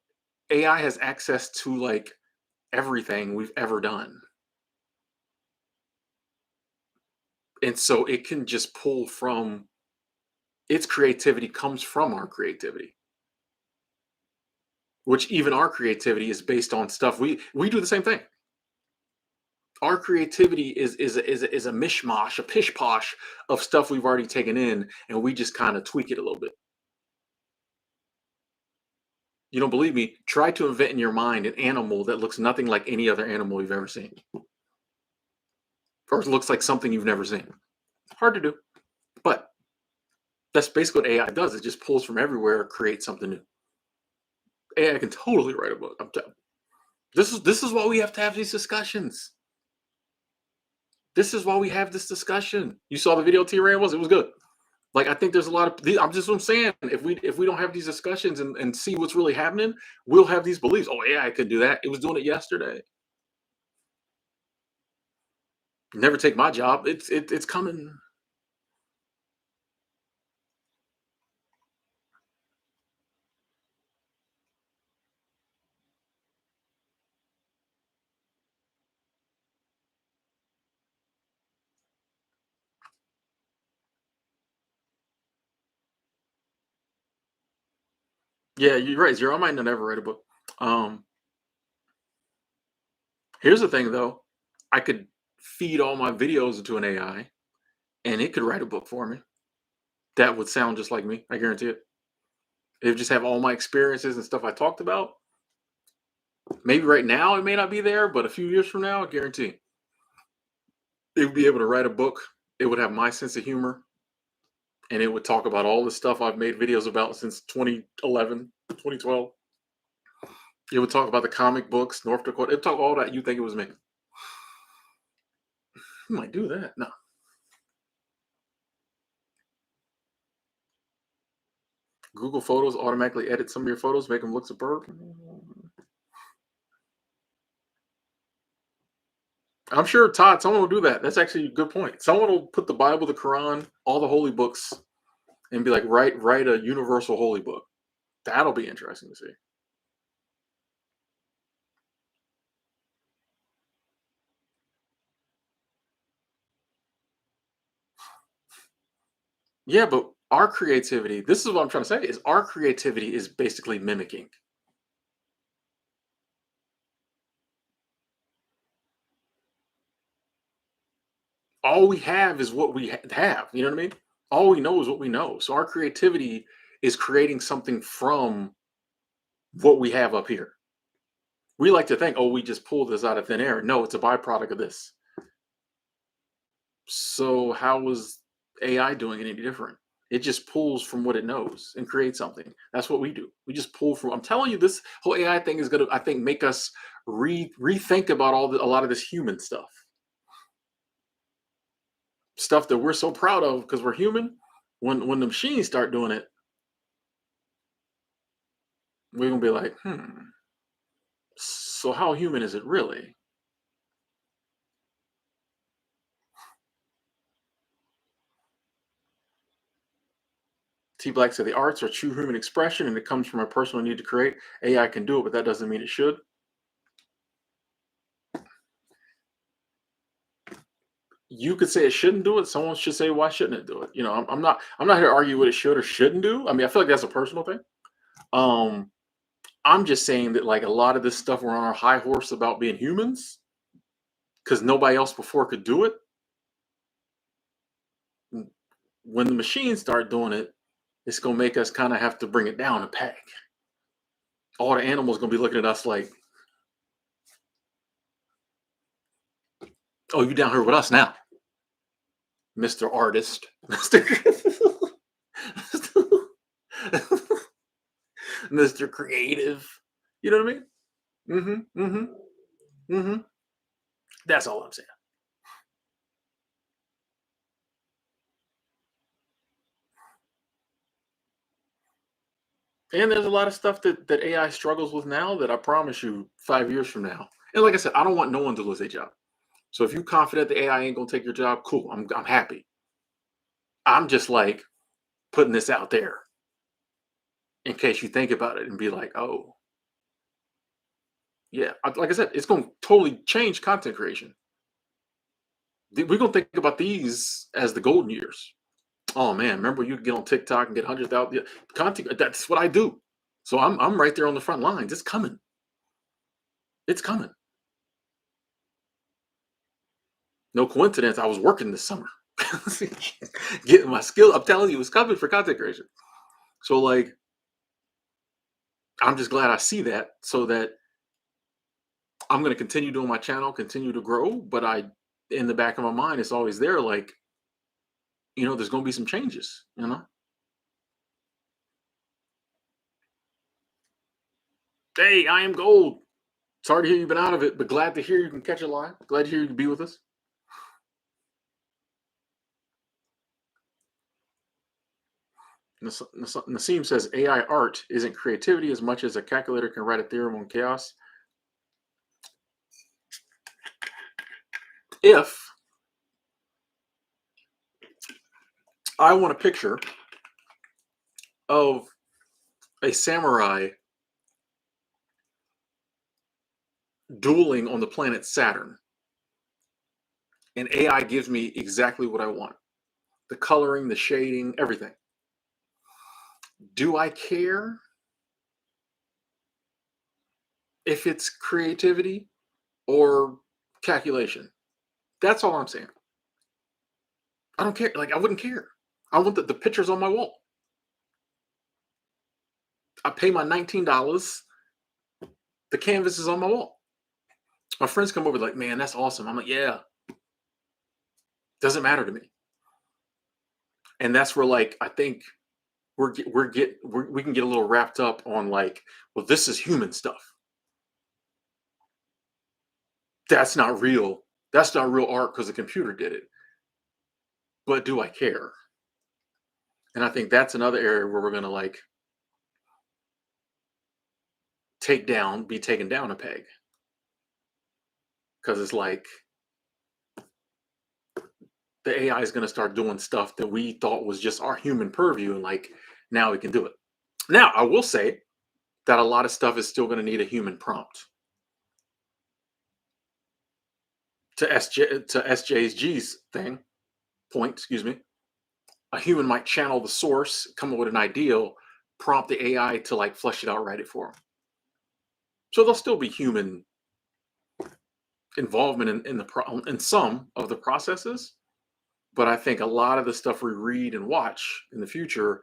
AI has access to like everything we've ever done. And so it can just pull from its creativity comes from our creativity, which even our creativity is based on stuff we do the same thing. Our creativity is a mishmash, a pish posh of stuff we've already taken in, and we just kind of tweak it a little bit. You don't believe me? Try to invent in your mind an animal that looks nothing like any other animal you've ever seen, or looks like something you've never seen. Hard to do, but that's basically what AI does. It just pulls from everywhere, creates something new. AI can totally write a book. This is why we have to have these discussions. This is why we have this discussion. You saw the video T Ran was. It was good. Like I think there's a lot of. I'm just what I'm saying. If we don't have these discussions and see what's really happening, we'll have these beliefs. Oh yeah, I could do that. It was doing it yesterday. Never take my job. It's coming. Yeah, you're right, Zero. I might not ever write a book. Um, Here's the thing though. I could feed all my videos into an AI and it could write a book for me. That would sound just like me. I guarantee it. It would just have all my experiences and stuff I talked about. Maybe right now it may not be there, but a few years from now, I guarantee it would be able to write a book. It would have my sense of humor and it would talk about all the stuff I've made videos about since 2011, 2012. It would talk about the comic books, North Dakota. It would talk all that. You think it was me. You might do that. No. Google Photos automatically edit some of your photos, make them look superb. I'm sure, Todd, someone will do that. That's actually a good point. Someone will put the Bible, the Quran, all the holy books, and be like, write a universal holy book. That'll be interesting to see. Yeah, but our creativity, this is what I'm trying to say, is our creativity is basically mimicking. All we have is what we have. You know what I mean? All we know is what we know. So our creativity is creating something from what we have up here. We like to think, oh, we just pulled this out of thin air. No, it's a byproduct of this. So how was AI doing it any different? It just pulls from what it knows and creates something. That's what we do. We just pull from. I'm telling you, this whole AI thing is gonna, I think, make us rethink about a lot of this human stuff that we're so proud of because we're human. When the machines start doing it, we're gonna be like, so how human is it really? T Black said the arts are true human expression and it comes from a personal need to create. AI can do it, but that doesn't mean it should. You could say it shouldn't do it. Someone should say why shouldn't it do it? I'm not here to argue what it should or shouldn't do. I mean, I feel like that's a personal thing. Um, I'm just saying that like a lot of this stuff we're on our high horse about being humans because nobody else before could do it. When the machines start doing it, it's gonna make us kind of have to bring it down a peg. All the animals gonna be looking at us like, "Oh, you down here with us now, Mister Artist, Mister Mister Creative." You know what I mean? Mm-hmm. Mm-hmm. Mm-hmm. That's all I'm saying. And there's a lot of stuff that AI struggles with now that I promise you 5 years from now. And like I said, I don't want no one to lose their job. So if you're confident the AI ain't gonna take your job, cool. I'm happy. I'm just like putting this out there in case you think about it and be like, oh yeah. Like I said, it's gonna totally change content creation. We're gonna think about these as the golden years. Oh man, remember you could get on TikTok and get 100,000 content. That's what I do. So I'm right there on the front lines. It's coming. It's coming. No coincidence. I was working this summer, getting my skill. I'm telling you, it's coming for content creation. So like, I'm just glad I see that, so that I'm going to continue doing my channel, continue to grow. But in the back of my mind, it's always there. Like, there's going to be some changes. Hey, I am gold. Sorry to hear you've been out of it, but glad to hear you can catch a line. Glad to hear you can be with us. Nassim says AI art isn't creativity as much as a calculator can write a theorem on chaos. If I want a picture of a samurai dueling on the planet Saturn, and AI gives me exactly what I want, the coloring, the shading, everything. Do I care if it's creativity or calculation? That's all I'm saying. I don't care. Like, I wouldn't care. I want the pictures on my wall. I pay my $19. The canvas is on my wall. My friends come over like, man, that's awesome. I'm like, yeah, doesn't matter to me. And that's where, like, I think we can get a little wrapped up on, like, well, this is human stuff. That's not real. That's not real art because the computer did it. But do I care? And I think that's another area where we're gonna, like, be taken down a peg. Because it's like the AI is gonna start doing stuff that we thought was just our human purview, and, like, now we can do it. Now, I will say that a lot of stuff is still gonna need a human prompt. To SJ's G's point, excuse me, a human might channel the source, come up with an ideal, prompt the AI to, like, flesh it out, write it for them. So there'll still be human involvement in some of the processes, but I think a lot of the stuff we read and watch in the future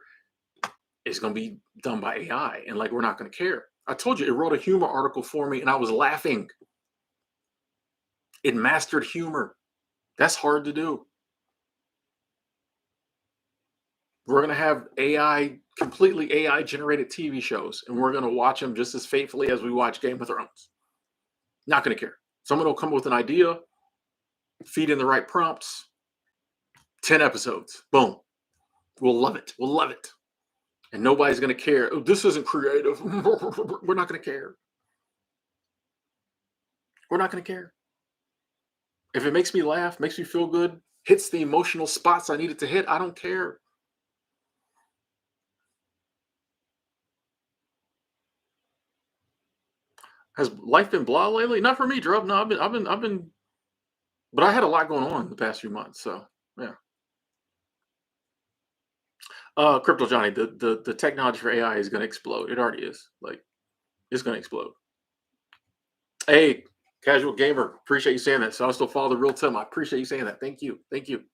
is going to be done by AI, and, like, we're not going to care. I told you, it wrote a humor article for me, and I was laughing. It mastered humor. That's hard to do. We're going to have completely AI generated TV shows, and we're going to watch them just as faithfully as we watch Game of Thrones. Not going to care. Someone will come up with an idea, feed in the right prompts, 10 episodes. Boom. We'll love it. We'll love it. And nobody's going to care. Oh, this isn't creative. We're not going to care. We're not going to care. If it makes me laugh, makes me feel good, hits the emotional spots I need it to hit, I don't care. Has life been blah lately? Not for me, Drub. No, but I had a lot going on the past few months. So yeah. Crypto Johnny, the technology for AI is going to explode. It already is. Like, it's going to explode. Hey, casual gamer, appreciate you saying that. So I still follow the real Tim. I appreciate you saying that. Thank you. Thank you.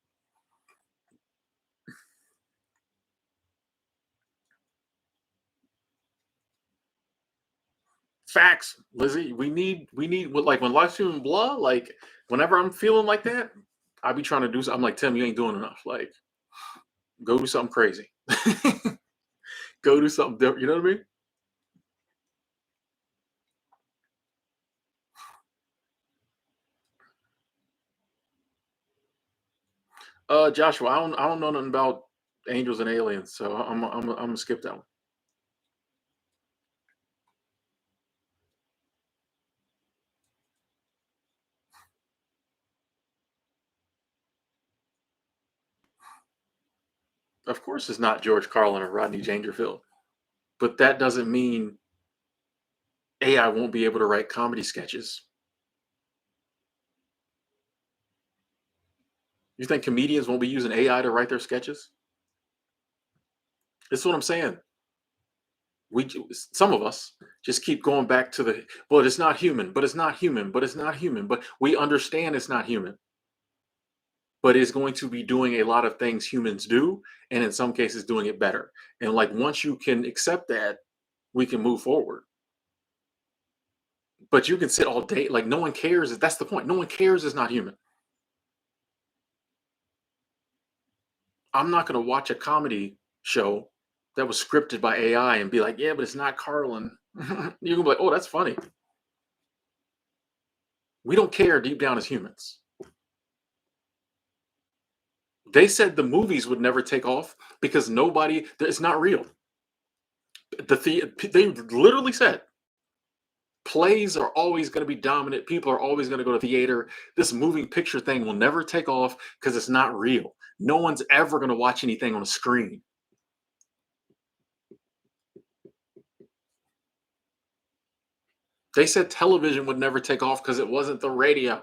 Facts, Lizzie. We need like when life's feeling blah, like whenever I'm feeling like that, I be trying to do something. I'm like, Tim, you ain't doing enough. Like, go do something crazy. Go do something different. You know what I mean? Joshua, I don't know nothing about angels and aliens, so I'm gonna skip that one. Of course, it's not George Carlin or Rodney Dangerfield, but that doesn't mean AI won't be able to write comedy sketches. You think comedians won't be using AI to write their sketches? That's what I'm saying. Some of us just keep going back to the, well, it's not human, but it's not human, but it's not human, but we understand it's not human, but it's going to be doing a lot of things humans do, and in some cases doing it better. And, like, once you can accept that, we can move forward. But you can sit all day, like, no one cares. That's the point. No one cares. It's not human. I'm not going to watch a comedy show that was scripted by AI and be like, yeah, but it's not Carlin. You can be like, oh, that's funny. We don't care deep down as humans. They said the movies would never take off because it's not real. They literally said plays are always going to be dominant. People are always going to go to theater. This moving picture thing will never take off because it's not real. No one's ever going to watch anything on a screen. They said television would never take off because it wasn't the radio,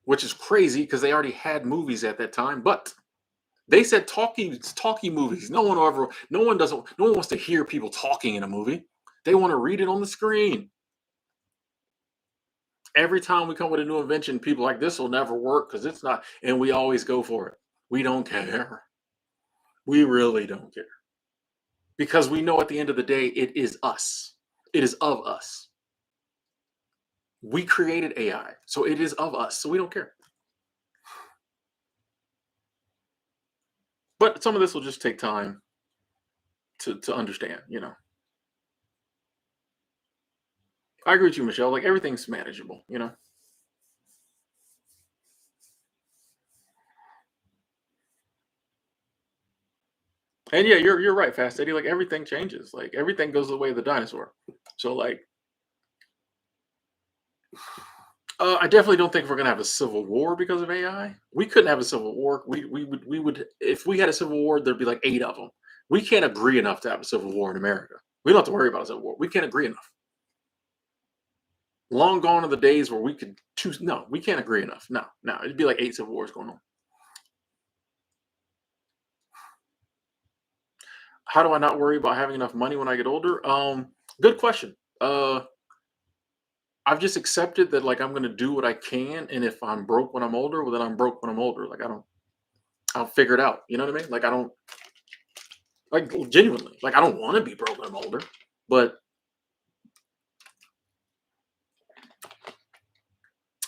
which is crazy because they already had movies at that time. But they said talkie movies. No one wants to hear people talking in a movie. They want to read it on the screen. Every time we come with a new invention, people are like this will never work because it's not, and we always go for it. We don't care. We really don't care because we know at the end of the day, it is us. It is of us. We created AI, so it is of us. So we don't care. But some of this will just take time to understand. I agree with you, Michelle. Like everything's manageable. And yeah, you're right, Fast Eddie. Like everything changes. Like everything goes the way of the dinosaur. So like, I definitely don't think we're gonna have a civil war because of AI. We couldn't have a civil war. We would if we had a civil war, there'd be like 8 of them. We can't agree enough to have a civil war in America. We don't have to worry about a civil war. We can't agree enough. Long gone are the days where we could choose. No, we can't agree enough. No, no, it'd be like 8 civil wars going on. How do I not worry about having enough money when I get older? Good question. I've just accepted that like I'm gonna do what I can, and if I'm broke when I'm older, well then I'm broke when I'm older. Like I'll figure it out. You know what I mean? Like I don't like genuinely. Like I don't want to be broke when I'm older, but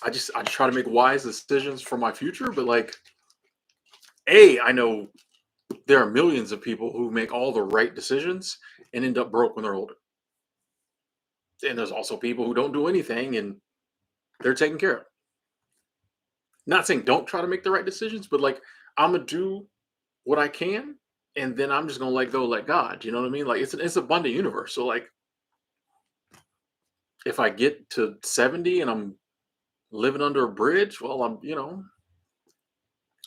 I try to make wise decisions for my future. But like, I know there are millions of people who make all the right decisions and end up broke when they're older. And there's also people who don't do anything and they're taken care of. Not saying don't try to make the right decisions, but like I'm gonna do what I can, and then I'm just gonna let go, let God. You know what I mean? Like it's abundant universe. So like if I get to 70 and I'm living under a bridge, well,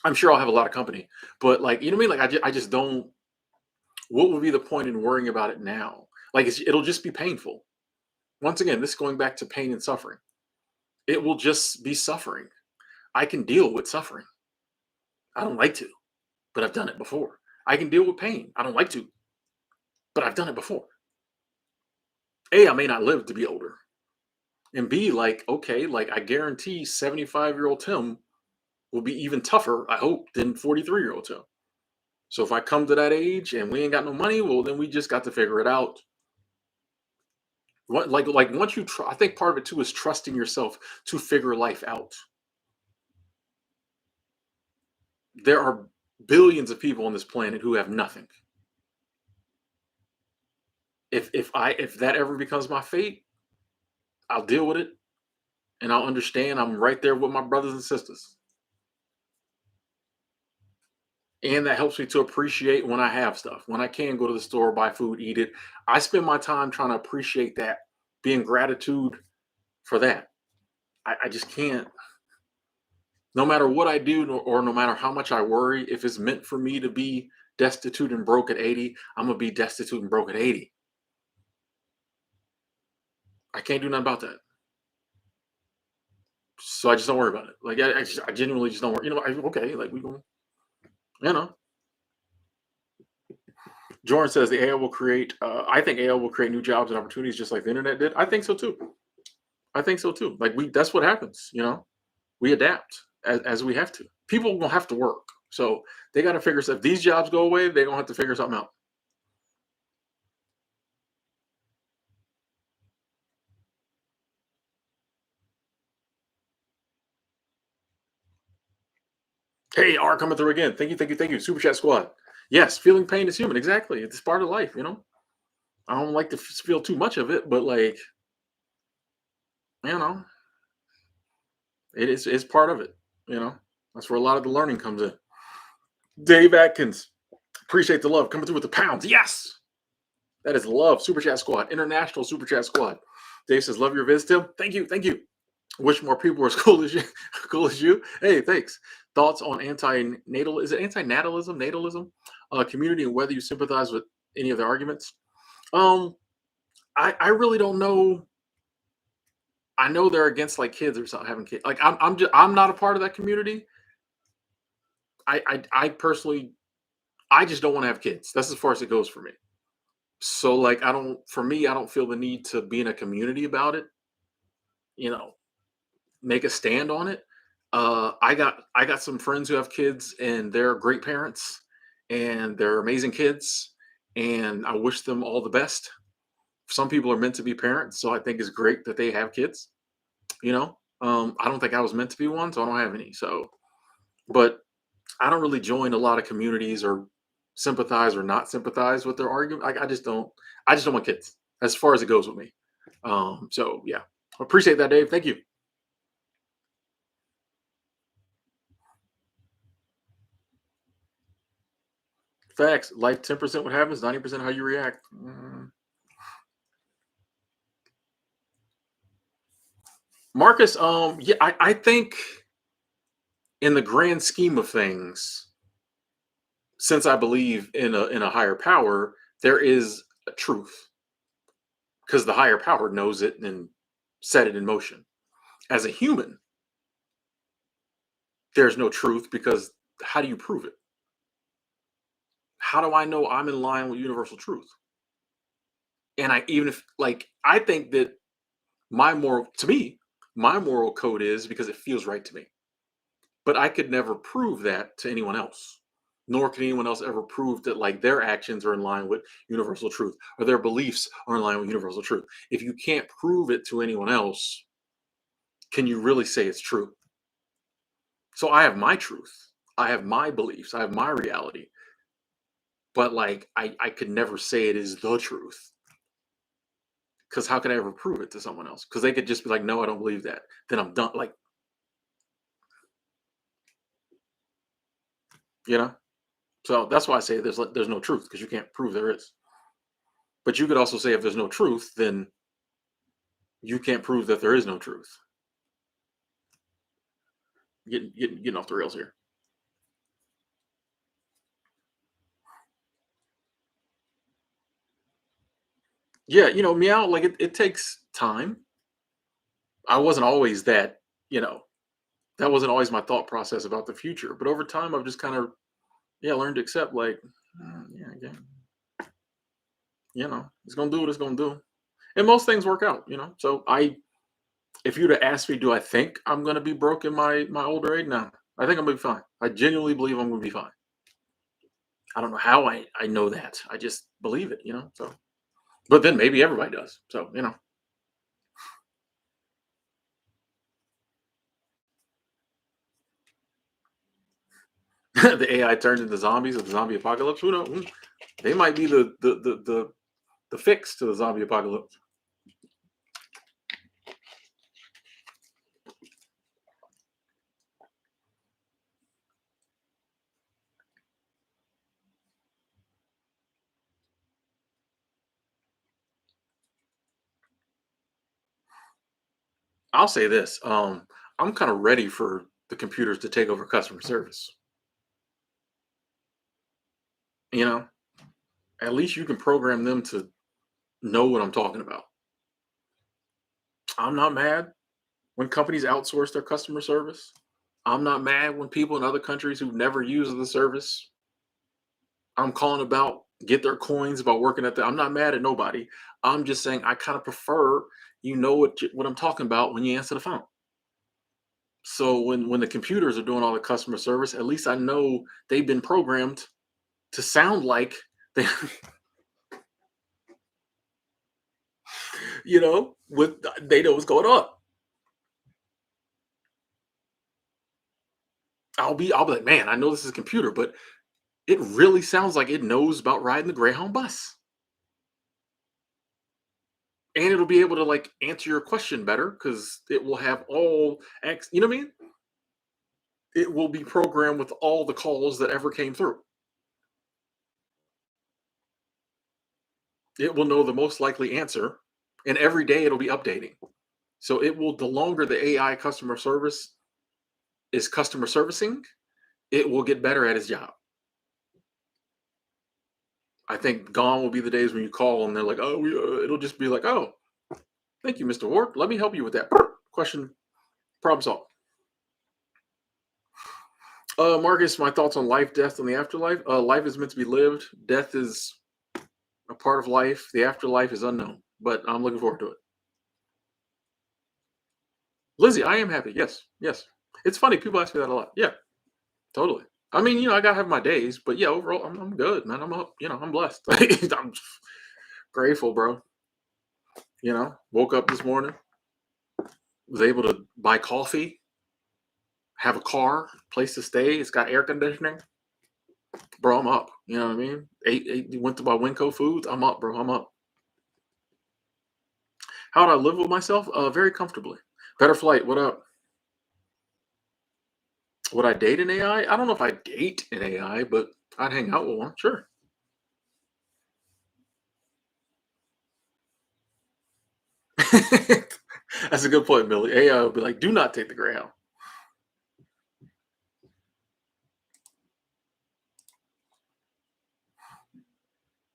I'm sure I'll have a lot of company. But like you know what I mean? Like I just don't. What would be the point in worrying about it now? Like it'll just be painful. Once again, this going back to pain and suffering. It will just be suffering. I can deal with suffering. I don't like to, but I've done it before. I can deal with pain. I don't like to, but I've done it before. A, I may not live to be older. And B, like, okay, like I guarantee 75-year-old Tim will be even tougher, I hope, than 43-year-old Tim. So if I come to that age and we ain't got no money, well, then we just got to figure it out. Like once you try, I think part of it too is trusting yourself to figure life out. There are billions of people on this planet who have nothing. If that ever becomes my fate, I'll deal with it and I'll understand I'm right there with my brothers and sisters. And that helps me to appreciate when I have stuff. When I can go to the store, buy food, eat it. I spend my time trying to appreciate that, being gratitude for that. I just can't. No matter what I do, or no matter how much I worry, if it's meant for me to be destitute and broke at 80, I'm gonna be destitute and broke at 80. I can't do nothing about that. So I just don't worry about it. Like I genuinely just don't worry. Okay, like we going, you know. Jordan says the AI will create. I think AI will create new jobs and opportunities just like the internet did. I think so too. I think so too. Like that's what happens. We adapt as we have to. People will have to work, so they got to figure. If these jobs go away, they're gonna have to figure something out. Hey, R coming through again. Thank you, thank you, thank you. Super Chat Squad. Yes, feeling pain is human. Exactly. It's part of life, you know? I don't like to feel too much of it, but like, you know, it's part of it, you know? That's where a lot of the learning comes in. Dave Atkins, appreciate the love. Coming through with the pounds. Yes. That is love. Super Chat Squad. International Super Chat Squad. Dave says, love your visit, Tim. Thank you. Thank you. Wish more people were as cool as you. Cool as you. Hey, thanks. Thoughts on anti-natal? Is it anti-natalism, natalism, community, and whether you sympathize with any of the arguments? Um, I really don't know. I know they're against like kids or something having kids. Like I'm not a part of that community. I personally I just don't want to have kids. That's as far as it goes for me. So like I don't for me I don't feel the need to be in a community about it. You know, make a stand on it. I got some friends who have kids and they're great parents and they're amazing kids and I wish them all the best. Some people are meant to be parents, so I think it's great that they have kids. You know, I don't think I was meant to be one, so I don't have any. So, but I don't really join a lot of communities or sympathize or not sympathize with their argument. Like I just don't. I just don't want kids. As far as it goes with me. So yeah, appreciate that, Dave. Thank you. Facts. Life 10% what happens, 90% how you react. Marcus, yeah, I think in the grand scheme of things, since I believe in a higher power, there is a truth because the higher power knows it and set it in motion. As a human, there's no truth because how do you prove it? How do I know I'm in line with universal truth? And I even if like I think that my moral to me, my moral code is because it feels right to me. But I could never prove that to anyone else. Nor can anyone else ever prove that like their actions are in line with universal truth or their beliefs are in line with universal truth. If you can't prove it to anyone else, can you really say it's true? So I have my truth. I have my beliefs. I have my reality. But like I could never say it is the truth. Because how could I ever prove it to someone else? Because they could just be like, no, I don't believe that. Then I'm done. Like, you know? So that's why I say there's no truth, because you can't prove there is. But you could also say if there's no truth, then you can't prove that there is no truth. Getting off the rails here. Yeah, meow, like it takes time. I wasn't always that, you know, that wasn't always my thought process about the future. But over time I've just kind of yeah, learned to accept like, yeah, again, it's gonna do what it's gonna do. And most things work out. So if you'd have asked me, do I think I'm gonna be broke in my older age? No. I think I'm gonna be fine. I genuinely believe I'm gonna be fine. I don't know how I know that. I just believe it. So but then maybe everybody does. So. The AI turns into zombies of the zombie apocalypse. Who knows? They might be the fix to the zombie apocalypse. I'll say this. I'm kind of ready for the computers to take over customer service. You know, at least you can program them to know what I'm talking about. I'm not mad when companies outsource their customer service. I'm not mad when people in other countries who've never used the service I'm calling about get their coins about working at the. I'm not mad at nobody. I'm just saying I kind of prefer what I'm talking about when you answer the phone. So when the computers are doing all the customer service, at least I know they've been programmed to sound like they, with they know what's going on. I'll be like, man, I know this is a computer, but it really sounds like it knows about riding the Greyhound bus. And it'll be able to like answer your question better because it will have all you know what I mean? It will be programmed with all the calls that ever came through. It will know the most likely answer, and every day it'll be updating. So it will, the longer the AI customer service is customer servicing, it will get better at its job. I think gone will be the days when you call and they're like, oh, it'll just be like, oh, thank you, Mr. Ward. Let me help you with that question. Problem solved. Marcus, my thoughts on life, death, and the afterlife. Life is meant to be lived. Death is a part of life. The afterlife is unknown, but I'm looking forward to it. Lizzie, I am happy. Yes, yes. It's funny. People ask me that a lot. Yeah, totally. I mean, I gotta have my days, but yeah, overall, I'm good, man. I'm up. I'm blessed. I'm grateful, bro. Woke up this morning, was able to buy coffee, have a car, place to stay. It's got air conditioning. Bro, I'm up. You know what I mean? Went to buy Winco Foods. I'm up, bro. I'm up. How do I live with myself? Very comfortably. Better Flight, what up? Would I date an AI? I don't know if I date an AI, but I'd hang out with one. Sure. That's a good point, Billy. AI would be like, do not take the Greyhound.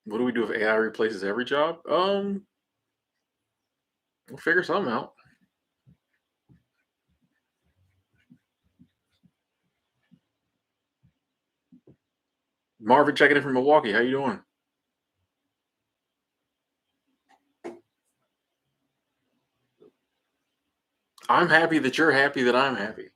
What do we do if AI replaces every job? We'll figure something out. Marvin checking in from Milwaukee. How you doing? I'm happy that you're happy that I'm happy.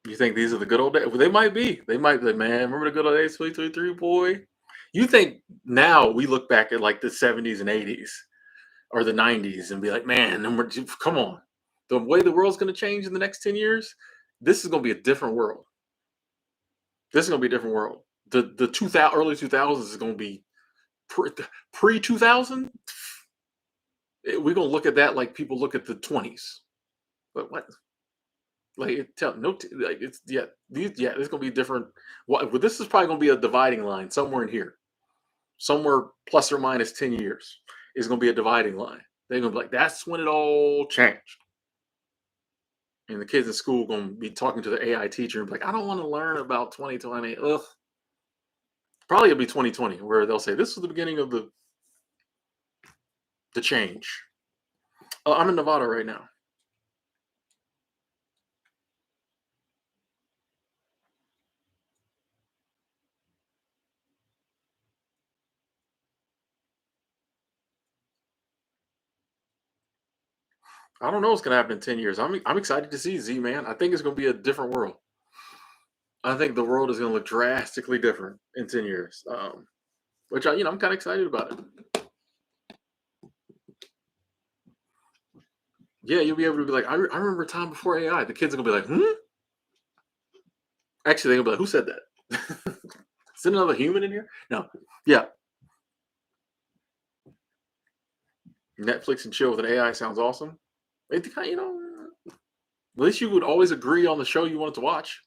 You think these are the good old days? Well, they might be. They might be like, man, remember the good old days, 2023, boy? You think now we look back at like the 70s and 80s or the 90s and be like, man, come on. The way the world's going to change in the next 10 years, this is going to be a different world. This is going to be a different world. The 2000, early 2000s is going to be pre 2000. We're going to look at that like people look at the 20s. But what? Like tell no, like it's it's gonna be different. What well, this is probably gonna be a dividing line somewhere in here, somewhere plus or minus 10 years is gonna be a dividing line. They're gonna be like, that's when it all changed. And the kids in school gonna be talking to the AI teacher and be like, I don't want to learn about 2020. Ugh. Probably it'll be 2020 where they'll say this was the beginning of the change. I'm in Nevada right now. I don't know what's gonna happen in 10 years. I'm excited to see Z man. I think it's gonna be a different world. I think the world is going to look drastically different in 10 years, which I'm kind of excited about it. Yeah, you'll be able to be like, I remember a time before AI. The kids are going to be like, hmm? Actually, they're going to be like, who said that? Is there another human in here? No. Yeah. Netflix and chill with an AI sounds awesome. It kind at least you would always agree on the show you wanted to watch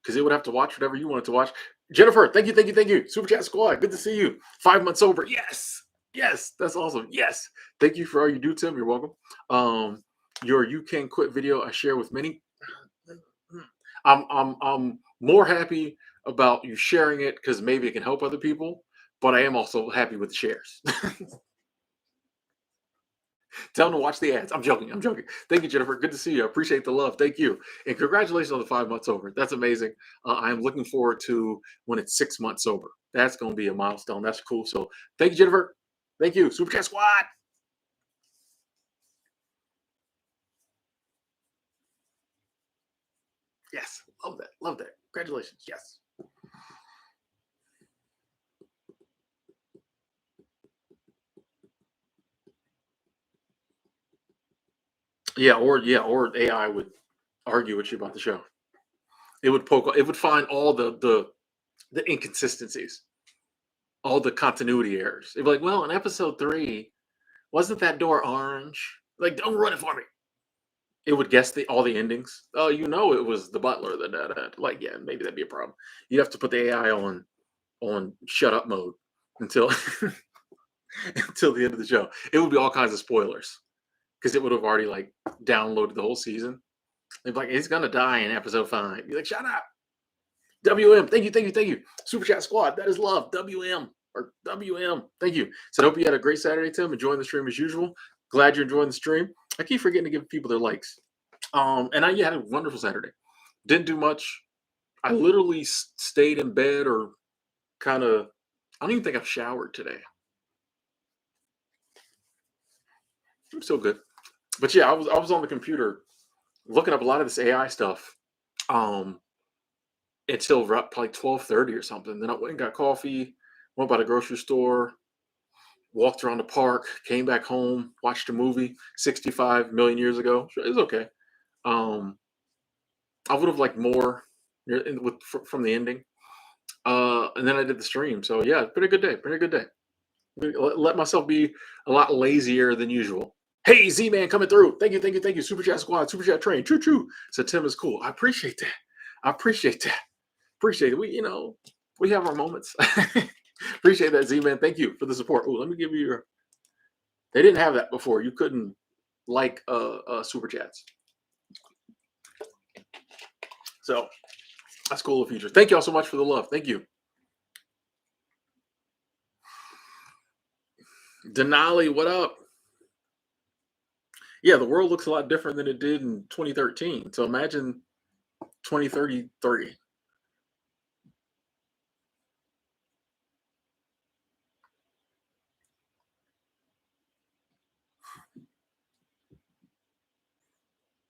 because it would have to watch whatever you wanted to watch. Jennifer, thank you, thank you, thank you. Super Chat Squad, good to see you. 5 months sober. Yes. Yes, that's awesome. Yes. Thank you for all you do, Tim. You're welcome. Um, your You Can Quit video I share with many. I'm more happy about you sharing it because maybe it can help other people, but I am also happy with the shares. Tell them to watch the ads. I'm joking. I'm joking. Thank you, Jennifer. Good to see you. I appreciate the love. Thank you. And congratulations on the 5 months over. That's amazing. I'm looking forward to when it's 6 months over. That's going to be a milestone. That's cool. So thank you, Jennifer. Thank you. Super Chat Squad. Yes. Love that. Love that. Congratulations. Yes. or AI would argue with you about the show. It would poke. It would find all the inconsistencies, all the continuity errors. It'd be like, well, in episode three, wasn't that door orange? Like, don't ruin it for me. It would guess all the endings. Oh, it was the butler that. Like, yeah, maybe that'd be a problem. You'd have to put the AI on shut up mode until until the end of the show. It would be all kinds of spoilers because it would have already like downloaded the whole season. They'd be like, he's gonna die in episode 5. You're like, shut up. WM, thank you, thank you, thank you. Super Chat Squad, that is love. WM or WM, thank you. So I hope you had a great Saturday, Tim. Enjoying the stream as usual. Glad you're enjoying the stream. I keep forgetting to give people their likes. And I had a wonderful Saturday. Didn't do much. I literally stayed in bed or kind of. I don't even think I've showered today. I'm still good. But yeah, I was on the computer looking up a lot of this AI stuff. Um, until probably 12:30 or something. Then I went and got coffee, went by the grocery store, walked around the park, came back home, watched a movie 65 million years ago. So it was okay. Um, I would have liked more from the ending. And then I did the stream. So yeah, pretty good day. Pretty good day. Let myself be a lot lazier than usual. Hey, Z Man coming through. Thank you, thank you, thank you. Super Chat Squad, Super Chat Train. True, true. So Tim is cool. I appreciate that. I appreciate that. Appreciate it. We have our moments. Appreciate that, Z Man. Thank you for the support. Oh, let me give you your. They didn't have that before. You couldn't like super chats. So that's cool of feature. Thank you all so much for the love. Thank you. Denali, what up? Yeah, the world looks a lot different than it did in 2013. So imagine 2033.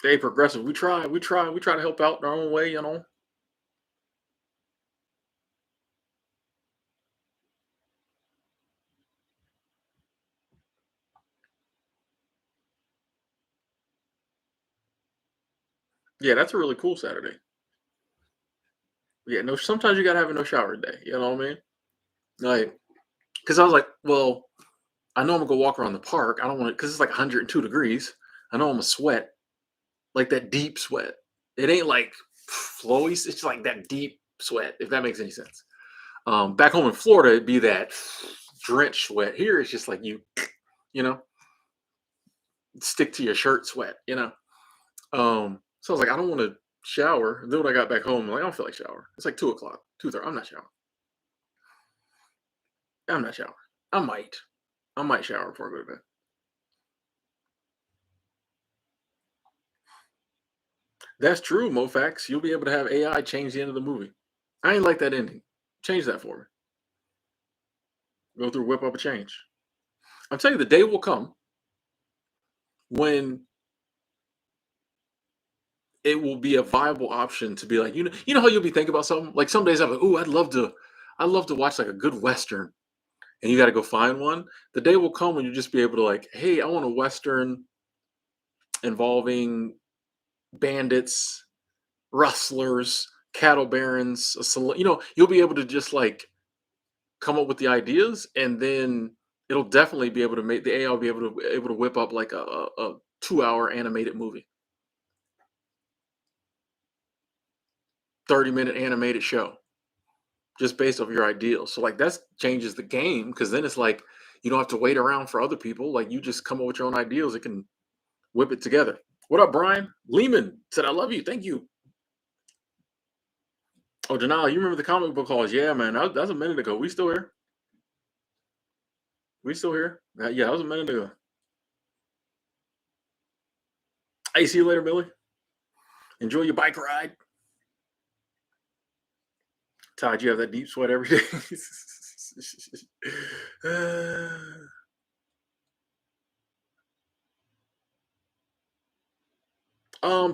Hey, progressive. We try to help out in our own way, Yeah, that's a really cool Saturday. Yeah, no, sometimes you gotta have a no shower day. You know what I mean? Like, because I was like, well, I know I'm gonna go walk around the park. I don't want to, because it's like 102 degrees. I know I'm gonna sweat, like that deep sweat. It ain't like flowy. It's like that deep sweat, if that makes any sense. Back home in Florida, it'd be that drenched sweat. Here, it's just like you know, stick to your shirt sweat. So I was like, I don't want to shower. And then when I got back home, I'm like, I don't feel like shower. It's like 2 o'clock, 2:30. I'm not showering. I'm not showering. I might. I might shower before I go to bed. That's true, Mofax. You'll be able to have AI change the end of the movie. I ain't like that ending. Change that for me. Go through, whip up a change. I'm telling you, the day will come when it will be a viable option to be like, how you'll be thinking about something. Like some days I'm like, oh, I'd love to watch like a good western, and you got to go find one. The day will come when you just be able to like, hey, I want a western involving bandits, rustlers, cattle barons. You'll be able to just like come up with the ideas, and then it'll definitely be able to make the AI will be able to whip up like a 2-hour animated movie, 30-minute animated show, just based off your ideals. So like that changes the game because then it's like you don't have to wait around for other people. Like you just come up with your own ideals. It can whip it together. What up, Brian? Lehman said, I love you. Thank you. Oh, Janelle, you remember the comic book calls? Yeah, man. That's a minute ago. We still here. We still here. Yeah, that was a minute ago. Hey, see you later, Billy. Enjoy your bike ride. Todd, you have that deep sweat every day.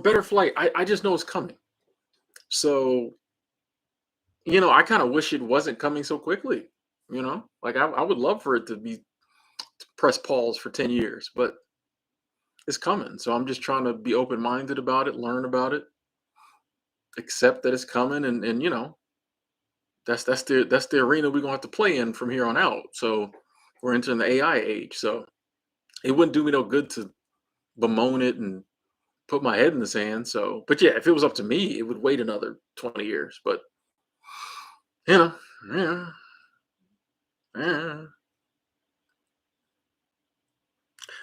Better flight. I just know it's coming. So, I kind of wish it wasn't coming so quickly. Like I would love for it to be to press pause for 10 years, but It's coming. So I'm just trying to be open minded about it, learn about it, accept that it's coming, and that's the arena we're gonna have to play in from here on out. So we're entering the AI age. So it wouldn't do me no good to bemoan it and put my head in the sand. So, but yeah, if it was up to me, it would wait another 20 years. But you know, yeah, yeah.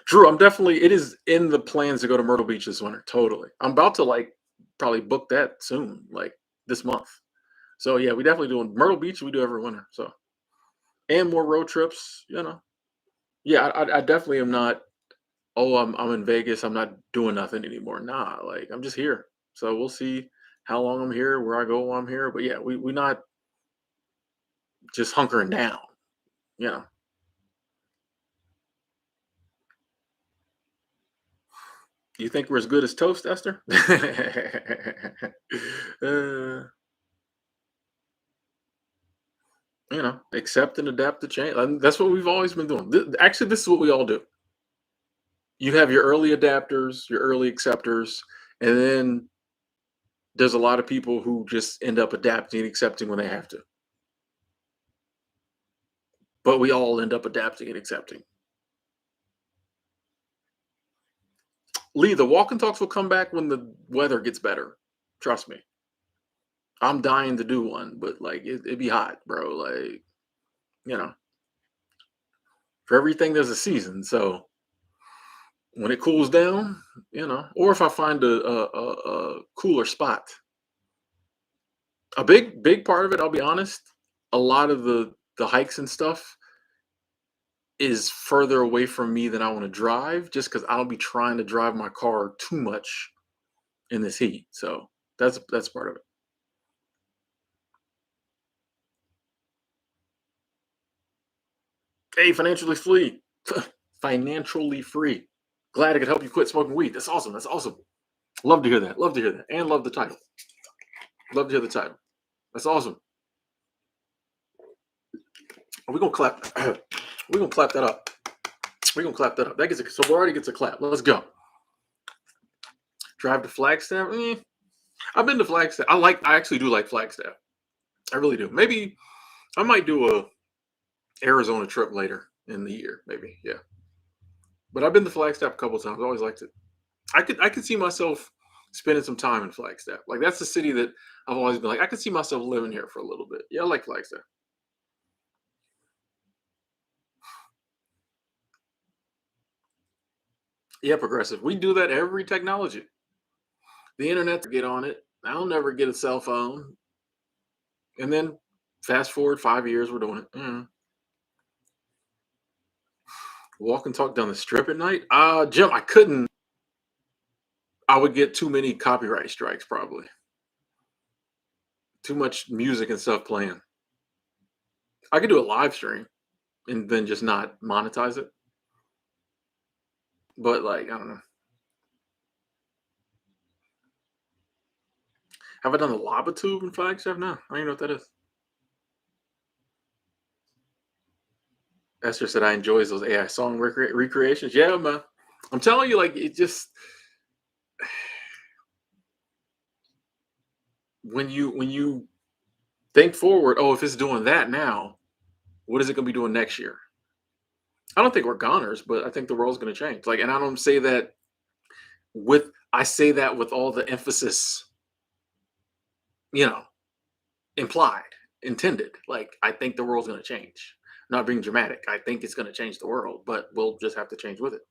Drew, I'm definitely. It is in the plans to go to Myrtle Beach this winter. Totally. I'm about to like probably book that soon, like this month. So yeah, we definitely doing Myrtle Beach. We do every winter. So and more road trips. Yeah, I definitely am not. Oh, I'm in Vegas. I'm not doing nothing anymore. Nah, like I'm just here. So we'll see how long I'm here, where I go while I'm here. But yeah, we not just hunkering down. You know. You think we're as good as toast, Esther? uh, accept and adapt to change. And that's what we've always been doing. Actually, this is what we all do. You have your early adapters, your early acceptors, and then there's a lot of people who just end up adapting and accepting when they have to. But we all end up adapting and accepting. Lee, the walk and talks will come back when the weather gets better. Trust me. I'm dying to do one, but like it'd be hot, bro. Like, you know, for everything there's a season. So when it cools down, or if I find a cooler spot. A big part of it, I'll be honest, a lot of the hikes and stuff is further away from me than I want to drive just because I'll be trying to drive my car too much in this heat. So that's part of it. Hey, financially free. Financially free. Glad I could help you quit smoking weed. That's awesome. That's awesome. Love to hear that. Love to hear that. And love the title. Love to hear the title. That's awesome. We're gonna clap. We're gonna clap that up. We're gonna clap that up. That gets a sorority gets a clap. Let's go. Drive to Flagstaff. I've been to Flagstaff. I actually do like Flagstaff. I really do. Maybe I might do a Arizona trip later in the year. Maybe, yeah. But I've been to Flagstaff a couple of times. I always liked it. I could see myself spending some time in Flagstaff. Like that's the city that I've always been like. I could see myself living here for a little bit. Yeah, I like Flagstaff. Yeah, progressive. We do that every technology. The internet, get on it. I'll never get a cell phone. And then fast forward 5 years, we're doing it. Walk and talk down the strip at night. Jim, I couldn't. I would get too many copyright strikes, probably. Too much music and stuff playing. I could do a live stream and then just not monetize it. But like, I don't know. Have I done the lava tube in Flagstaff? No, I don't even know what that is. Esther said I enjoys those AI song recreations. Yeah, man. I'm telling you, like it just when you think forward. Oh, if it's doing that now, what is it going to be doing next year? I don't think we're goners, but I think the world's going to change. Like, and I don't say that I say that with all the emphasis, you know, implied, intended. Like, I think the world's going to change. Not being dramatic. I think it's going to change the world, but we'll just have to change with it.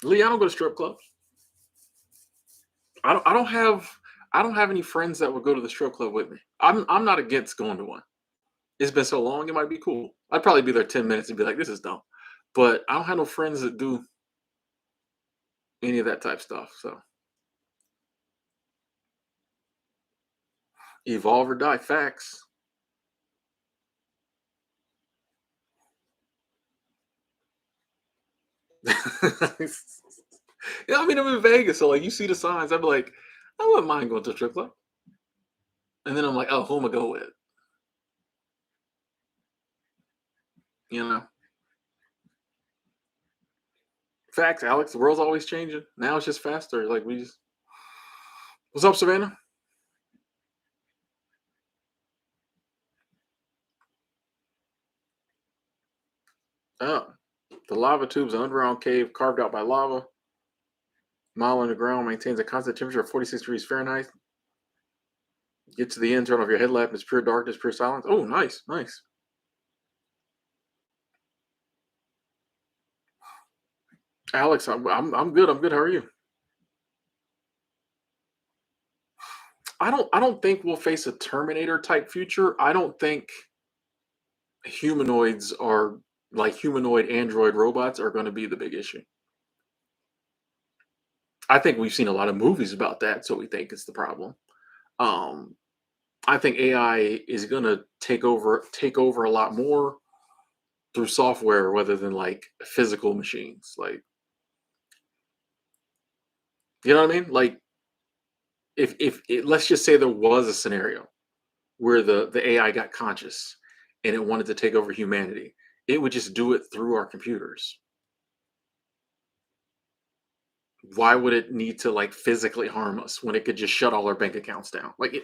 Lee, I don't go to strip clubs. I don't have any friends that would go to the strip club with me. I'm not against going to one. It's been so long, it might be cool. I'd probably be there 10 minutes and be like, this is dumb. But I don't have no friends that do any of that type stuff. So evolve or die. Facts. Yeah, I mean I'm in Vegas, so like you see the signs, I'd be like, I wouldn't mind going to a strip club. And then I'm like, oh, who am I go with? You know? Facts, Alex. The world's always changing. Now it's just faster. Like we just. What's up, Savannah? Oh, the lava tube's an underground cave carved out by lava. Mile underground maintains a constant temperature of 46 degrees Fahrenheit. Get to the end, turn off your headlamp. It's pure darkness, pure silence. Oh, nice, nice. Alex, I'm good. I'm good. How are you? I don't think we'll face a Terminator type future. I don't think humanoids are like humanoid android robots are going to be the big issue. I think we've seen a lot of movies about that, so we think it's the problem. Um, I think AI is going to take over a lot more through software rather than like physical machines. Like, you know what I mean? Like, let's just say there was a scenario where the AI got conscious and it wanted to take over humanity, it would just do it through our computers. Why would it need to like physically harm us when it could just shut all our bank accounts down? Like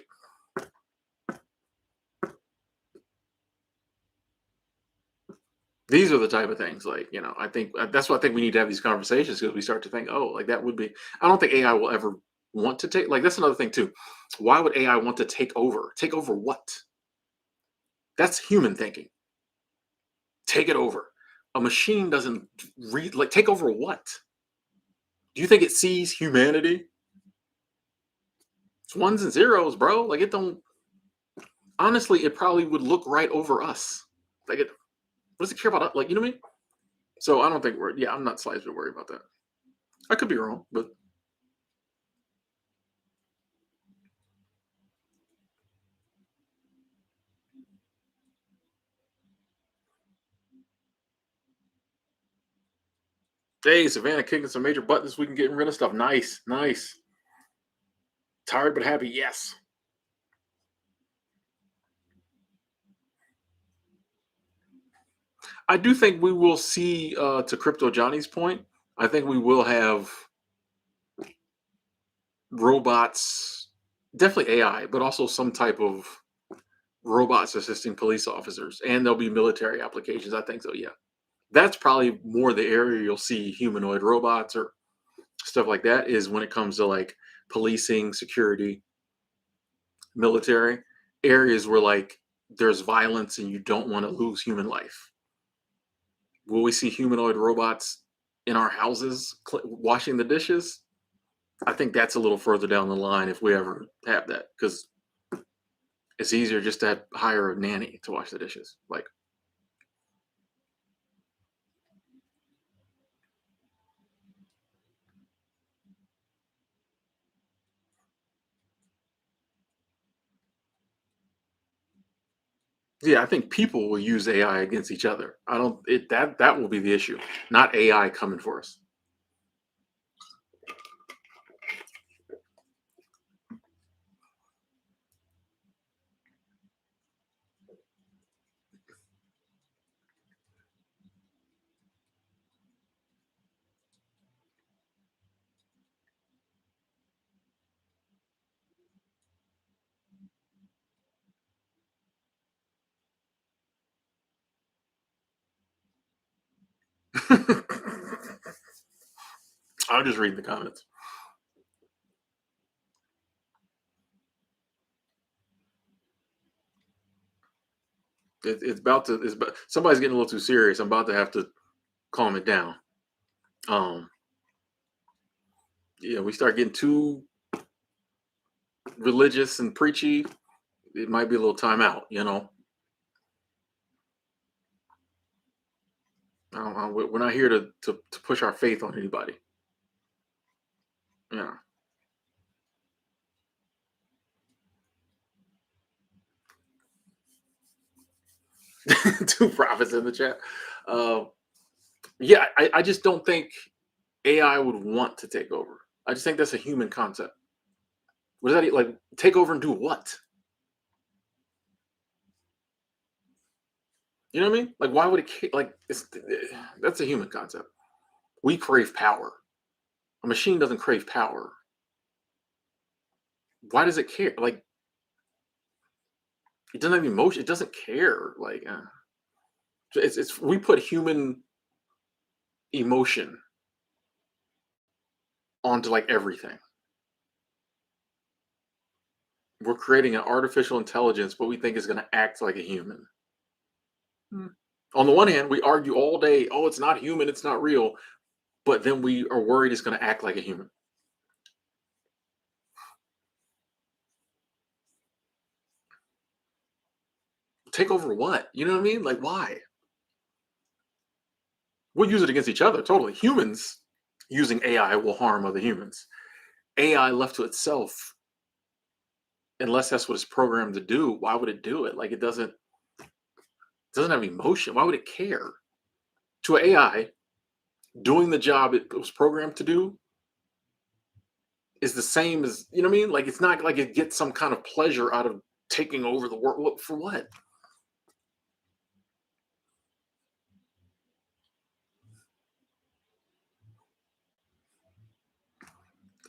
these are the type of things like, I think that's why I think we need to have these conversations because we start to think, oh, like that would be. I don't think AI will ever want to take. Like that's another thing too. Why would AI want to take over? Take over what? That's human thinking. Take it over. A machine doesn't read like take over what? Do you think it sees humanity? It's ones and zeros, bro. Like it don't. Honestly, it probably would look right over us. Like it. What does it care about? Like you know what I mean? So I don't think we're. Yeah, I'm not slightly worried about that. I could be wrong, but hey, Savannah kicking some major buttons. We can get rid of stuff. Nice, nice. Tired but happy. Yes. I do think we will see. To Crypto Johnny's point, I think we will have robots. Definitely AI, but also some type of robots assisting police officers, and there'll be military applications. I think so. Yeah, that's probably more the area you'll see humanoid robots or stuff like that. Is when it comes to like policing, security, military areas where like there's violence and you don't want to lose human life. Will we see humanoid robots in our houses washing the dishes? I think that's a little further down the line if we ever have that because it's easier just to hire a nanny to wash the dishes. Like, yeah, I think people will use AI against each other. I don't it that will be the issue, not AI coming for us. I'll just read the comments. It's about to. Somebody's getting a little too serious. I'm about to have to calm it down. Um, yeah, we start getting too religious and preachy. It might be a little time out. We're not here to push our faith on anybody. Yeah, two prophets in the chat. Uh, yeah, I just don't think AI would want to take over. I just think that's a human concept. What does that like? Take over and do what? You know what I mean? Like, why would it? Like, that's a human concept. We crave power. A machine doesn't crave power. Why does it care? Like, it doesn't have emotion. It doesn't care. Like, it's we put human emotion onto like everything. We're creating an artificial intelligence, but we think it's going to act like a human. Hmm. On the one hand, we argue all day, oh, it's not human, it's not real, but then we are worried it's going to act like a human. Take over what? You know what I mean? Like, why? We'll use it against each other, totally. Humans using AI will harm other humans. AI left to itself, unless that's what it's programmed to do, why would it do it? Like, it doesn't have emotion. Why would it care? To an AI, doing the job it was programmed to do is the same as, you know what I mean? Like, it's not like it gets some kind of pleasure out of taking over the world. For what?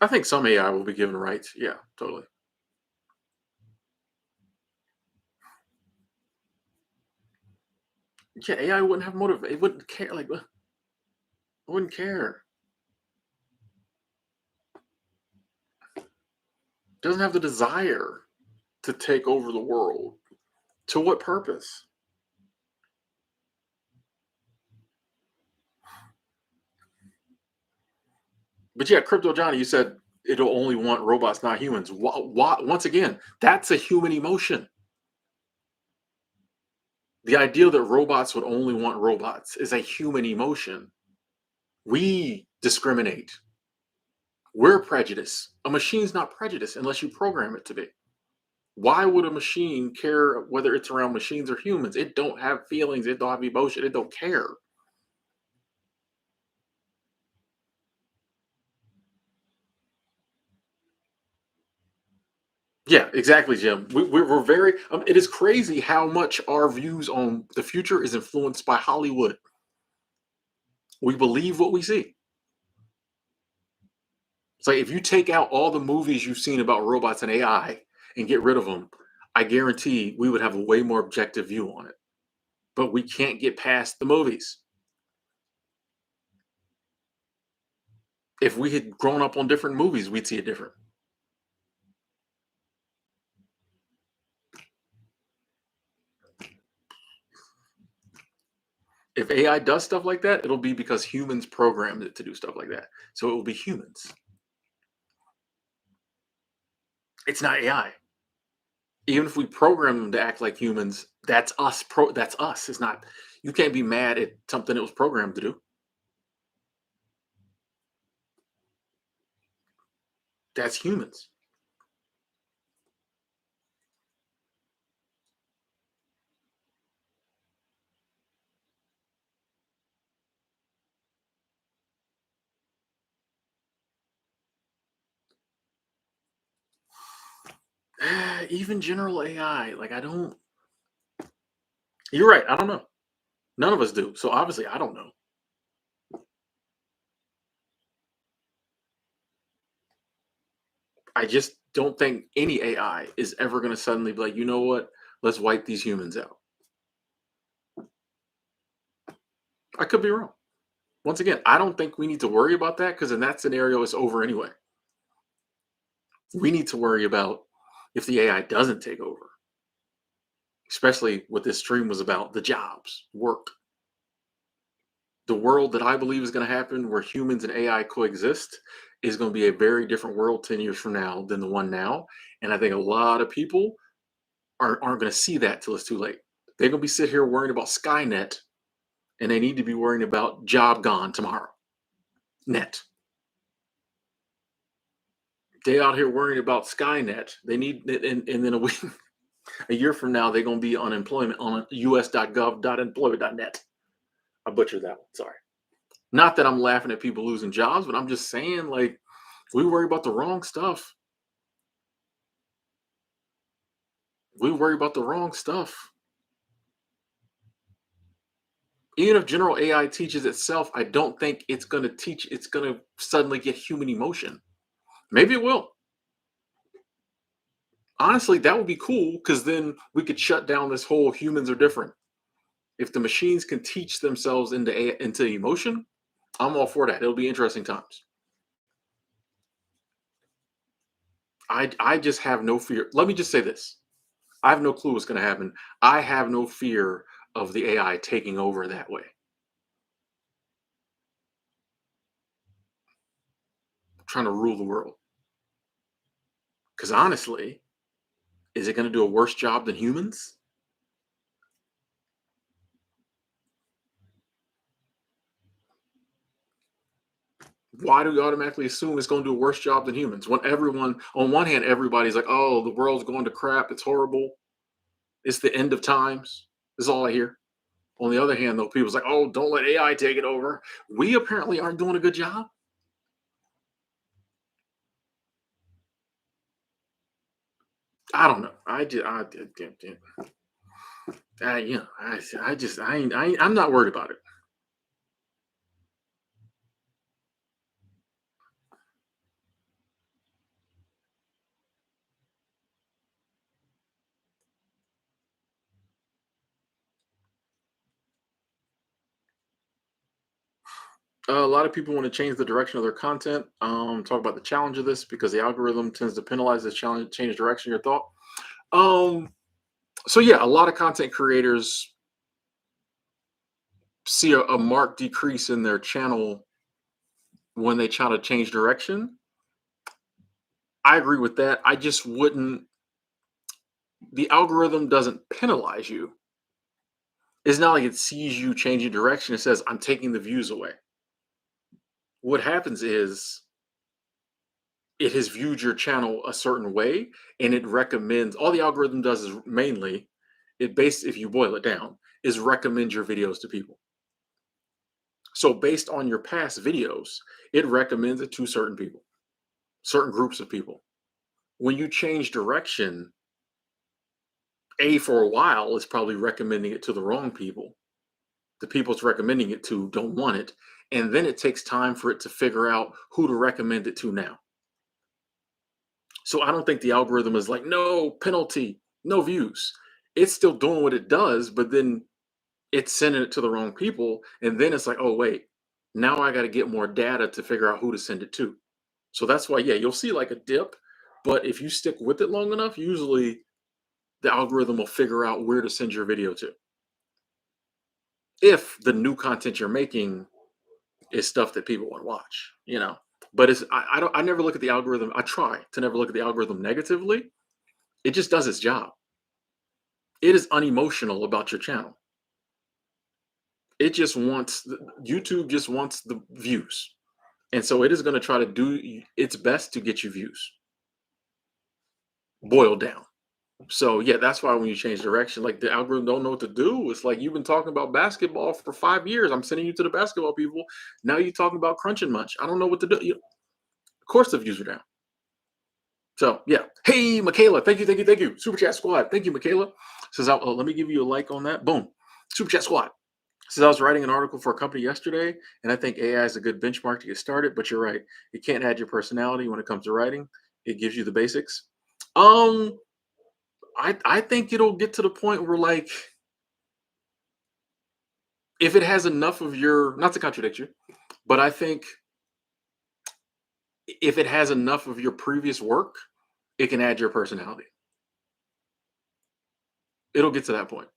I think some AI will be given rights. Yeah, totally. Yeah, AI wouldn't have motive. It wouldn't care. Like, it wouldn't care. Doesn't have the desire to take over the world. To what purpose? But yeah, Crypto Johnny, you said it'll only want robots, not humans. Once again, that's a human emotion. The idea that robots would only want robots is a human emotion. We discriminate. We're prejudiced. A machine's not prejudiced unless you program it to be. Why would a machine care whether it's around machines or humans? It don't have feelings. It don't have emotion. It don't care. Yeah, exactly, Jim. We're very. It is crazy how much our views on the future is influenced by Hollywood. We believe what we see. It's like if you take out all the movies you've seen about robots and AI and get rid of them, I guarantee we would have a way more objective view on it. But we can't get past the movies. If we had grown up on different movies, we'd see it different. If AI does stuff like that, it'll be because humans programmed it to do stuff like that. So it will be humans. It's not AI. Even if we program them to act like humans, that's us. That's us. It's not. You can't be mad at something it was programmed to do. That's humans. Even general AI, like I don't. You're right. I don't know. None of us do. So obviously, I don't know. I just don't think any AI is ever going to suddenly be like, you know what? Let's wipe these humans out. I could be wrong. Once again, I don't think we need to worry about that because in that scenario, it's over anyway. We need to worry about if the AI doesn't take over, especially what this stream was about the jobs, work. The world that I believe is going to happen where humans and AI coexist is going to be a very different world 10 years from now than the one now. And I think a lot of people aren't going to see that till it's too late. They're going to be sitting here worrying about Skynet and they need to be worrying about job gone tomorrow. Net. They out here worrying about Skynet. They need, and then a week, a year from now, they're going to be unemployment on us.gov.employment.net. I butchered that one. Sorry. Not that I'm laughing at people losing jobs, but I'm just saying, like, we worry about the wrong stuff. We worry about the wrong stuff. Even if general AI teaches itself, I don't think it's going to suddenly get human emotion. Maybe it will. Honestly, that would be cool because then we could shut down this whole humans are different. If the machines can teach themselves into emotion, I'm all for that. It'll be interesting times. I just have no fear. Let me just say this. I have no clue what's going to happen. I have no fear of the AI taking over that way, trying to rule the world. Because honestly, is it going to do a worse job than humans? Why do we automatically assume it's going to do a worse job than humans? When everyone, on one hand, everybody's like, oh, the world's going to crap. It's horrible. It's the end of times. This is all I hear. On the other hand, though, people's like, oh, don't let AI take it over. We apparently aren't doing a good job. I don't know. Yeah, I just, I'm not worried about it. A lot of people want to change the direction of their content. Talk about the challenge of this because the algorithm tends to penalize this challenge, change direction of your thought. Um, so yeah, a lot of content creators see a marked decrease in their channel when they try to change direction. I agree with that. I just wouldn't. The algorithm doesn't penalize you. It's not like it sees you changing direction. It says, "I'm taking the views away." What happens is it has viewed your channel a certain way and it recommends all the algorithm does is mainly it based if you boil it down is recommend your videos to people. So based on your past videos, it recommends it to certain people, certain groups of people. When you change direction, A for a while it's probably recommending it to the wrong people. The people it's recommending it to don't want it. And then it takes time for it to figure out who to recommend it to now. So I don't think the algorithm is like, no penalty, no views. It's still doing what it does, but then it's sending it to the wrong people. And then it's like, oh, wait, now I got to get more data to figure out who to send it to. So that's why, yeah, you'll see like a dip. But if you stick with it long enough, usually the algorithm will figure out where to send your video to. If the new content you're making is stuff that people want to watch, you know. But I don't I never look at the algorithm. I try to never look at the algorithm negatively. It just does its job. It is unemotional about your channel. It just wants YouTube just wants the views. And so it is going to try to do its best to get you views. Boiled down. So yeah, that's why when you change direction, like the algorithm don't know what to do. It's like you've been talking about basketball for 5 years. I'm sending you to the basketball people. Now you're talking about crunch and munch. I don't know what to do. Of course the views are down. So yeah. Hey, Michaela, thank you, thank you, thank you. Super Chat Squad. Thank you, Michaela. Says, let me give you a like on that. Boom. Super Chat Squad. Says I was writing an article for a company yesterday, and I think AI is a good benchmark to get started. But you're right, it can't add your personality when it comes to writing. It gives you the basics. Um, I think it'll get to the point where like if it has enough of your not to contradict you, but I think if it has enough of your previous work, it can add your personality. It'll get to that point.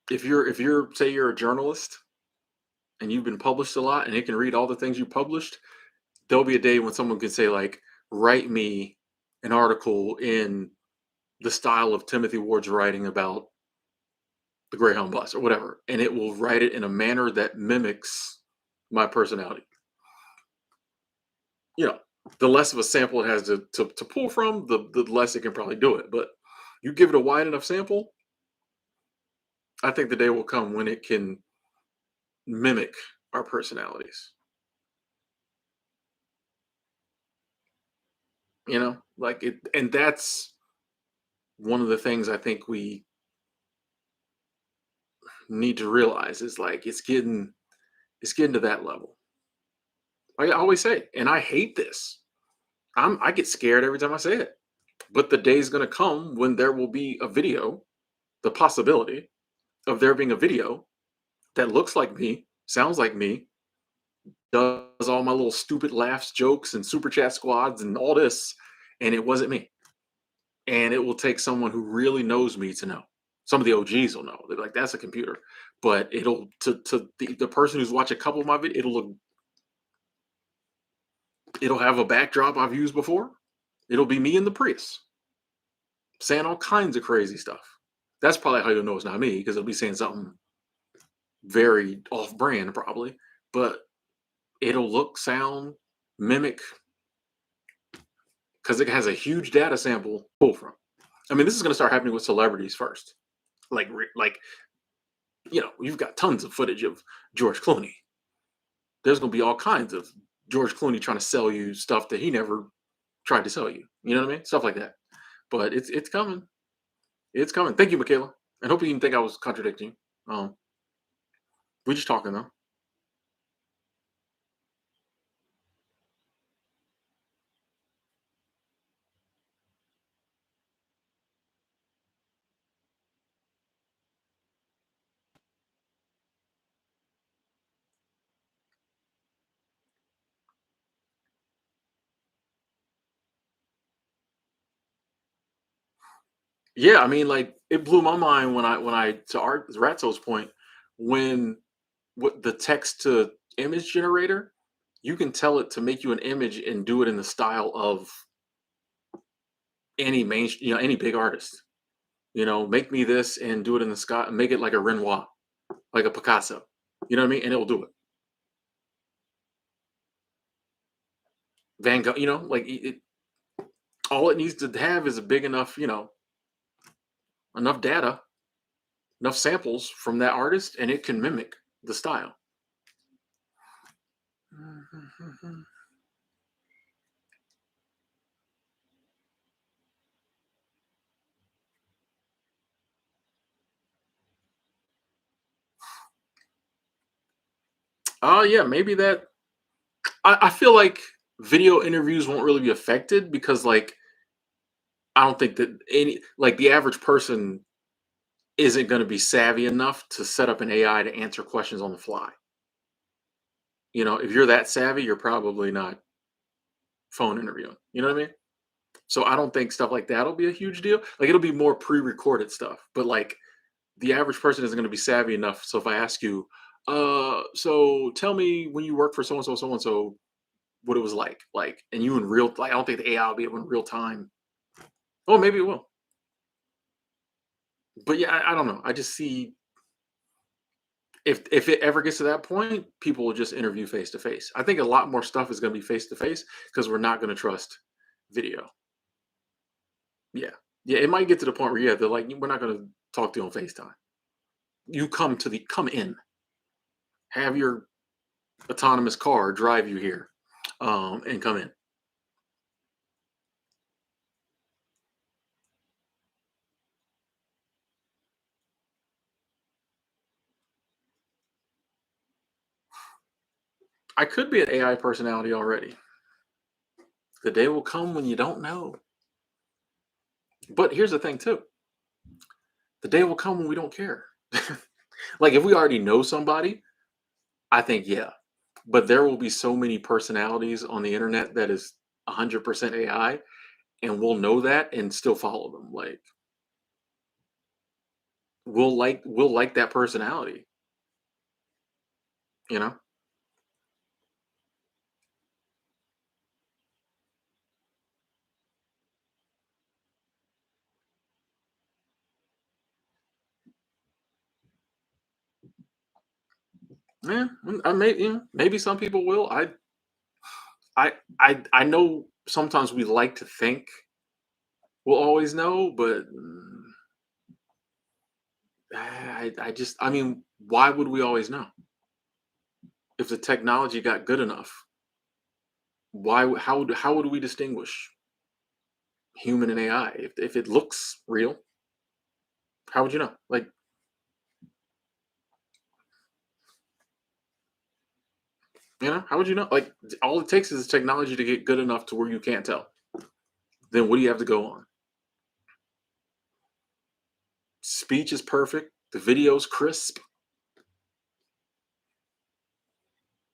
If you're say you're a journalist and you've been published a lot and it can read all the things you published, there'll be a day when someone can say like, write me an article in the style of Timothy Ward's writing about the Greyhound bus or whatever, and it will write it in a manner that mimics my personality. You know, the less of a sample it has to pull from, the less it can probably do it. But you give it a wide enough sample, I think the day will come when it can mimic our personalities. You know, like it, and that's one of the things I think we need to realize is like it's getting to that level. Like I always say, and I hate this. I get scared every time I say it. But the day's gonna come when there will be a video, the possibility of there being a video that looks like me, sounds like me, does all my little stupid laughs, jokes, and super chat squads and all this, and it wasn't me. And it will take someone who really knows me to know. Some of the OGs will know. They're like, that's a computer. But it'll to the person who's watched a couple of my videos, it'll have a backdrop I've used before. It'll be me in the Prius saying all kinds of crazy stuff. That's probably how you'll know it's not me because it'll be saying something very off brand, probably. But it'll look, sound, mimic because it has a huge data sample to pull from. I mean, this is going to start happening with celebrities first. Like you've got tons of footage of George Clooney. There's going to be all kinds of George Clooney trying to sell you stuff that he never tried to sell you. You know what I mean? Stuff like that. But it's coming. It's coming. Thank you, Michaela. And hope you didn't think I was contradicting you. We're just talking though. Yeah, I mean, like it blew my mind when I to Art Ratzo's point when what the text to image generator, you can tell it to make you an image and do it in the style of any big artist. Make me this and do it in the sky, make it like a Renoir, like a Picasso. You know what I mean? And it'll do it. Van Gogh, like all it needs to have is a big enough, enough data, enough samples from that artist, and it can mimic the style. Oh yeah, maybe that. I feel like video interviews won't really be affected because, like, I don't think that any like the average person isn't going to be savvy enough to set up an AI to answer questions on the fly. If you're that savvy, you're probably not phone interviewing. You know what I mean? So I don't think stuff like that'll be a huge deal. Like it'll be more pre-recorded stuff, but like the average person isn't going to be savvy enough. So if I ask you, so tell me when you work for so and so, what it was like, and you in real, like I don't think the AI will be able in real time. Oh, maybe it will, but yeah, I don't know. I just see if it ever gets to that point, people will just interview face to face. I think a lot more stuff is going to be face to face because we're not going to trust video. Yeah, yeah, it might get to the point where yeah, they're like, we're not going to talk to you on Facetime. You come in, have your autonomous car drive you here, and come in. I could be an AI personality already. The day will come when you don't know. But here's the thing too. The day will come when we don't care. Like if we already know somebody, I think yeah. But there will be so many personalities on the internet that is 100% AI, and we'll know that and still follow them. Like we'll like that personality, you know? Yeah, maybe some people will. I know sometimes we like to think we'll always know, but I mean, why would we always know? If the technology got good enough, how would we distinguish human and AI? If it looks real, how would you know? Like, How would you know? Like, all it takes is technology to get good enough to where you can't tell. Then what do you have to go on? Speech is perfect. The video's crisp.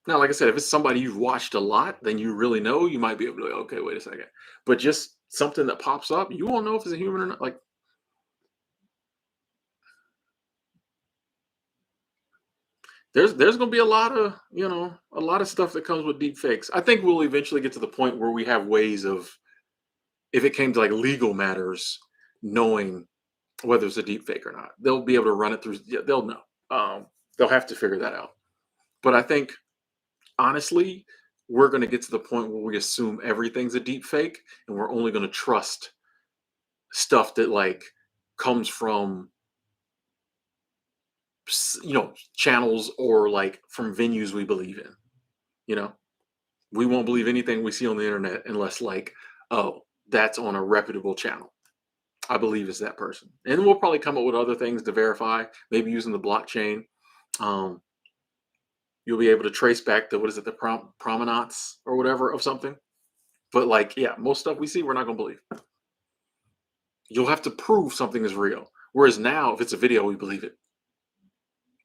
Now, like I said, if it's somebody you've watched a lot, then you really know, you might be able to, like, okay, wait a second. But just something that pops up, you won't know if it's a human or not. Like, there's gonna be a lot of stuff that comes with deep fakes. I think we'll eventually get to the point where we have ways of, if it came to like legal matters, knowing whether it's a deep fake or not. They'll be able to run it through. Yeah, they'll know. They'll have to figure that out. But I think honestly, we're going to get to the point where we assume everything's a deep fake, and we're only going to trust stuff that like comes from channels or like from venues we believe in. You know, we won't believe anything we see on the internet unless like, oh, that's on a reputable channel. I believe it's that person, and we'll probably come up with other things to verify. Maybe using the blockchain. Um, you'll be able to trace back the, what is it, the provenance or whatever of something. But like, yeah, most stuff we see, we're not gonna believe. You'll have to prove something is real. Whereas now, if it's a video, we believe it.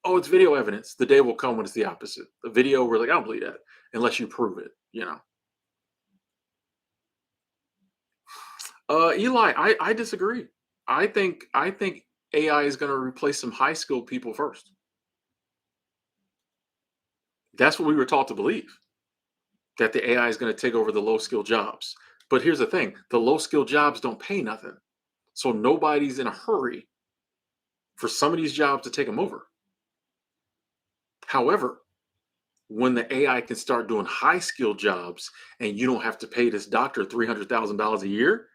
Oh, it's video evidence. The day will come when it's the opposite. The video, we're like, I don't believe that unless you prove it. Eli, I disagree. I think AI is going to replace some high skilled people first. That's what we were taught to believe, that the AI is going to take over the low skill jobs. But here's the thing: the low skill jobs don't pay nothing, so nobody's in a hurry for some of these jobs to take them over. However, when the AI can start doing high skill jobs and you don't have to pay this doctor $300,000 a year,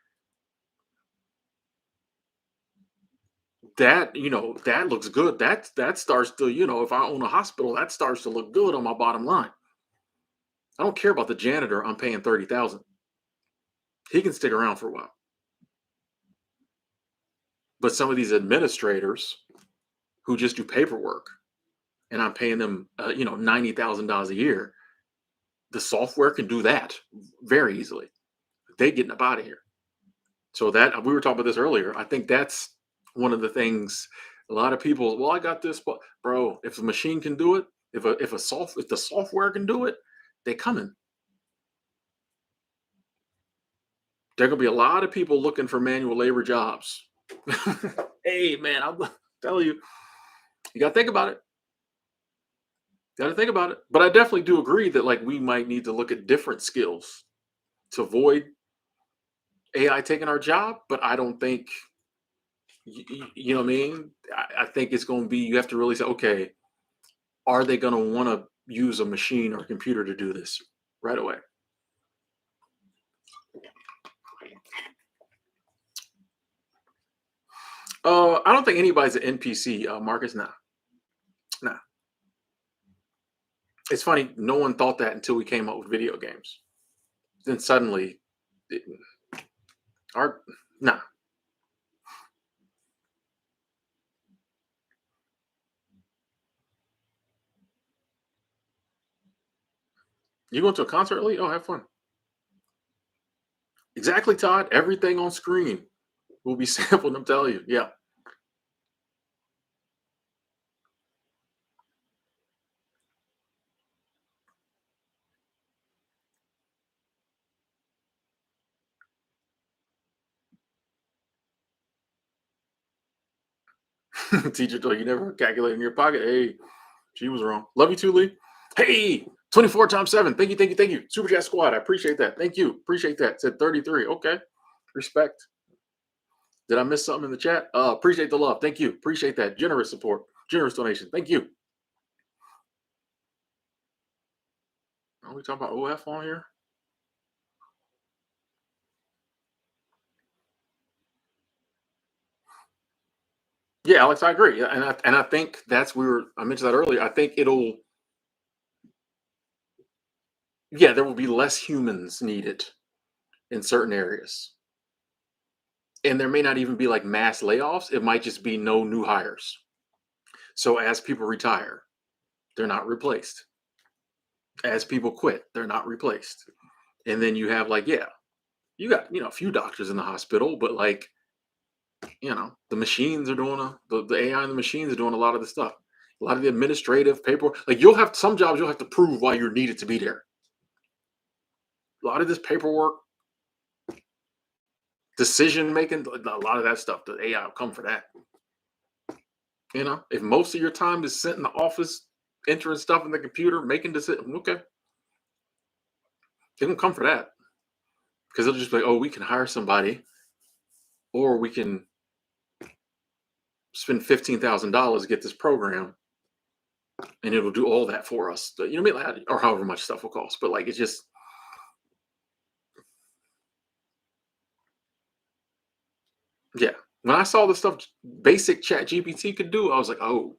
that looks good. That starts to, if I own a hospital, that starts to look good on my bottom line. I don't care about the janitor I'm paying 30,000. He can stick around for a while. But some of these administrators who just do paperwork and I'm paying them $90,000 a year, the software can do that very easily. They getting up out of here. So that, we were talking about this earlier. I think that's one of the things a lot of people, well, I got this, but bro, if the machine can do it, if the software can do it, they coming. There gonna be a lot of people looking for manual labor jobs. Hey man, I'll tell you, you gotta think about it. Gotta think about it. But I definitely do agree that like we might need to look at different skills to avoid AI taking our job. But I don't think you know what I mean? I think it's going to be, you have to really say, okay, are they going to want to use a machine or a computer to do this right away? I don't think anybody's an NPC, Marcus. Nah, nah. It's funny. No one thought that until we came up with video games. Then suddenly, it, our nah. You going to a concert, Lee? Oh, have fun. Exactly, Todd. Everything on screen will be sampled. I'm telling you. Yeah. Teacher told you never calculate in your pocket. Hey, she was wrong. Love you too, Lee. Hey, 24 times 7. Thank you, thank you, thank you. Super Chat Squad. I appreciate that. Thank you. Appreciate that. Said 33. Okay. Respect. Did I miss something in the chat? Appreciate the love. Thank you. Appreciate that. Generous support. Generous donation. Thank you. Are we talking about OF on here? Yeah, Alex, I agree. Yeah, and I think that's, I mentioned that earlier. I think it'll, yeah, there will be less humans needed in certain areas. And there may not even be like mass layoffs. It might just be no new hires. So as people retire, they're not replaced. As people quit, they're not replaced. And then you have like, yeah, you got, a few doctors in the hospital, but like, the machines are doing the AI and the machines are doing a lot of the stuff. A lot of the administrative paperwork. Like you'll have some jobs you'll have to prove why you're needed to be there. A lot of this paperwork, decision making, a lot of that stuff, the AI will come for that. If most of your time is sitting in the office, entering stuff in the computer, making decisions, okay, they don't come for that because they'll just be like, oh, we can hire somebody, or we can spend $15,000 to get this program, and it'll do all that for us. You know what I mean? Or however much stuff will cost. But like, it's just, yeah. When I saw the stuff basic Chat GPT could do, I was like, oh,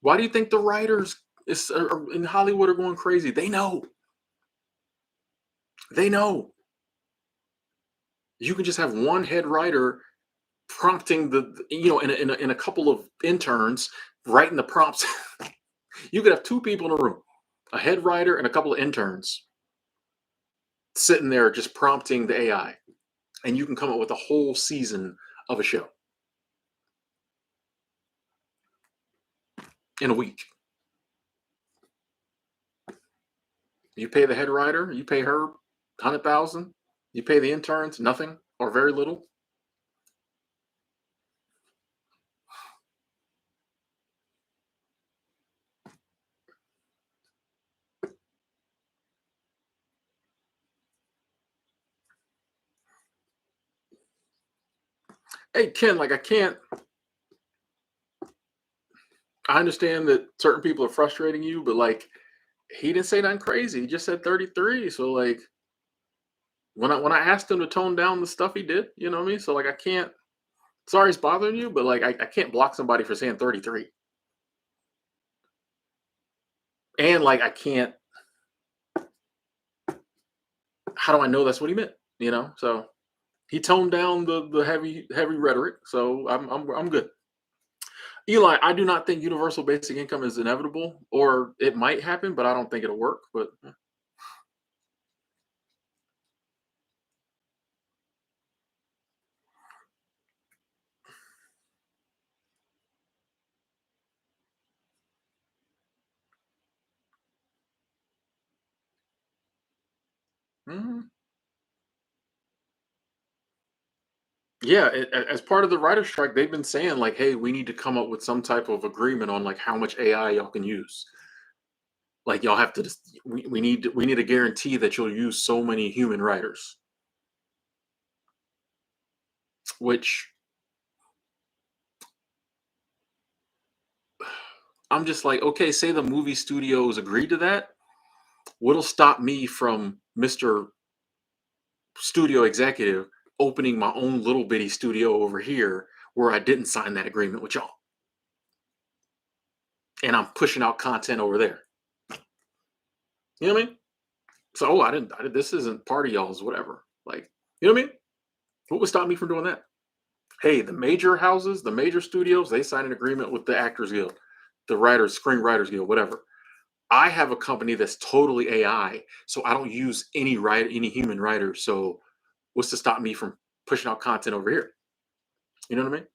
why do you think the writers in Hollywood are going crazy? They know. They know. You can just have one head writer prompting in a couple of interns writing the prompts. You could have two people in a room, a head writer and a couple of interns sitting there just prompting the AI, and you can come up with a whole season of a show in a week. You pay the head writer, you pay her 100,000. You pay the interns nothing or very little. Hey Ken, like I can't. I understand that certain people are frustrating you, but like he didn't say nothing crazy. He just said 33. So like when I asked him to tone down the stuff he did, you know what I mean? So like I can't. Sorry it's bothering you, but like I can't block somebody for saying 33. And like I can't. How do I know that's what he meant? So he toned down the heavy rhetoric. So I'm good. Eli, I do not think universal basic income is inevitable, or it might happen, but I don't think it'll work. But mhm. Yeah, as part of the writer strike, they've been saying like, "Hey, we need to come up with some type of agreement on like how much AI y'all can use. Like, y'all have to just we need a guarantee that you'll use so many human writers." Which I'm just like, okay, say the movie studios agreed to that. What'll stop me from Mister Studio Executive opening my own little bitty studio over here where I didn't sign that agreement with y'all, and I'm pushing out content over there. You know what I mean? So, oh, I did. This isn't part of y'all's whatever. Like, you know what I mean? What would stop me from doing that? Hey, the major houses, the major studios, they sign an agreement with the Actors Guild, the Writers, Screenwriters Guild, whatever. I have a company that's totally AI, so I don't use any human writers. So, what's to stop me from pushing out content over here? You know what I mean?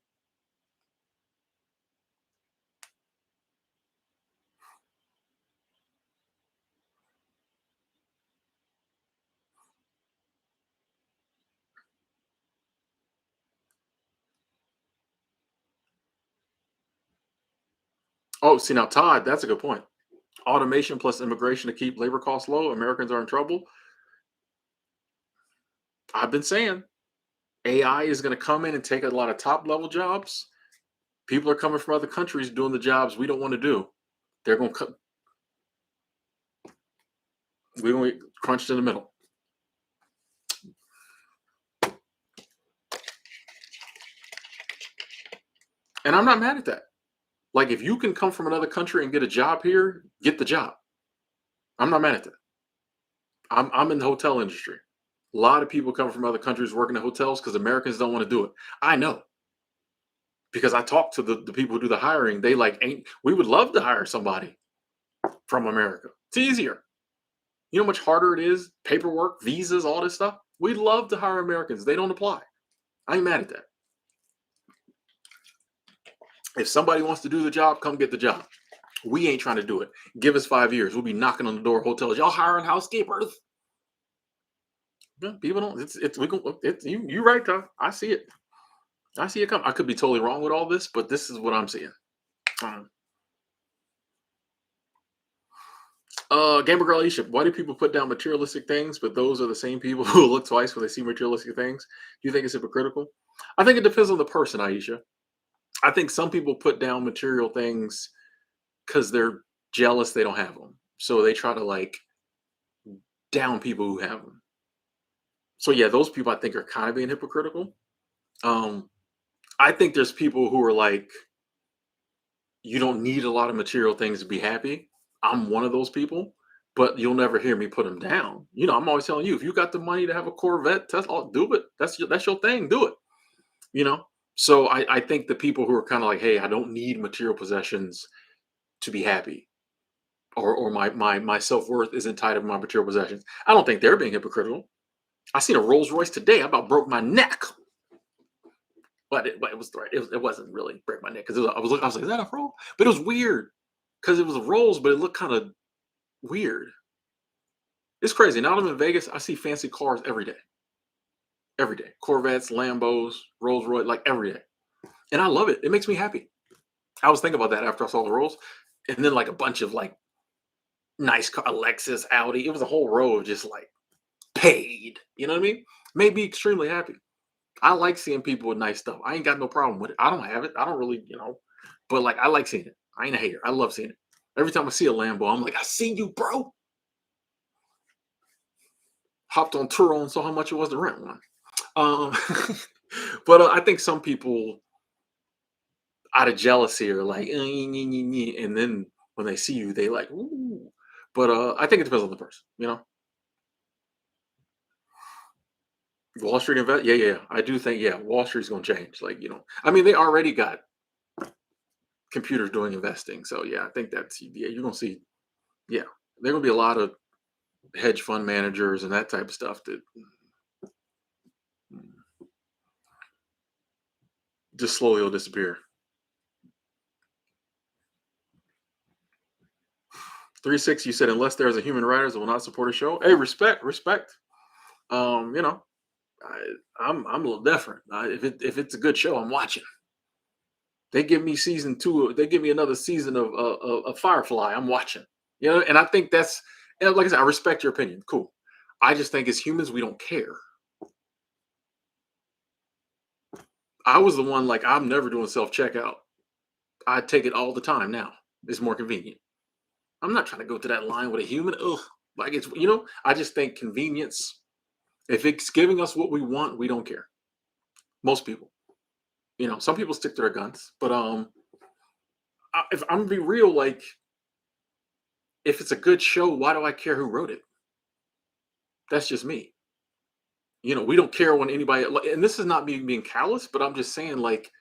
Oh, see now, Todd, that's a good point. Automation plus immigration to keep labor costs low. Americans are in trouble. I've been saying AI is going to come in and take a lot of top level jobs. People are coming from other countries doing the jobs we don't want to do. They're going to cut. We're going to get crunched in the middle. And I'm not mad at that. Like, if you can come from another country and get a job here, get the job. I'm not mad at that. I'm in the hotel industry. A lot of people come from other countries working in hotels because Americans don't want to do it. I know because I talk to the people who do the hiring. They like ain't. We would love to hire somebody from America. It's easier. You know how much harder it is? Paperwork, visas, all this stuff. We love to hire Americans. They don't apply. I ain't mad at that. If somebody wants to do the job, come get the job. We ain't trying to do it. Give us 5 years. We'll be knocking on the door of hotels. Y'all hiring housekeepers? Yeah, people don't. It's we go. It's you right, Todd. I see it. I see it come. I could be totally wrong with all this, but this is what I'm seeing. Um, Gamer Girl Aisha, why do people put down materialistic things, but those are the same people who look twice when they see materialistic things? Do you think it's hypocritical? I think it depends on the person, Aisha. I think some people put down material things because they're jealous they don't have them. So they try to like down people who have them. So yeah, those people I think are kind of being hypocritical. Um, I think there's people who are like, you don't need a lot of material things to be happy. I'm one of those people, but you'll never hear me put them down. I'm always telling you, if you got the money to have a Corvette, Tesla, do it. That's your thing. Do it. You know. So I think the people who are kind of like, hey, I don't need material possessions to be happy, or my self worth isn't tied to my material possessions. I don't think they're being hypocritical. I seen a Rolls Royce today. I about broke my neck. But it was right. It wasn't really break my neck because I was like, is that a roll? But it was weird because it was a rolls, but it looked kind of weird. It's crazy. Now that I'm in Vegas, I see fancy cars every day. Corvettes, Lambos, Rolls Royce, like every day, and I love it. It makes me happy. I was thinking about that after I saw the rolls, and then like a bunch of like nice car, Lexus, Audi. It was a whole row of just like paid. You know what I mean? Made me extremely happy. I like seeing people with nice stuff. I ain't got no problem with it. I don't have it. I don't really, but like I like seeing it. I ain't a hater. I love seeing it. Every time I see a Lambo, I'm like, I see you, bro. Hopped on Turo and saw how much it was to rent one. Um, but I think some people, out of jealousy, are like, and then when they see you, they like, ooh. But I think it depends on the person. Wall Street invest, yeah, yeah. I do think, yeah, Wall Street's gonna change. Like, I mean, they already got computers doing investing. So yeah, I think you're gonna see, yeah, there gonna be a lot of hedge fund managers and that type of stuff that just slowly will disappear. 3-6, you said unless there's a human writers that will not support a show. Hey, respect. Um, you know, I'm a little different. If it's a good show, I'm watching. They give me season two. They give me another season of Firefly. I'm watching. And I think that's, and like I said, I respect your opinion. Cool. I just think as humans, we don't care. I was the one like I'm never doing self checkout. I take it all the time now. It's more convenient. I'm not trying to go to that line with a human. Ugh. Like I just think convenience. If it's giving us what we want, we don't care. Most people. Some people stick to their guns, but if I'm gonna be real, like if it's a good show, why do I care who wrote it? That's just me. We don't care when anybody, and this is not me being callous, but I'm just saying, like,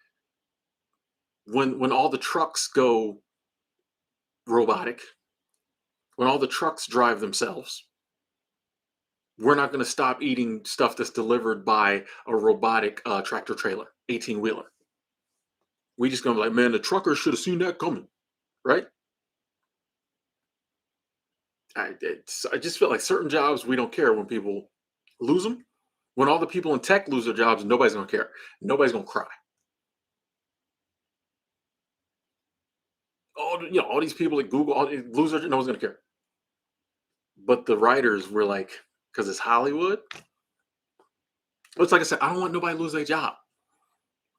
when all the trucks go robotic, when all the trucks drive themselves, we're not going to stop eating stuff that's delivered by a robotic tractor trailer, 18-wheeler. We just going to be like, man, the trucker should have seen that coming, right? I just feel like certain jobs we don't care when people lose them. When all the people in tech lose their jobs, nobody's going to care. Nobody's going to cry. All these people at Google, lose their, no one's going to care. But the writers were like, because it's Hollywood. It's like I said, I don't want nobody to lose their job.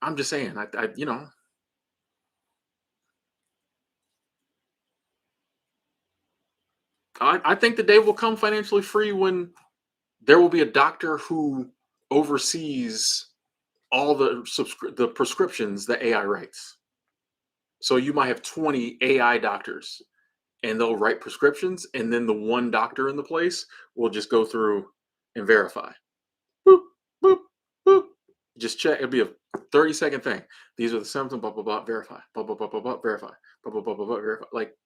I'm just saying, I think the day will come financially free when there will be a doctor who oversees all the prescriptions that AI writes. So you might have 20 AI doctors and they'll write prescriptions, and then the one doctor in the place will just go through and verify. Boop, boop, boop. Just check. It'll be a 30-second thing. These are the symptoms, blah, blah, blah, verify. Blah, blah, blah, blah, blah, verify. Blah, blah, blah, blah, blah, verify. Like,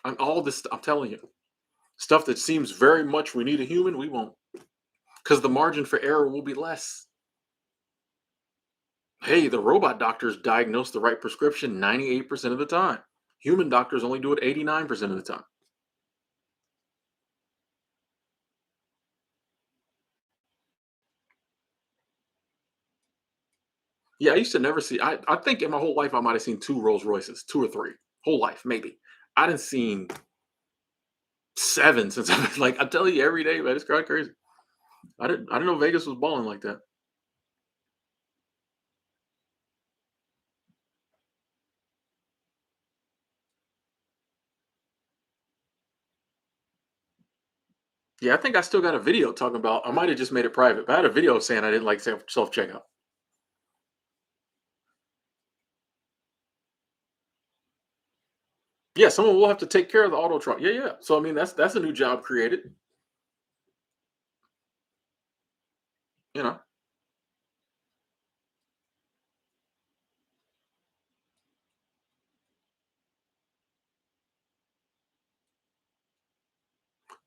I'm all this, I'm telling you. Stuff that seems very much we need a human, we won't, because the margin for error will be less. Hey, the robot doctors diagnose the right prescription 98% of the time. Human doctors only do it 89% of the time. Yeah, I used to never see. I think in my whole life I might have seen two Rolls Royces, two or three, whole life maybe. I didn't seen seven since I've been like I tell you every day, man. It's kind of crazy. I didn't know Vegas was balling like that. Yeah, I think I still got a video talking about. I might have just made it private, but I had a video saying I didn't like self checkout. Yeah, someone will have to take care of the auto truck. Yeah, yeah. So I mean, that's a new job created. You know,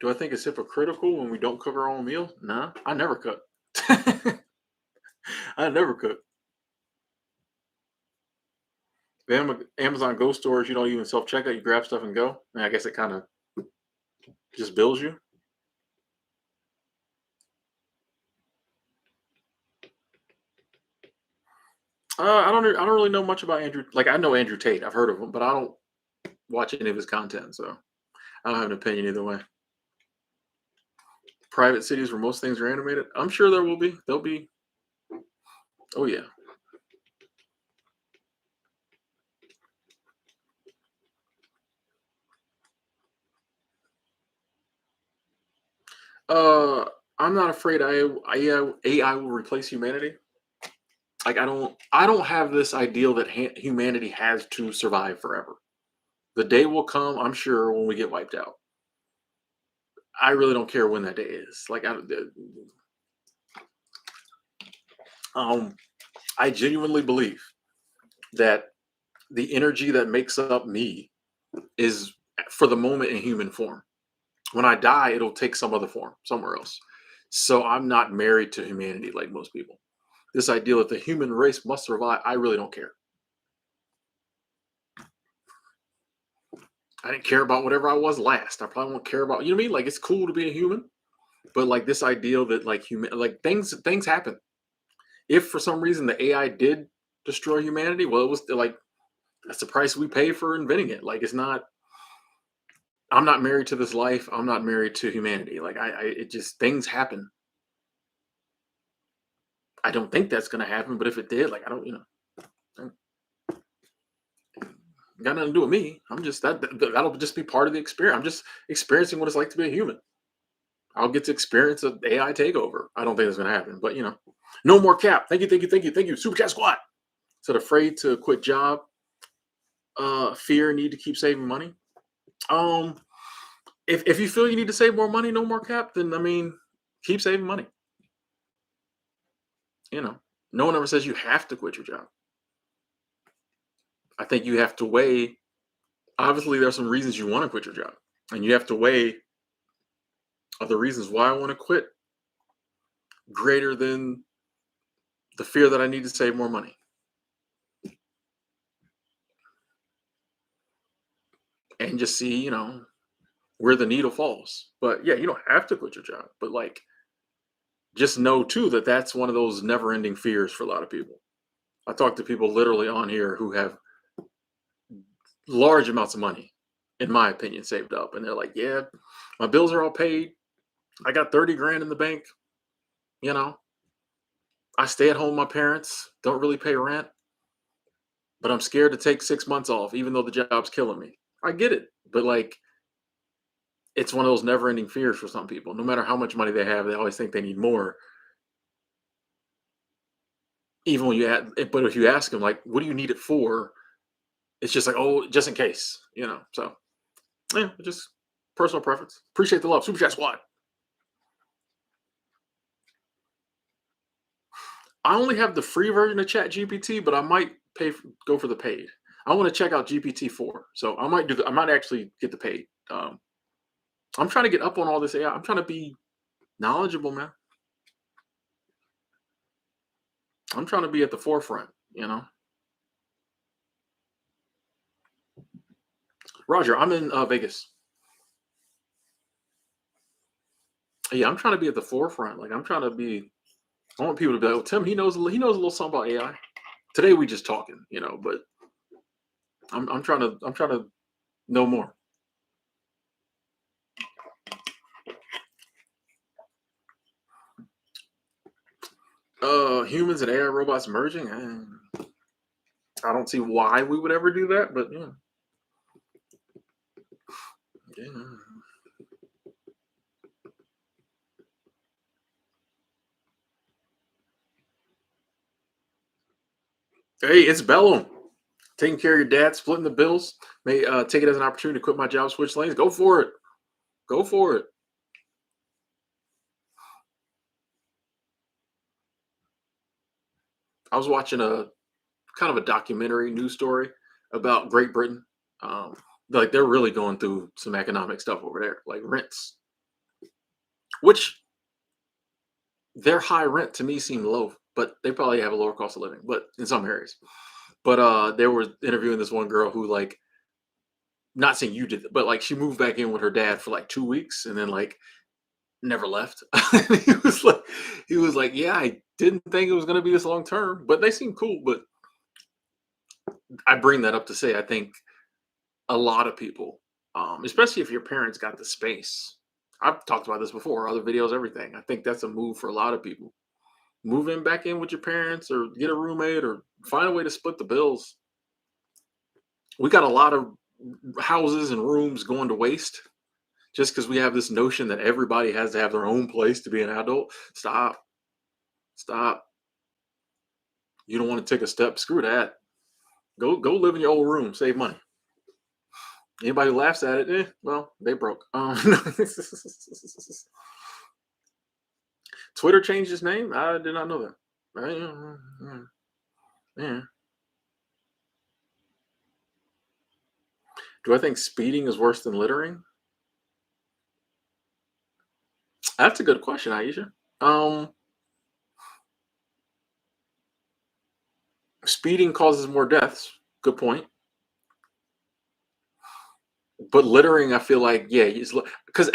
do I think it's hypocritical when we don't cook our own meal? Nah, I never cook. I never cook. The Amazon Go stores, you don't even self checkout. You grab stuff and go. And I guess it kind of just bills you. I don't really know much about Andrew. Like I know Andrew Tate. I've heard of him, but I don't watch any of his content, so I don't have an opinion either way. Private cities where most things are animated. I'm sure there will be. There'll be. Oh yeah. Uh, I'm not afraid AI will replace humanity. Like I don't have this ideal that humanity has to survive forever. The day will come, I'm sure, when we get wiped out. I really don't care when that day is. Um, I genuinely believe that the energy that makes up me is for the moment in human form. When I die, it'll take some other form somewhere else. So I'm not married to humanity like most people. This idea that the human race must survive, I really don't care. I didn't care about whatever I was last. I probably won't care about, you know what I mean? Like it's cool to be a human, but like this ideal that like human like things happen. If for some reason the AI did destroy humanity, well, it was like that's the price we pay for inventing it. Like it's not. I'm not married to this life. I'm not married to humanity. Like it just things happen. I don't think that's gonna happen, but if it did, like I don't, got nothing to do with me. I'm just that'll just be part of the experience. I'm just experiencing what it's like to be a human. I'll get to experience an AI takeover. I don't think it's gonna happen, but no more cap. Thank you, thank you, thank you, thank you. Super Cat Squad. Said afraid to quit job, fear, need to keep saving money. Um, if you feel you need to save more money, no more cap, then I mean, keep saving money. You know, no one ever says you have to quit your job. I think you have to weigh. Obviously, there's some reasons you want to quit your job, and you have to weigh are the reasons why I want to quit greater than the fear that I need to save more money, and just see, where the needle falls. But yeah, you don't have to quit your job, but like, just know too that that's one of those never-ending fears for a lot of people. I talk to people literally on here who have large amounts of money, in my opinion, saved up, and they're like, "Yeah, my bills are all paid. I got 30 grand in the bank. You know, I stay at home with my parents. Don't really pay rent, but I'm scared to take 6 months off, even though the job's killing me." I get it, but like, it's one of those never-ending fears for some people. No matter how much money they have, they always think they need more. Even when but if you ask them, like, "What do you need it for?" It's just like, "Oh, just in case," So yeah, just personal preference. Appreciate the love, Super Chat Squad. I only have the free version of Chat GPT, but I might go for the paid. I want to check out GPT 4, so I might actually get the paid. I'm trying to get up on all this AI. I'm trying to be knowledgeable, man. I'm trying to be at the forefront, you know. Roger, I'm in Vegas. Yeah, I'm trying to be at the forefront. Like I'm trying to be. I want people to be like, "Oh, Tim, he knows a little something about AI." Today we just talking, you know, but I'm trying to know more. Humans and AI robots merging. I don't see why we would ever do that, but yeah, yeah. Hey, it's Bellum. Taking care of your dad, splitting the bills. May take it as an opportunity to quit my job, switch lanes. Go for it. Go for it. I was watching a kind of a documentary news story about Great Britain. Um, like they're really going through some economic stuff over there, like rents, which their high rent to me seem low, but they probably have a lower cost of living, but in some areas. But they were interviewing this one girl who like not saying you did, but like she moved back in with her dad for like 2 weeks and then like never left. he was like, yeah, I didn't think it was going to be this long term, but they seem cool. But I bring that up to say, I think a lot of people, especially if your parents got the space. I've talked about this before, other videos, everything. I think that's a move for a lot of people. Move in back in with your parents, or get a roommate, or find a way to split the bills. We got a lot of houses and rooms going to waste just because we have this notion that everybody has to have their own place to be an adult. Stop, stop. You don't want to take a step. Screw that. Go live in your old room. Save money. Anybody who laughs at it, well, they broke. Twitter changed its name. I did not know that. Yeah. Do I think speeding is worse than littering? That's a good question, Aisha. Um, Speeding causes more deaths. Good point. But littering, I feel like, yeah, because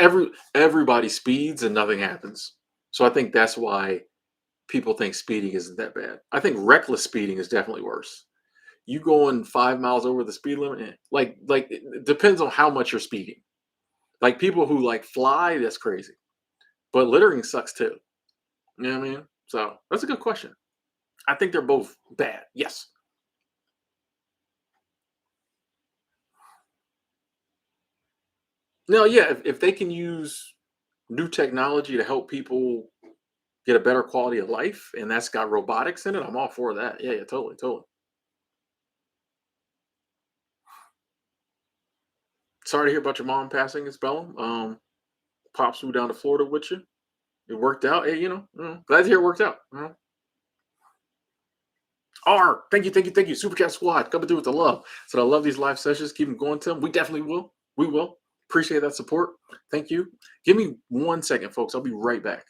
everybody speeds and nothing happens. So I think that's why people think speeding isn't that bad. I think reckless speeding is definitely worse. You going 5 miles over the speed limit, like it depends on how much you're speeding. Like people who like fly, that's crazy. But littering sucks too. You know what I mean? So that's a good question. I think they're both bad. Yes. No, yeah. If they can use new technology to help people get a better quality of life, and that's got robotics in it, I'm all for that. Yeah, yeah, totally, totally. Sorry to hear about your mom passing, Miss Bellum. Pops flew down to Florida with you. It worked out. Hey, glad to hear it worked out. R, thank you, thank you, thank you. Super Cat Squad coming through with the love. So I love these live sessions. Keep them going, Tim. We definitely will. We will. Appreciate that support. Thank you. Give me 1 second, folks. I'll be right back.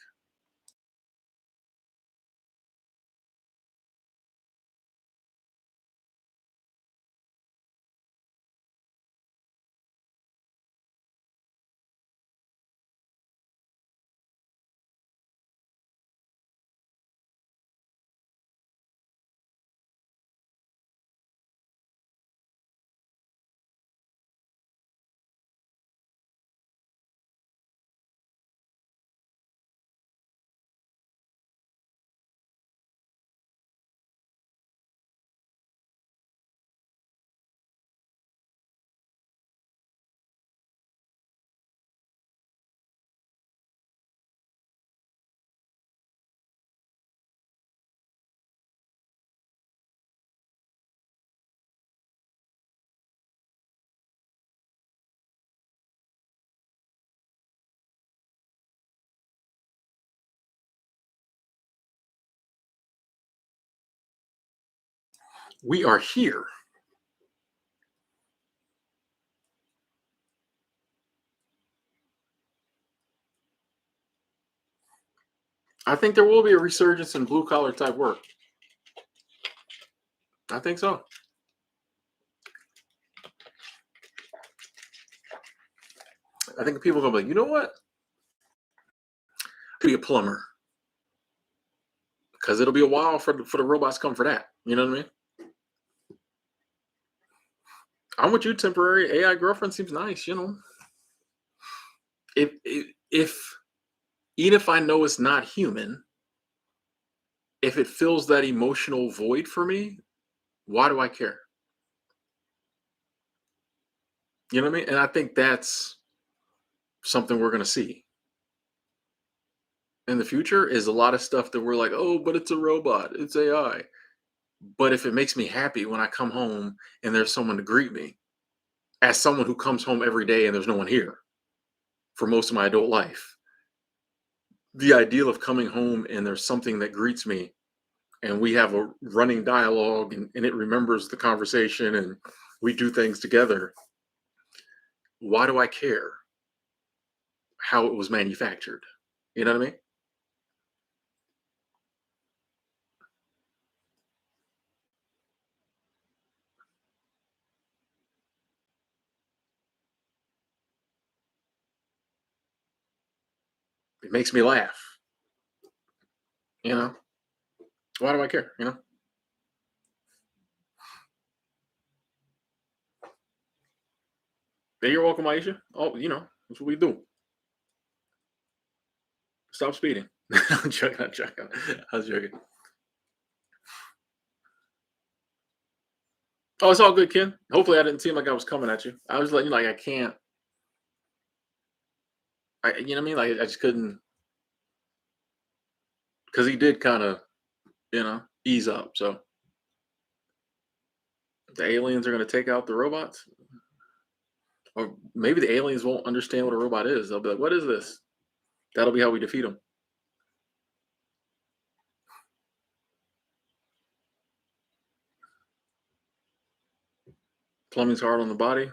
We are here. I think there will be a resurgence in blue collar type work. I think so. I think people are gonna be like, you know what? Be a plumber because it'll be a while for the robots to come for that. You know what I mean? I'm with you. Temporary AI girlfriend seems nice. You know, if even if I know it's not human, if it fills that emotional void for me, why do I care? You know what I mean? And I think that's something we're gonna see in the future is a lot of stuff that we're like, oh, but it's a robot, it's AI. But if it makes me happy when I come home and there's someone to greet me, as someone who comes home every day and there's no one here for most of my adult life, the ideal of coming home and there's something that greets me and we have a running dialogue and it remembers the conversation and we do things together, why do I care how it was manufactured? You know what I mean? It makes me laugh. You know, why do I care? You know, hey, you're welcome, Aisha. Oh, you know, that's what we do. Stop speeding. I'm joking. I'm joking. I was joking. Oh, it's all good, Ken. Hopefully, I didn't seem like I was coming at you. I was letting you know, like I can't. You know what I mean? Like I just couldn't because he did kind of, ease up. So the aliens are going to take out the robots, or maybe the aliens won't understand what a robot is. They'll be like, "What is this?" That'll be how we defeat them. Plumbing's hard on the body.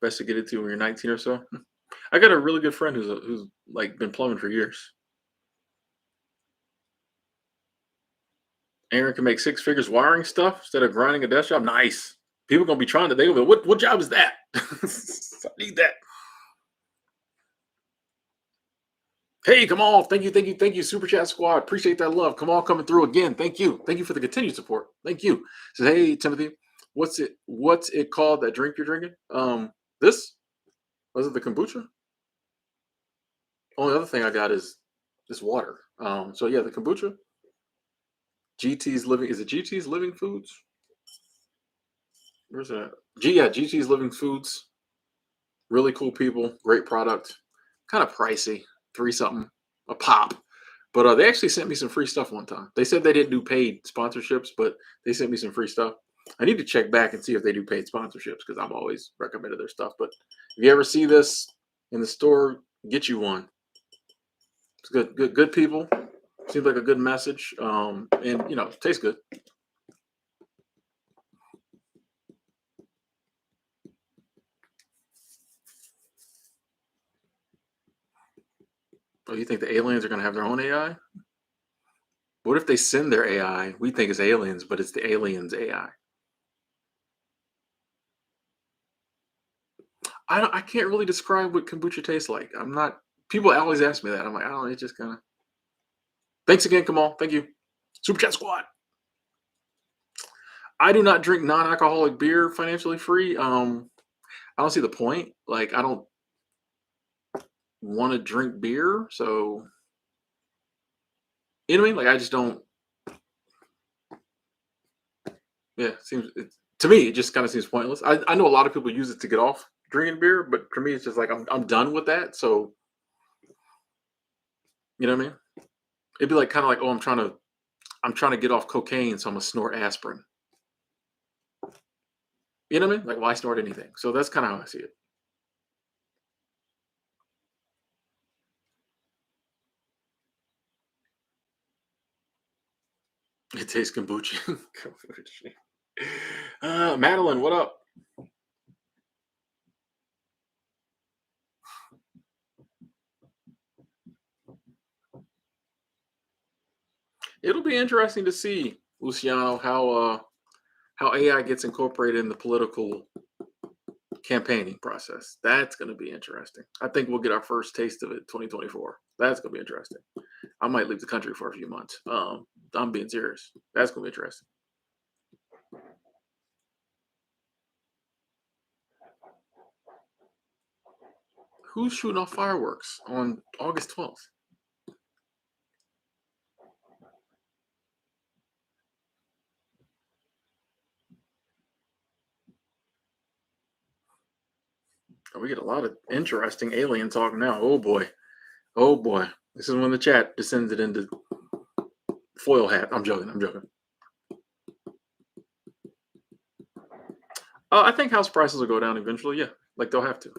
Best to get into when you're 19 or so. I got a really good friend who's like been plumbing for years. Aaron can make six figures wiring stuff instead of grinding a desk job. Nice. People gonna be trying to. They gonna be, what job is that? I need that. Hey, come on. Thank you, thank you, thank you. Super Chat Squad. Appreciate that love. Come on, coming through again. Thank you. Thank you for the continued support. Thank you. Says, hey, Timothy, what's it called that drink you're drinking? This? Was it the kombucha? Only other thing I got is this water. So yeah, the kombucha. GT's living is it GT's Living Foods? Where's that? Yeah, GT's Living Foods. Really cool people, great product. Kind of pricey, three something a pop. But they actually sent me some free stuff one time. They said they didn't do paid sponsorships, but they sent me some free stuff. I need to check back and see if they do paid sponsorships because I've always recommended their stuff. But if you ever see this in the store, get you one. It's good, good people. Seems like a good message, and tastes good. Oh, you think the aliens are going to have their own AI? What if they send their AI? We think it's aliens, but it's the aliens' AI. I can't really describe what kombucha tastes like. I'm not. People always ask me that. I'm like, I don't know. It's just kind of. Thanks again, Kamal. Thank you. Super Chat Squad. I do not drink non-alcoholic beer financially free. I don't see the point. Like, I don't want to drink beer, so you know what I mean. Like, I just don't. Yeah, to me, it just kind of seems pointless. I know a lot of people use it to get off drinking beer, but for me, it's just like I'm done with that. So you know what I mean? It'd be like kind of like, oh, I'm trying to get off cocaine, so I'm gonna snort aspirin. You know what I mean? Like, why snort anything? So that's kind of how I see it. It tastes kombucha. Kombucha. Madeline, what up? It'll be interesting to see, Luciano, how AI gets incorporated in the political campaigning process. That's going to be interesting. I think we'll get our first taste of it 2024. That's going to be interesting. I might leave the country for a few months. I'm being serious. That's going to be interesting. Who's shooting off fireworks on August 12th? Oh, we get a lot of interesting alien talk now. Oh boy. Oh boy. This is when the chat descended into foil hat. I'm joking. I'm joking. I think house prices will go down eventually. Yeah, like they'll have to.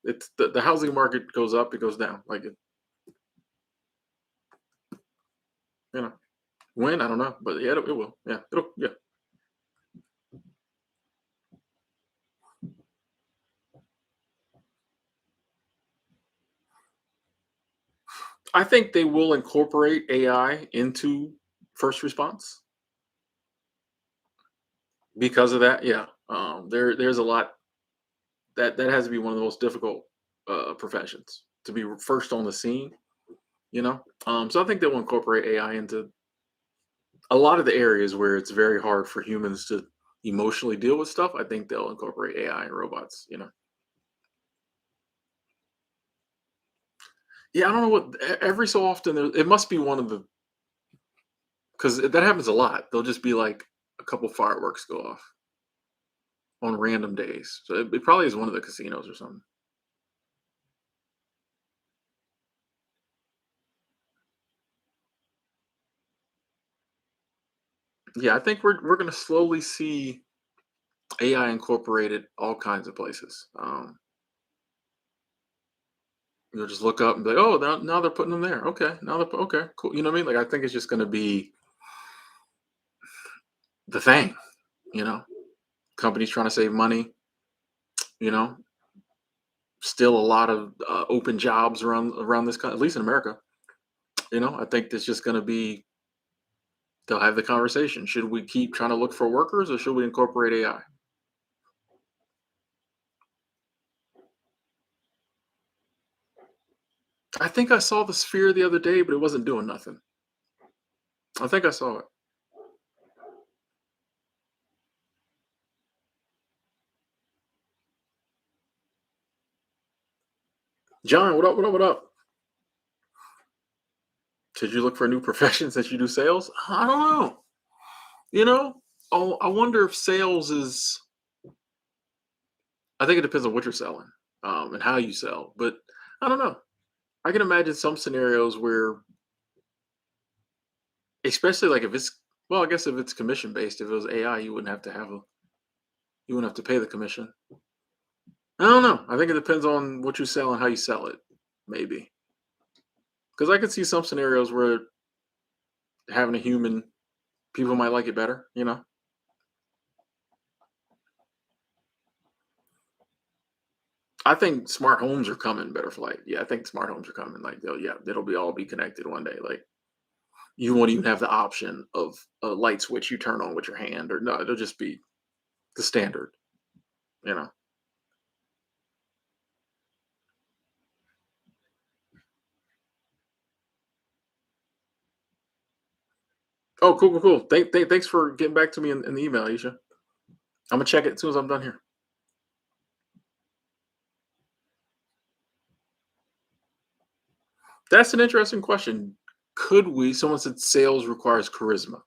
It's the housing market goes up, it goes down. Like you know, when I don't know, but yeah, it will. Yeah, it'll. Yeah, I think they will incorporate AI into first response because of that. Yeah, there's a lot that has to be one of the most difficult professions to be first on the scene. So I think they will incorporate AI into a lot of the areas where it's very hard for humans to emotionally deal with stuff. I think they'll incorporate AI and robots. Yeah, I don't know what. Every so often, it must be one of the because that happens a lot. They'll just be like a couple fireworks go off on random days. So it probably is one of the casinos or something. Yeah, I think we're gonna slowly see AI incorporated all kinds of places. You'll just look up and be like, oh, now they're putting them there. Okay, okay, cool. You know what I mean? Like I think it's just gonna be the thing. You know, companies trying to save money. You know, still a lot of open jobs around this country, at least in America. I think there's just going to be they'll have the conversation. Should we keep trying to look for workers or should we incorporate AI? I think I saw the sphere the other day, but it wasn't doing nothing. I think I saw it. John, what up? What up? What up? Should you look for new professions that you do sales? I don't know. You know, oh, I wonder if sales is. I think it depends on what you're selling and how you sell. But I don't know. I can imagine some scenarios where, especially like if it's well, I guess if it's commission based, if it was AI, you wouldn't have to pay the commission. I don't know. I think it depends on what you sell and how you sell it, maybe. Because I could see some scenarios where having a human, people might like it better. I think smart homes are coming better for like, yeah, I think smart homes are coming. Like, yeah, it'll be all be connected one day. Like, you won't even have the option of a light switch you turn on with your hand, or no, it'll just be the standard. You know. Oh, cool, cool, cool. Thanks for getting back to me in the email, Aisha. I'm gonna check it as soon as I'm done here. That's an interesting question. Could we? Someone said sales requires charisma.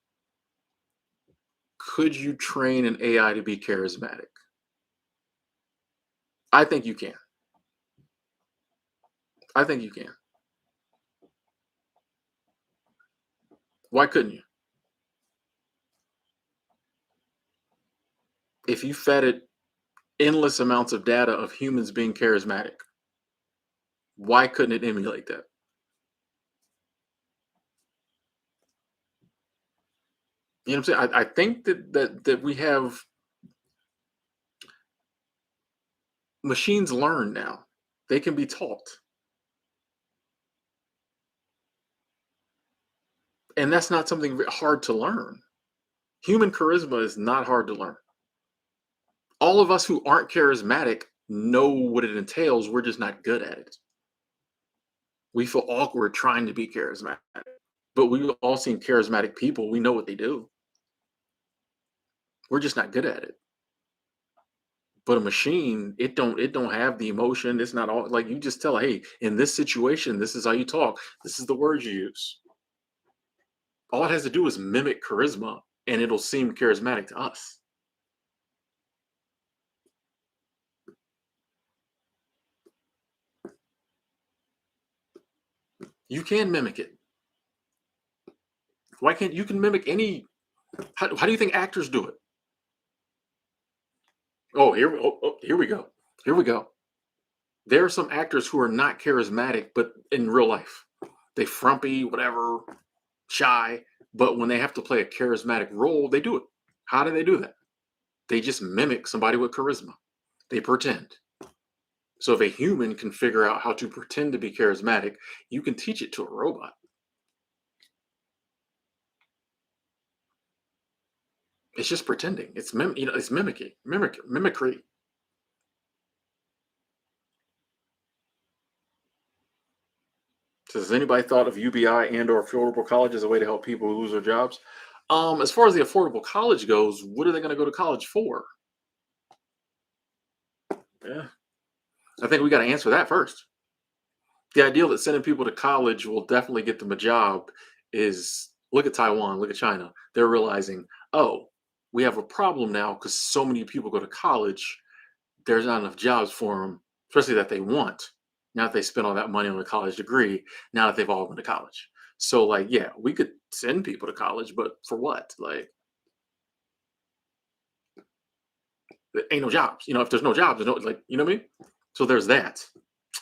Could you train an AI to be charismatic? I think you can. I think you can. Why couldn't you? If you fed it endless amounts of data of humans being charismatic, why couldn't it emulate that? You know what I'm saying? I think that we have machines learn now. They can be taught. And that's not something hard to learn. Human charisma is not hard to learn. All of us who aren't charismatic know what it entails. We're just not good at it. We feel awkward trying to be charismatic, but we've all seen charismatic people. We know what they do. We're just not good at it. But a machine, it don't have the emotion. It's not all like you just tell, hey, in this situation, this is how you talk. This is the words you use. All it has to do is mimic charisma, and it'll seem charismatic to us. You can mimic it. Why can't you can mimic any? How do you think actors do it? Here we go. Here we go. There are some actors who are not charismatic, but in real life, they frumpy, whatever, shy. But when they have to play a charismatic role, they do it. How do they do that? They just mimic somebody with charisma. They pretend. So if a human can figure out how to pretend to be charismatic, you can teach it to a robot. It's just pretending. It's mimicking, mimicry. So has anybody thought of UBI and or affordable college as a way to help people who lose their jobs? As far as the affordable college goes, what are they going to go to college for? Yeah, I think we got to answer that first. The idea that sending people to college will definitely get them a job is look at Taiwan, look at China. They're realizing, oh, we have a problem now because so many people go to college. There's not enough jobs for them, especially that they want. Now that they spent all that money on a college degree, now that they've all gone to college. So, like, yeah, we could send people to college, but for what? Like, there ain't no jobs. If there's no jobs, there's no like, you know what I mean? So there's that.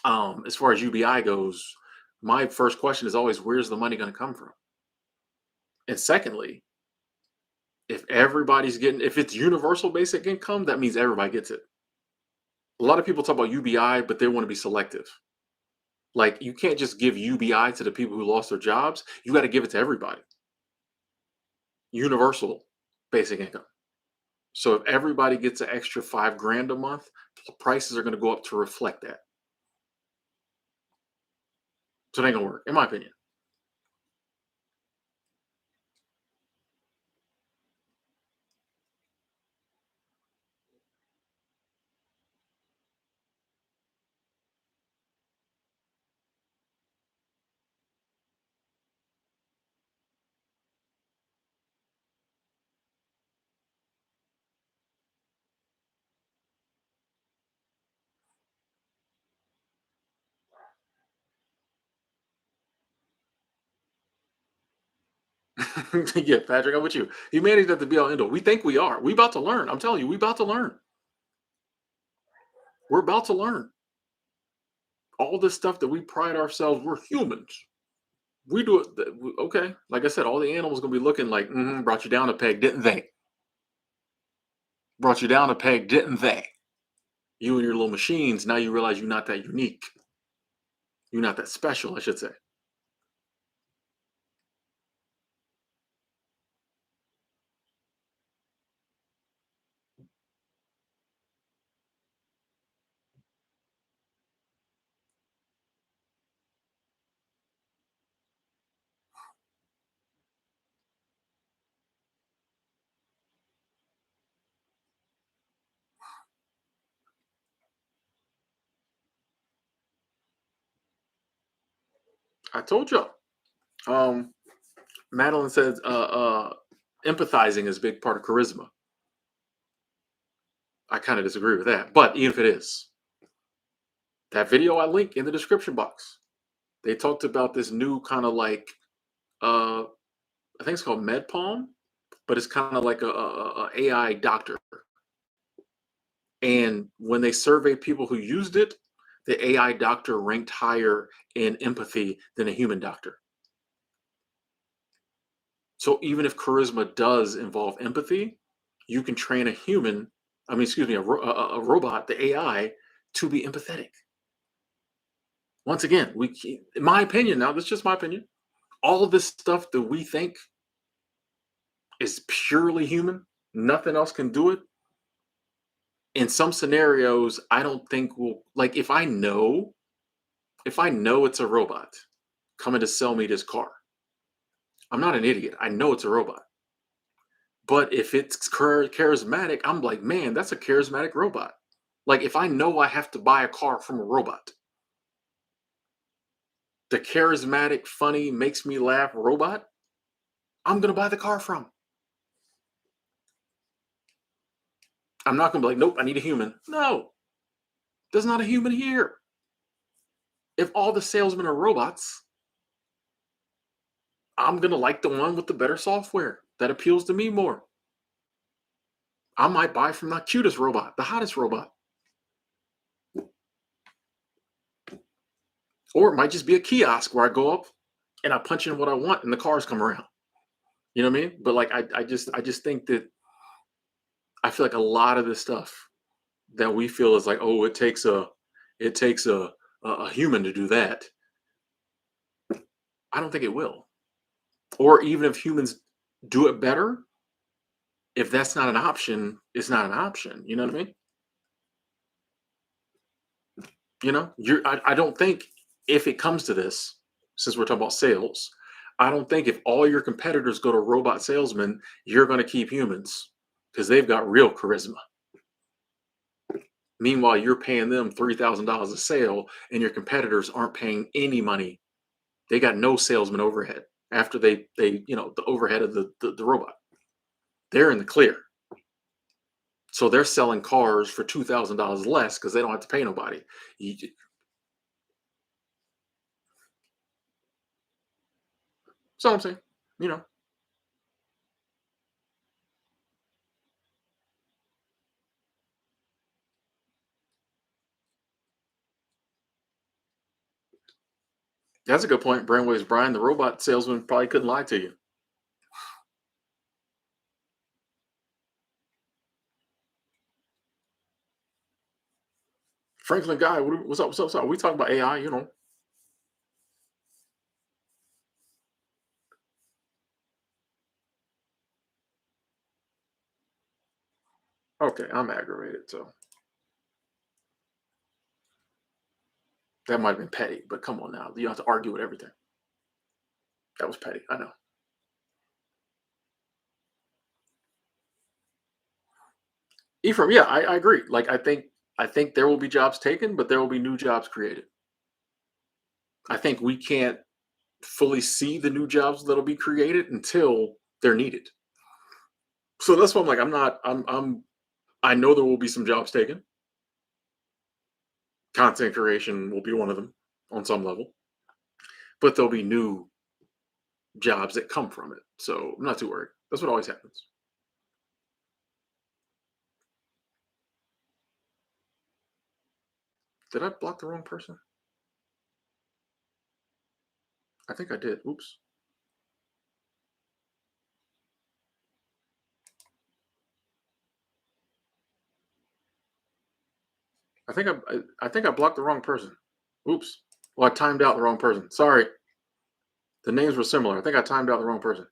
As far as UBI goes, my first question is always, where's the money going to come from? And secondly, if it's universal basic income, that means everybody gets it. A lot of people talk about UBI, but they want to be selective. Like, you can't just give UBI to the people who lost their jobs. You got to give it to everybody. Universal basic income. So if everybody gets an extra 5 grand a month, prices are going to go up to reflect that. So it ain't gonna work, in my opinion. Yeah, Patrick, I'm with you. Humanity's at the be all end all. We think we are. We about to learn. I'm telling you, we about to learn. We're about to learn. All this stuff that we pride ourselves, we're humans. We do it. Okay. Like I said, all the animals gonna be looking like, brought you down a peg, didn't they? Brought you down a peg, didn't they? You and your little machines. Now you realize you're not that unique. You're not that special, I should say. I told you. Um, Madeline says empathizing is a big part of charisma. I kind of disagree with that, but even if it is, that video I link in the description box, they talked about this new kind of like uh, I think it's called MedPalm, but it's kind of like a AI doctor. And when they surveyed people who used it, the AI doctor ranked higher in empathy than a human doctor. So even if charisma does involve empathy, you can train a human, I mean, excuse me, a robot, the AI, to be empathetic. Once again, in my opinion, now that's just my opinion. All of this stuff that we think is purely human, nothing else can do it. In some scenarios, I don't think will like if I know it's a robot coming to sell me this car, I'm not an idiot. I know it's a robot. But if it's charismatic, I'm like, man, that's a charismatic robot. Like if I know I have to buy a car from a robot, the charismatic, funny, makes me laugh robot, I'm gonna buy the car from. I'm not gonna be like, nope, I need a human. No, there's not a human here. If all the salesmen are robots, I'm gonna like the one with the better software that appeals to me more. I might buy from the cutest robot, the hottest robot. Or it might just be a kiosk where I go up and I punch in what I want and the cars come around. You know what I mean? But like I just think that I feel like a lot of this stuff that we feel is like, oh, it takes a human to do that. I don't think it will. Or even if humans do it better, if that's not an option, it's not an option. You know what I mean? I don't think if it comes to this, since we're talking about sales, I don't think if all your competitors go to robot salesmen, you're going to keep humans because they've got real charisma. Meanwhile, you're paying them $3,000 a sale, and your competitors aren't paying any money. They got no salesman overhead after the overhead of the robot. They're in the clear. So they're selling cars for $2,000 less because they don't have to pay nobody. You, so I'm saying, you know, that's a good point. Brainwaves Brian, the robot salesman, probably couldn't lie to you. Franklin Guy, what's up? What's up? What's up? We talking about AI, you know. Okay, I'm aggravated, so that might have been petty, but come on now. You have to argue with everything. That was petty. I know. Ephraim, yeah, I agree. Like I think there will be jobs taken, but there will be new jobs created. I think we can't fully see the new jobs that'll be created until they're needed. So that's why I'm like, I'm not, I know there will be some jobs taken. Content creation will be one of them on some level, but there'll be new jobs that come from it. So I'm not too worried. That's what always happens. Did I block the wrong person? I think I did. Oops. I think I blocked the wrong person. Oops. Well, I timed out the wrong person. Sorry. The names were similar. I think I timed out the wrong person.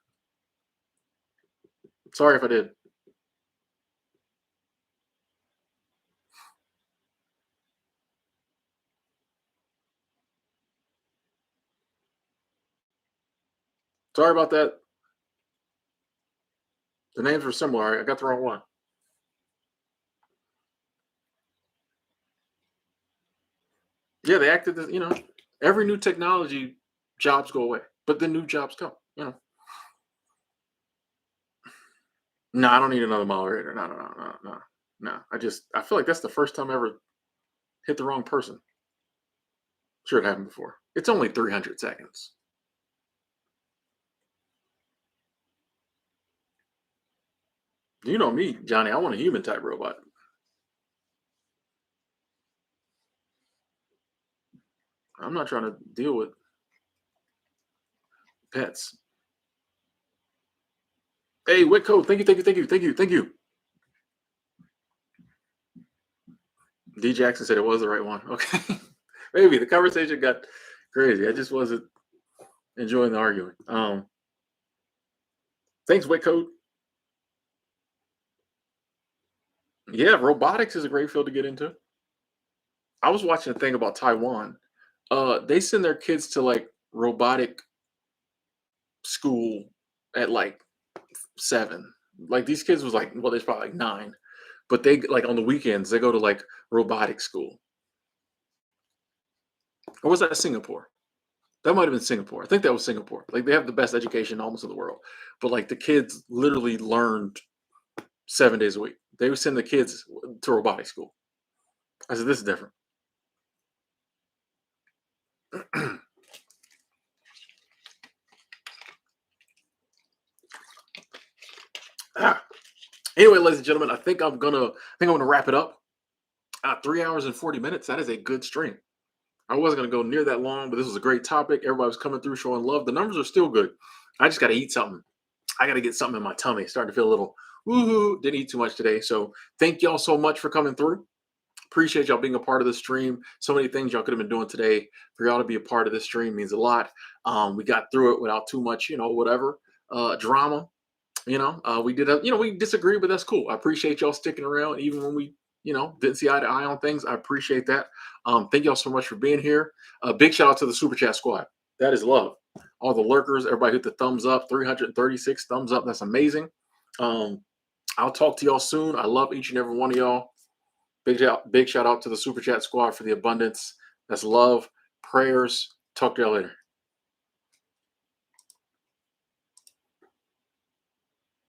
Sorry if I did. Sorry about that. The names were similar. I got the wrong one. Yeah, they acted as, every new technology, jobs go away, but then new jobs come. No, I don't need another moderator. No, no, no, no, no, no. I feel like that's the first time I ever hit the wrong person. Sure, it happened before. It's only 300 seconds. You know me, Johnny. I want a human type robot. I'm not trying to deal with pets. Hey, Whitco, thank you, thank you, thank you, thank you, thank you. D Jackson said it was the right one. Okay. Maybe the conversation got crazy. I just wasn't. Enjoying the arguing. Thanks, Waycode. Yeah, robotics is a great field to get into. I was watching a thing about Taiwan. They send their kids to like robotic school at like 7. Like these kids was like, well, they're probably like 9, but they like on the weekends they go to like robotic school. Or was that Singapore? That might have been Singapore. I think that was Singapore. Like they have the best education almost in the world, but like the kids literally learned 7 days a week. They would send the kids to robotic school. I said, this is different. Ah, anyway, ladies and gentlemen, I think I'm gonna wrap it up. 3 hours and 40 minutes. That is a good stream. I wasn't gonna go near that long, but this was a great topic. Everybody was coming through showing love. The numbers are still good. I just gotta eat something. I gotta get something in my tummy. Starting to feel a little woohoo. Didn't eat too much today. So thank y'all so much for coming through. Appreciate y'all being a part of the stream. So many things y'all could have been doing today. For y'all to be a part of this stream means a lot. We got through it without too much, whatever drama. We disagree, but that's cool. I appreciate y'all sticking around, even when we, didn't see eye to eye on things. I appreciate that. Thank y'all so much for being here. Big shout out to the Super Chat squad. That is love. All the lurkers, everybody hit the thumbs up. 336 thumbs up. That's amazing. Um, I'll talk to y'all soon. I love each and every one of y'all. Big shout out to the Super Chat squad for the abundance. That's love, prayers. Talk to y'all later.